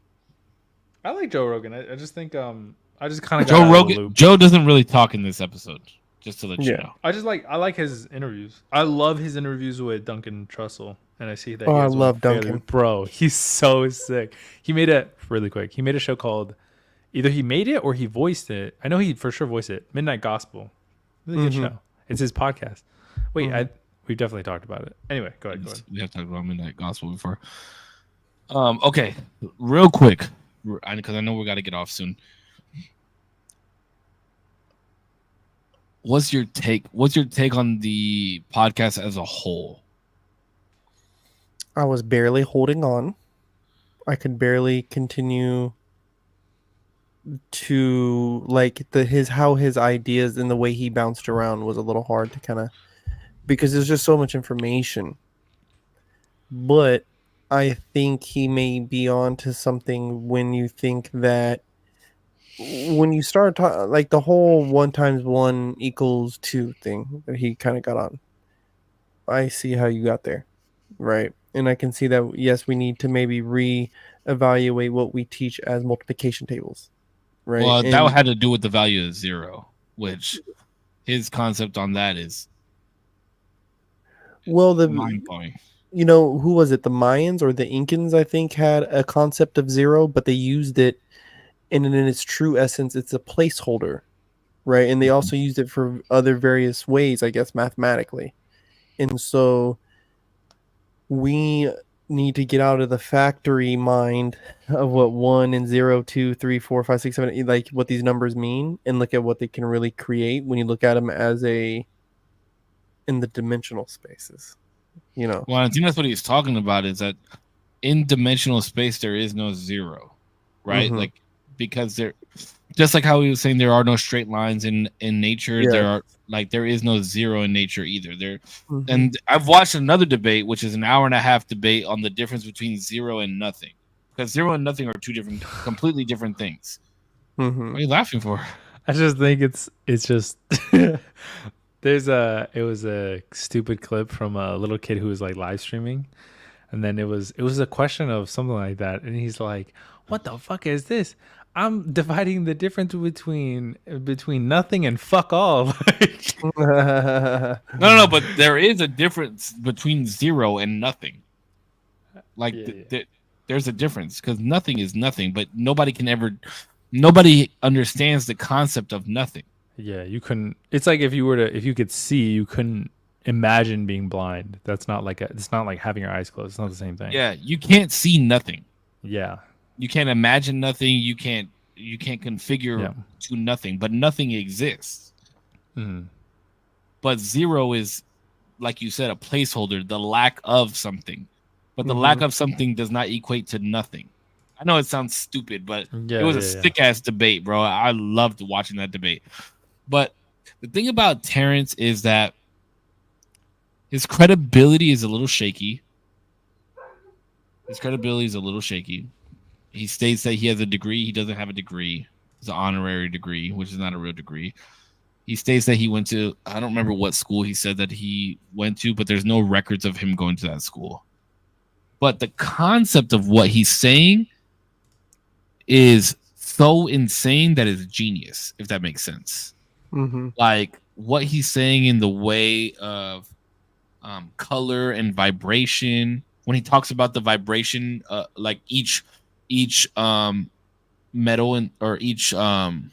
I like Joe Rogan. I just think I just kind of Joe Rogan. Joe doesn't really talk in this episode. Just to let you know. I like his interviews. I love his interviews with Duncan Trussell, and I see that. Oh, I love Duncan, bro. He's so sick. He made it really quick. He made a show called, either he made it or he voiced it. I know he for sure voiced it. Midnight Gospel. Really good show. It's his podcast. Wait, we've definitely talked about it. Anyway, go ahead. We have talked about Midnight Gospel before. Okay, real quick, because I know we got to get off soon. What's your take on the podcast as a whole? I was barely holding on. I could barely continue to like how his ideas and the way he bounced around was a little hard to kind of, because there's just so much information. But I think he may be on to something when you think that when you start like the whole 1 times 1 equals 2 thing that he kind of got on. I see how you got there, right? And I can see that, yes, we need to maybe re-evaluate what we teach as multiplication tables, right? Well, And that had to do with the value of 0, which his concept on that is mind blowing. You know, who was it? The Mayans or the Incans, I think, had a concept of 0, but they used it, and in its true essence, it's a placeholder, right? And they also used it for other various ways, I guess, mathematically. And so we need to get out of the factory mind of what 1 and 0, 2, 3, 4, 5, 6, 7, 8, like what these numbers mean, and look at what they can really create when you look at them as in the dimensional spaces, you know. Well, I think that's what he's talking about, is that in dimensional space there is no 0, right? Mm-hmm. Like, because there, just like how he was saying, there are no straight lines in nature. Yeah. There is no 0 in nature either. And I've watched another debate, which is an 1.5-hour debate on the difference between 0 and nothing, because 0 and nothing are two completely different things. What are you laughing for? I just think it's just it was a stupid clip from a little kid who was like live streaming, and then it was a question of something like that, and he's like, "What the fuck is this? I'm dividing the difference between nothing and fuck all." No, but there is a difference between 0 and nothing. Like, there's a difference, because nothing is nothing, but nobody understands the concept of nothing. Yeah, you couldn't. It's like if you could see, you couldn't imagine being blind. That's not like it's not like having your eyes closed. It's not the same thing. Yeah, you can't see nothing. Yeah. You can't imagine nothing. You can't configure to nothing, but nothing exists. Mm-hmm. But 0 is, like you said, a placeholder, the lack of something. But the lack of something does not equate to nothing. I know it sounds stupid, but it was a sick-ass debate, bro. I loved watching that debate. But the thing about Terrence is that his credibility is a little shaky. He states that he has a degree. He doesn't have a degree. It's an honorary degree, which is not a real degree. He states that he went to, I don't remember what school he said that he went to, but there's no records of him going to that school. But the concept of what he's saying is so insane that it's genius, if that makes sense. Like, what he's saying in the way of color and vibration, when he talks about the vibration, like each metal or each thing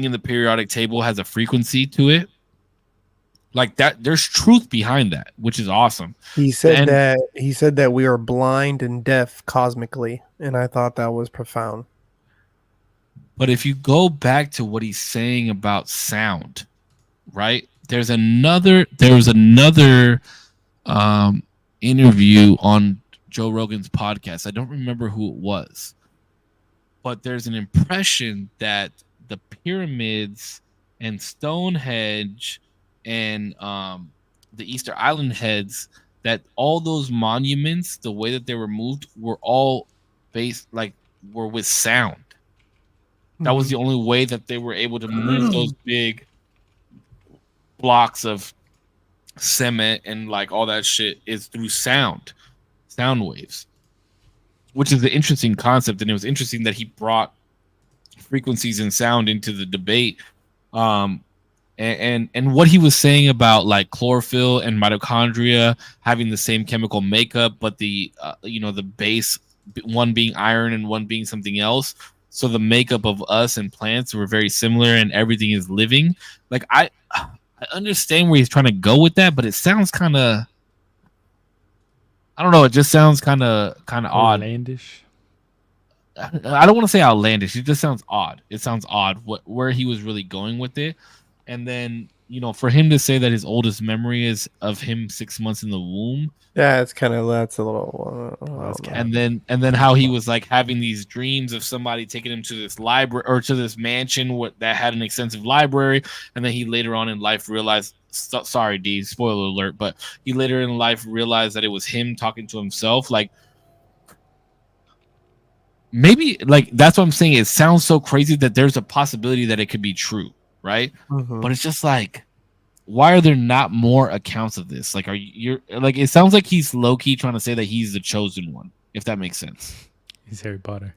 in the periodic table has a frequency to it. Like that, there's truth behind that, which is awesome. He said that we are blind and deaf cosmically, and I thought that was profound. But if you go back to what he's saying about sound, right? There was another interview on Joe Rogan's podcast. I don't remember who it was, but there's an impression that the pyramids and Stonehenge and the Easter Island heads, that all those monuments, the way that they were moved, were all were with sound. That was the only way that they were able to move those big blocks of cement and like all that shit, is through sound waves, which is an interesting concept. And it was interesting that he brought frequencies and sound into the debate. And what he was saying about like chlorophyll and mitochondria having the same chemical makeup, but the the base, one being iron and one being something else. So the makeup of us and plants were very similar, and everything is living. Like I understand where he's trying to go with that, but it sounds kind of, I don't know. It just sounds kind of odd. Outlandish. I don't want to say outlandish. It just sounds odd. It sounds odd where he was really going with it. And then, for him to say that his oldest memory is of him 6 months in the womb. Yeah, that's a little. And then how he was like having these dreams of somebody taking him to this library or to this mansion that had an extensive library, and then he later on in life realized. Sorry, D, spoiler alert, but he later in life realized that it was him talking to himself. Like, maybe, like, that's what I'm saying. It sounds so crazy that there's a possibility that it could be true, right? Mm-hmm. But it's just like, why are there not more accounts of this? Like, you're like, it sounds like he's low key trying to say that he's the chosen one, if that makes sense. He's Harry Potter.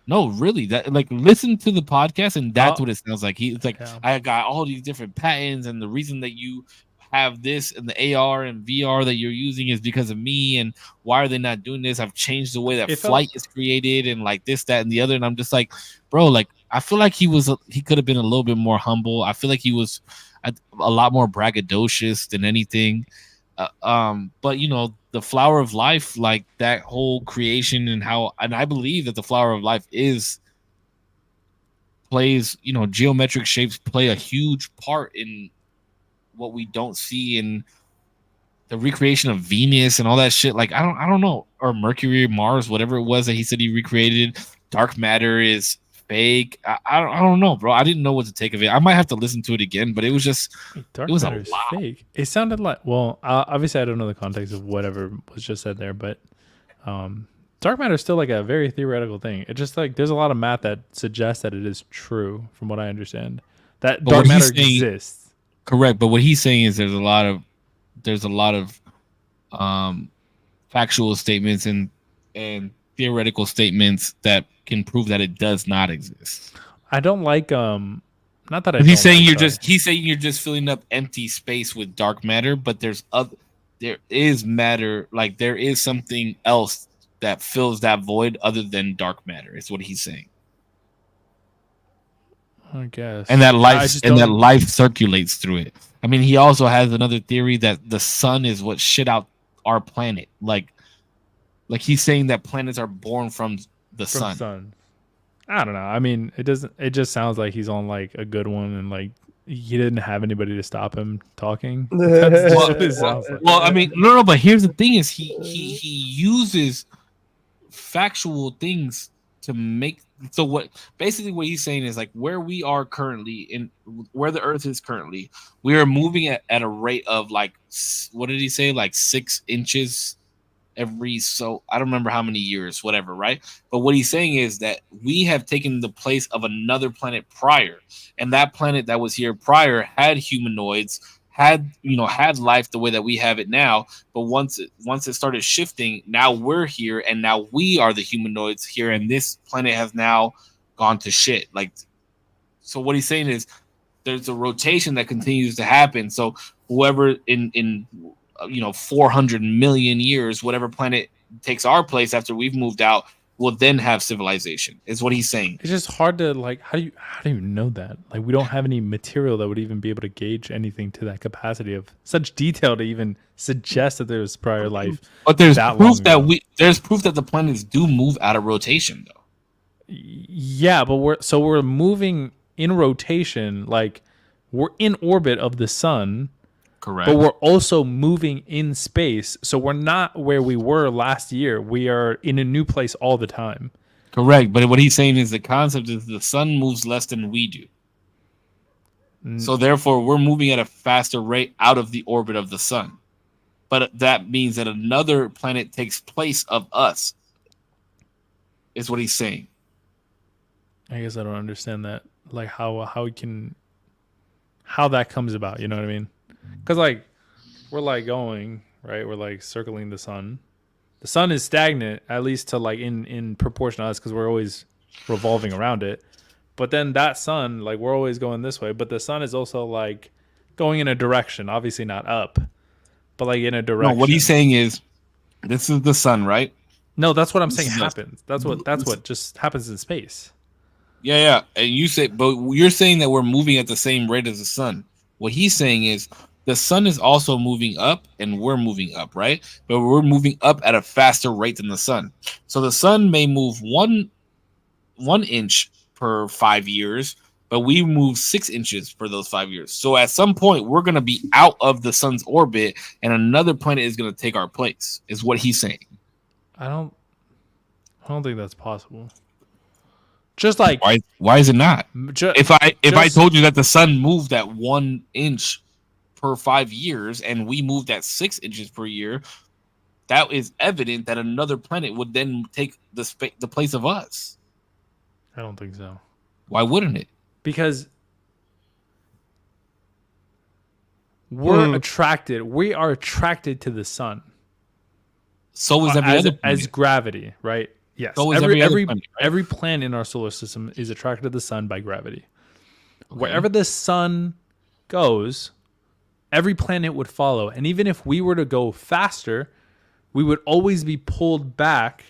No, really. That, like, listen to the podcast, and that's what it sounds like. It's like, I got all these different patents, and the reason that you have this and the AR and VR that you're using is because of me. And why are they not doing this? I've changed the way that flight is created, and like this, that, and the other. And I'm just like, bro, like, I feel like he could have been a little bit more humble. I feel like he was a lot more braggadocious than anything. But the flower of life, like that whole creation and I believe that the flower of life plays, geometric shapes play a huge part in what we don't see in the recreation of Venus and all that shit. Like, I don't know, or Mercury, Mars, whatever it was that he said he recreated. Dark matter is fake. I don't know, bro. I didn't know what to take of it. I might have to listen to it again, but it was just dark matter is fake. It sounded like, well, obviously I don't know the context of whatever was just said there, but dark matter is still like a very theoretical thing. It just like there's a lot of math that suggests that it is true, from what I understand, that dark matter exists. Correct, but what he's saying is there's a lot of factual statements and theoretical statements that can prove that it does not exist. I don't like not that he's saying you're just filling up empty space with dark matter, but there is matter, like there is something else that fills that void other than dark matter. Is what he's saying. I guess. And that life circulates through it. I mean, he also has another theory that the sun is what shit out our planet. Like he's saying that planets are born from the sun. I don't know. I mean, it just sounds like he's on like a good one, and like he didn't have anybody to stop him talking. That's what it sounds like. Well, I mean, no, but here's the thing: is he uses factual things to make. So what he's saying is like where we are currently where the Earth is currently, we are moving at a rate of like, what did he say? Like 6 inches I don't remember how many years, whatever, right? But what he's saying is that we have taken the place of another planet prior, and that planet that was here prior had humanoids, had life the way that we have it now. But once it started shifting, now we're here, and now we are the humanoids here, and this planet has now gone to shit. Like, so what he's saying is there's a rotation that continues to happen. So whoever in 400 million years, whatever planet takes our place after we've moved out, will then have civilization, is what he's saying. It's just hard to like, how do you know that? Like, we don't have any material that would even be able to gauge anything to that capacity of such detail to even suggest that there's prior life. But there's proof that the planets do move out of rotation, though. Yeah, but we're moving in rotation, like we're in orbit of the sun. Correct. But we're also moving in space, so we're not where we were last year. We are in a new place all the time. Correct. But what he's saying is the concept is the sun moves less than we do. So therefore, we're moving at a faster rate out of the orbit of the sun. But that means that another planet takes place of us, is what he's saying. I guess I don't understand that. Like how that comes about. You know what I mean? Because like we're like going right, we're like circling the sun. The sun is stagnant, at least to like in proportion to us, because we're always revolving around it. But then that sun, like we're always going this way, but the sun is also like going in a direction, obviously not up, but like in a direction. No, what he's saying is, this is the sun, right? No, that's what I'm saying happens. That's what just happens in space. Yeah, and you're saying that we're moving at the same rate as the sun. What he's saying is the sun is also moving up and we're moving up, right? But we're moving up at a faster rate than the sun. So the sun may move one inch per 5 years, but we moved 6 inches for those 5 years. So at some point, we're going to be out of the sun's orbit, and another planet is going to take our place. Is what he's saying. I don't think that's possible. Just like why is it not? If I told you that the sun moved at 1 inch per 5 years, and we moved at 6 inches per year, that is evident that another planet would then take the place of us. I don't think so. Why wouldn't it? Because we're attracted. We are attracted to the sun. So is every other planet. As gravity, right? Yes. So is every planet, right? Every planet in our solar system is attracted to the sun by gravity. Okay. Wherever the sun goes, every planet would follow. And even if we were to go faster, we would always be pulled back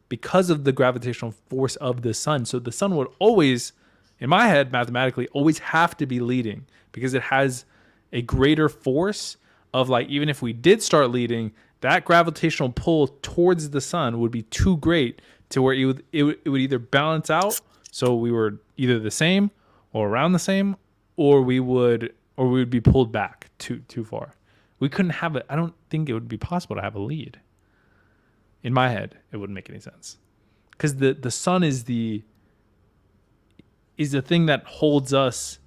because of the gravitational force of the sun. So the sun would always, in my head, mathematically, always have to be leading because it has a greater force of, like, even if we did start leading, that gravitational pull towards the sun would be too great to where it would either balance out. So we were either the same or around the same, or we would be pulled back too far. We couldn't have it. I don't think it would be possible to have a lead. In my head, it wouldn't make any sense because the sun is the thing that holds us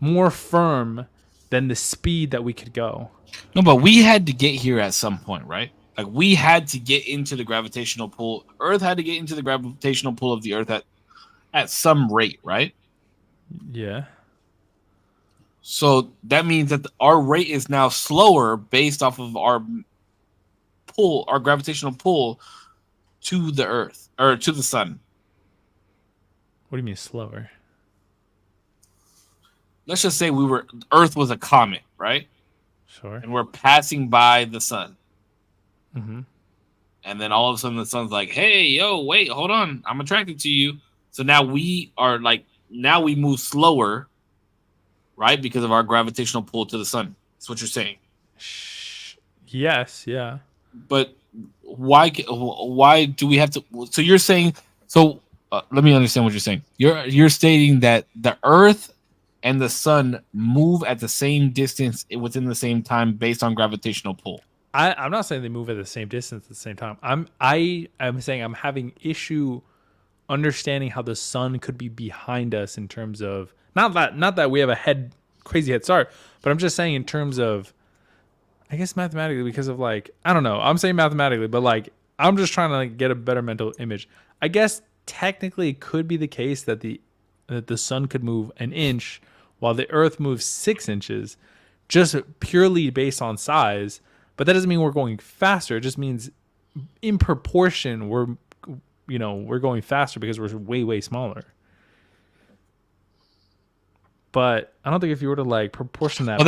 more firm than the speed that we could go. No, but we had to get here at some point, right? Like we had to get into the gravitational pull. Earth had to get into the gravitational pull of the Earth at some rate, right? Yeah. So that means that our rate is now slower based off of our pull, our gravitational pull to the Earth or to the sun. What do you mean slower? Let's just say Earth was a comet, right? Sure. And we're passing by the sun. Mm-hmm. And then all of a sudden the sun's like, hey, yo, wait, hold on. I'm attracted to you. So now we move slower, right? Because of our gravitational pull to the sun. That's what you're saying. Yes, yeah. But why do we have to? So you're saying, let me understand what you're saying. You're stating that the Earth and the sun move at the same distance within the same time based on gravitational pull. I'm not saying they move at the same distance at the same time. I'm saying I'm having issue understanding how the sun could be behind us in terms of not that we have a crazy head start, but I'm just saying in terms of, I guess mathematically, because of like, I don't know. I'm saying mathematically, but like I'm just trying to like get a better mental image. I guess technically it could be the case that the sun could move an inch while the Earth moves 6 inches, just purely based on size. But that doesn't mean we're going faster. It just means in proportion we're going faster because we're way, way smaller. But I don't think if you were to like proportion that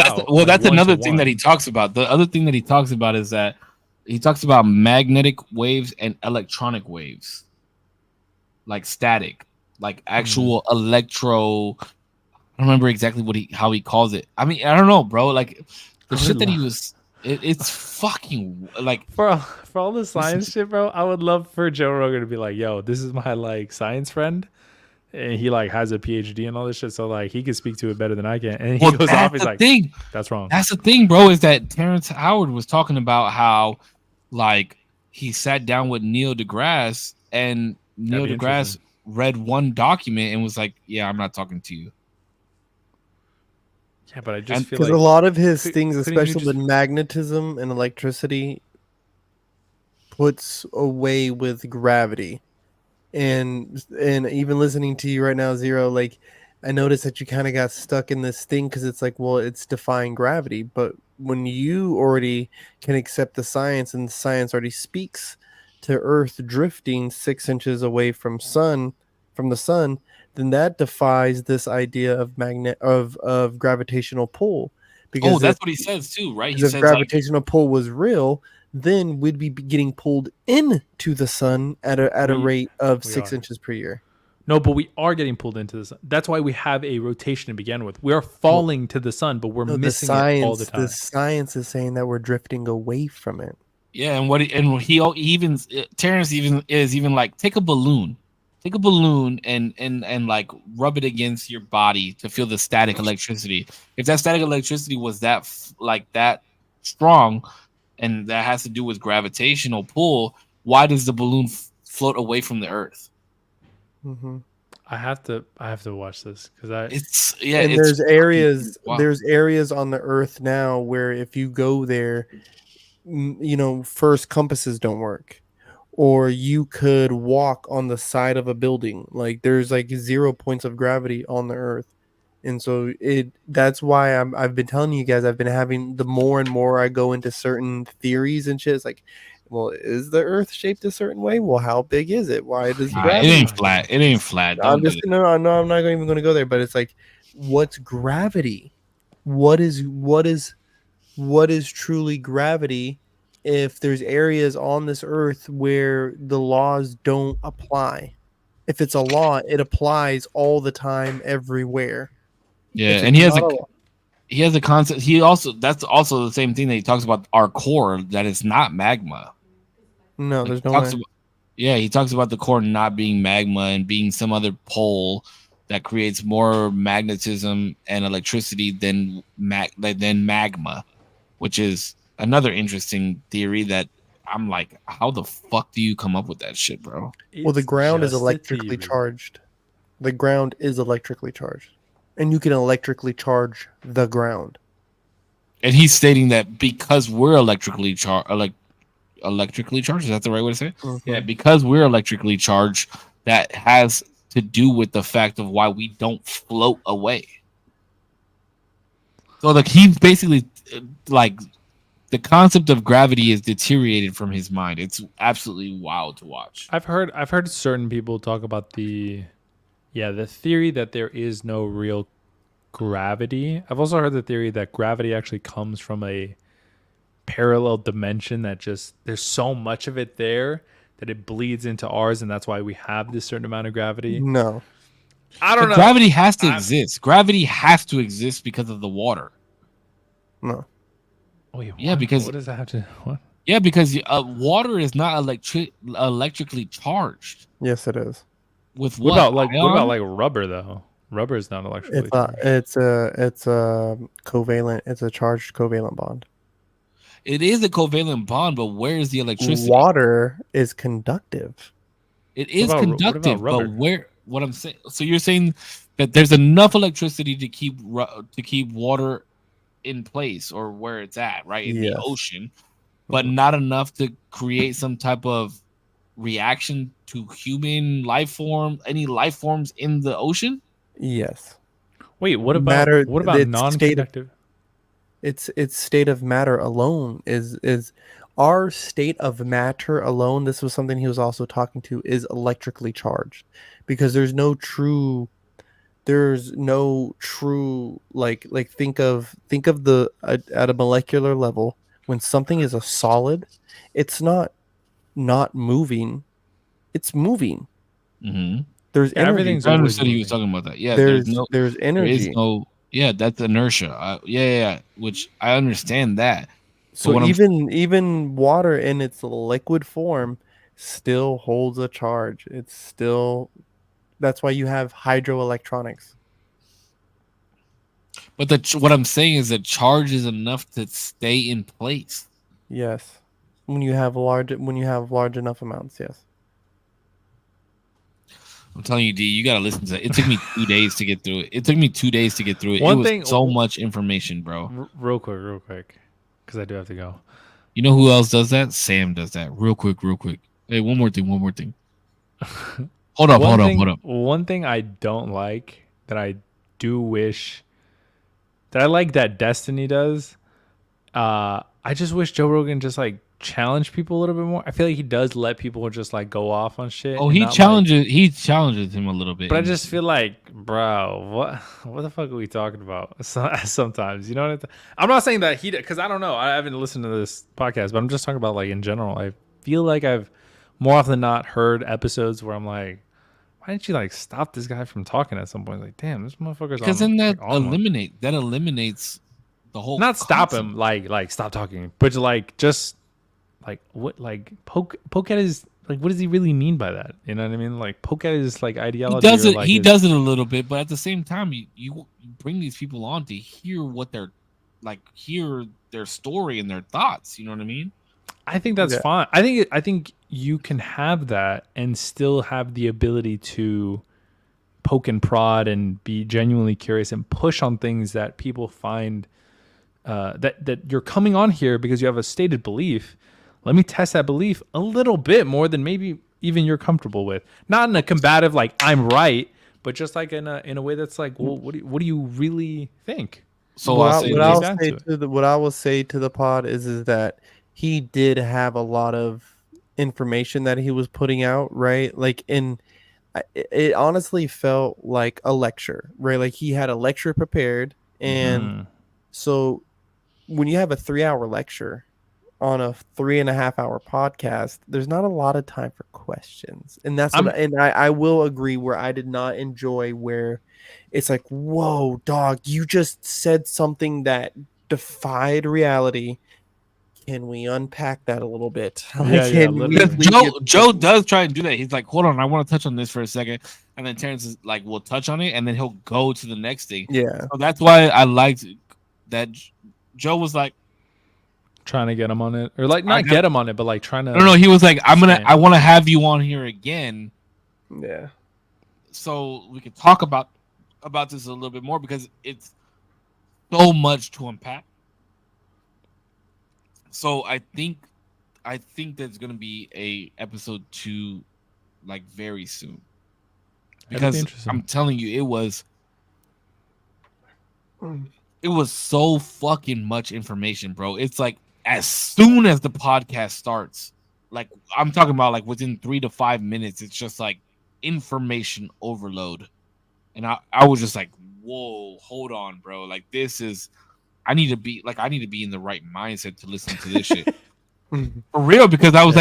that's another thing that he talks about. The other thing that he talks about is that he talks about magnetic waves and electronic waves, like static, like actual electro. I don't remember exactly how he calls it. I mean, I don't know, bro. Like the shit that he was. It's fucking like for all the science shit, bro. I would love for Joe Rogan to be like, "Yo, this is my like science friend." And he like has a PhD and all this shit, so like he can speak to it better than I can. And he goes off, he's like, "That's wrong." That's the thing, bro. Is that Terrence Howard was talking about how like he sat down with Neil deGrasse and Neil deGrasse read one document and was like, "Yeah, I'm not talking to you." Yeah, but I just feel like a lot of his things, especially with magnetism and electricity, puts away with gravity. And even listening to you right now, Zero, like I noticed that you kind of got stuck in this thing because it's like, well, it's defying gravity. But when you already can accept the science and the science already speaks to Earth drifting 6 inches away from the sun, then that defies this idea of gravitational pull. Because that's what he says too, right? He says if gravitational pull was real, then we'd be getting pulled into the sun at a rate of 6 inches per year. No, but we are getting pulled into the sun. That's why we have a rotation to begin with. We are falling to the sun, but we're missing it all the time. The science is saying that we're drifting away from it. Yeah, and Terrence is even like, take a balloon. take a balloon and like rub it against your body to feel the static electricity. If that static electricity was that that strong, and that has to do with gravitational pull, why does the balloon float away from the Earth? Mm-hmm. I have to watch this because there's areas on the Earth now where if you go there, first compasses don't work, or you could walk on the side of a building. Like there's like 0 points of gravity on the Earth, and so that's why I've been telling you guys, I've been having, the more and more I go into certain theories and shit, it's like, well, is the Earth shaped a certain way? Well, how big is it? Why does gravity? It ain't flat. It ain't flat. I'm just no, I'm not even going to go there. But it's like, what's gravity? What is truly gravity? If there's areas on this Earth where the laws don't apply, if it's a law, it applies all the time, everywhere. Yeah, and he has a concept. That's also the same thing that he talks about, our core, that is not magma. No, there's no way. He talks about the core not being magma and being some other pole that creates more magnetism and electricity than magma, which is another interesting theory that I'm like, how the fuck do you come up with that shit, bro? Well, the ground is electrically charged. The ground is electrically charged. And you can electrically charge the ground. And he's stating that because we're electrically charged, is that the right way to say it? Mm-hmm. Yeah, because we're electrically charged, that has to do with the fact of why we don't float away. So like he basically like the concept of gravity is deteriorated from his mind. It's absolutely wild to watch. I've heard certain people talk about the theory that there is no real gravity. I've also heard the theory that gravity actually comes from a parallel dimension, that just there's so much of it there that it bleeds into ours, and that's why we have this certain amount of gravity. No. I don't know. Gravity has to exist. Gravity has to exist because of the water. No. Wait, yeah, because what does that have to? What? Yeah, because water is not electrically charged. Yes, it is. With what about like rubber though? Rubber is not electrically charged. It's a covalent. It's a charged covalent bond. It is a covalent bond, but where is the electricity? Water is conductive. It is conductive, but where? What I'm saying. So you're saying that there's enough electricity to keep water in place or where it's at, right, in the ocean, but not enough to create some type of reaction to human life form, any life forms in the ocean? Yes. Wait, what about non-conductive? Its state of matter alone is our state of matter alone. This was something he was also talking to, is electrically charged, because there's no true like think of the at a molecular level, when something is a solid, it's not moving, it's moving. Mm-hmm. There's energy. I understood he was talking about that. Yeah, there's energy. That's inertia. Which I understand that. So even water in its liquid form still holds a charge. It's still, that's why you have hydroelectronics. But what I'm saying is that charge is enough to stay in place. Yes, when you have large enough amounts. Yes. I'm telling you, D, you gotta listen to it. It took me 2 days to get through it. It was so much information, bro. Real quick, because I do have to go. You know who else does that? Sam does that. Real quick. Hey, one more thing. Hold up. One thing I don't like, that I do wish that I like that Destiny does. I just wish Joe Rogan just like challenge people a little bit more. I feel like he does let people just like go off on shit. Oh, he challenges him a little bit. But I just feel like, bro, what the fuck are we talking about? Sometimes, you know what I'm not saying that because I don't know. I haven't listened to this podcast, but I'm just talking about like in general. I feel like I've more often than not heard episodes where I'm like, why didn't you like stop this guy from talking at some point? Like, damn, this motherfucker's because then that eliminates the whole. Not stop him, like stop talking, but like just like what, like poke at his like, what does he really mean by that? You know what I mean? Like, poke at his like ideology. He does it. Like He does it a little bit, but at the same time, you bring these people on to hear what they're like, hear their story and their thoughts. You know what I mean? I think that's fine. I think you can have that and still have the ability to poke and prod and be genuinely curious and push on things that people find that you're coming on here because you have a stated belief. Let me test that belief a little bit more than maybe even you're comfortable with. Not in a combative like I'm right, but just like in a way that's like, well, what do you really think? So what I will say to the pod is that he did have a lot of information that he was putting out, right? Like it honestly felt like a lecture, right? Like he had a lecture prepared, and so when you have a 3-hour lecture on a 3.5-hour podcast, there's not a lot of time for questions. And that's what I will agree where I did not enjoy where it's like, whoa, dog, you just said something that defied reality. Can we unpack that a little bit? Joe does try and do that. He's like, hold on, I want to touch on this for a second. And then Terrence is like, we'll touch on it, and then he'll go to the next thing. Yeah. So that's why I liked that Joe was like trying to get him on it. Or like not get him on it, but like trying to No, he was like, I want to have you on here again. Yeah. So we could talk about this a little bit more because it's so much to unpack. So I think there's gonna be a episode 2 like very soon. Because I'm telling you, it was so fucking much information, bro. It's like as soon as the podcast starts, like I'm talking about like within 3 to 5 minutes, it's just like information overload. And I was just like, whoa, hold on, bro. Like I need to be in the right mindset to listen to this shit. For real, because I was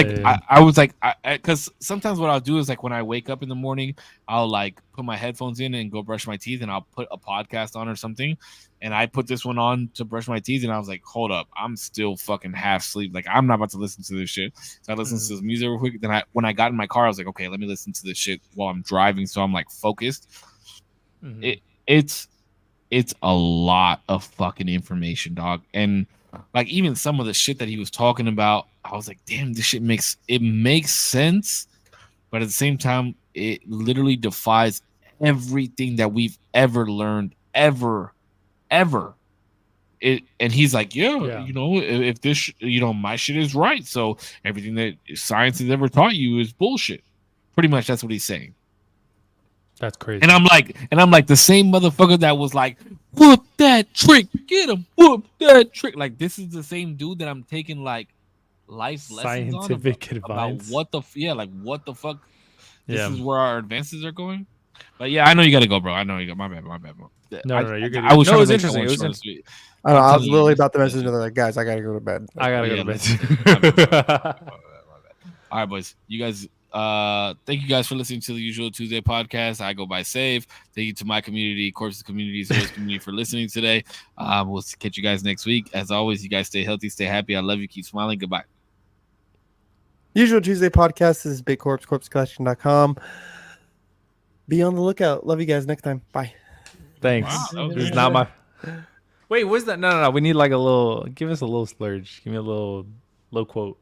because sometimes what I'll do is like when I wake up in the morning, I'll like put my headphones in and go brush my teeth, and I'll put a podcast on or something, and I put this one on to brush my teeth, and I was like, hold up, I'm still fucking half asleep, like I'm not about to listen to this shit. So I listened to this music real quick. Then when I got in my car, I was like, okay, let me listen to this shit while I'm driving, so I'm like focused. It's a lot of fucking information, dog, and like even some of the shit that he was talking about, I was like, damn, this shit makes sense, but at the same time, it literally defies everything that we've ever learned, ever. And he's like, yeah, you know, if this, my shit is right, so everything that science has ever taught you is bullshit. Pretty much, that's what he's saying. That's crazy. And I'm like the same motherfucker that was like, whoop that trick, get him, whoop that trick. Like this is the same dude that I'm taking like life lessons scientific advice about what the fuck. This is where our advances are going. But yeah, I know you got to go, bro. I know you got my bad. No, you're good. I was it was interesting. It was interesting. I was literally about to message another like, guys, I gotta go to bed. I gotta go to bed. All right, boys. You guys. Thank you guys for listening to the Usual Tuesday podcast. I go by Save. Thank you to my community, Korpsx community, Zero's community for listening today. We'll catch you guys next week. As always, you guys stay healthy, stay happy. I love you. Keep smiling. Goodbye. Usual Tuesday podcast is Big Corpse, korpscollection.com. Be on the lookout. Love you guys. Next time. Bye. Thanks. Wow, this is not my. Wait, what's that? No. We need like a little. Give us a little splurge. Give me a little quote.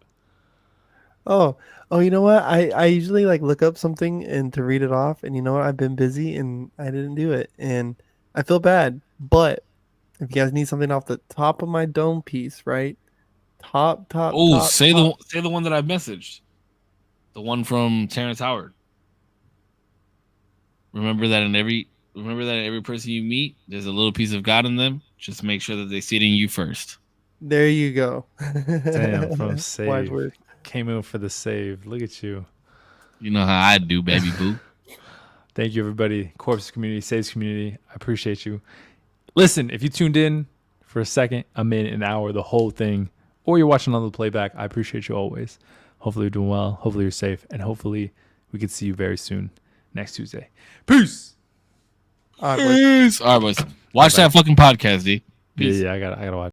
Oh, you know what? I usually like look up something and to read it off, and you know what? I've been busy and I didn't do it, and I feel bad. But if you guys need something off the top of my dome piece, right? Top. Oh, say the one that I messaged, the one from Terrence Howard. Remember that in every person you meet, there's a little piece of God in them. Just make sure that they see it in you first. There you go. Damn, from Save. Came in for the save. Look at you. You know how I do, baby boo. Thank you, everybody. Korpsx community, Saves community. I appreciate you. Listen, if you tuned in for a second, a minute, an hour, the whole thing, or you're watching on the playback, I appreciate you always. Hopefully you're doing well. Hopefully you're safe. And hopefully we can see you very soon next Tuesday. Peace. All right, boys. Watch that fucking podcast, D. Peace. Yeah, I gotta watch.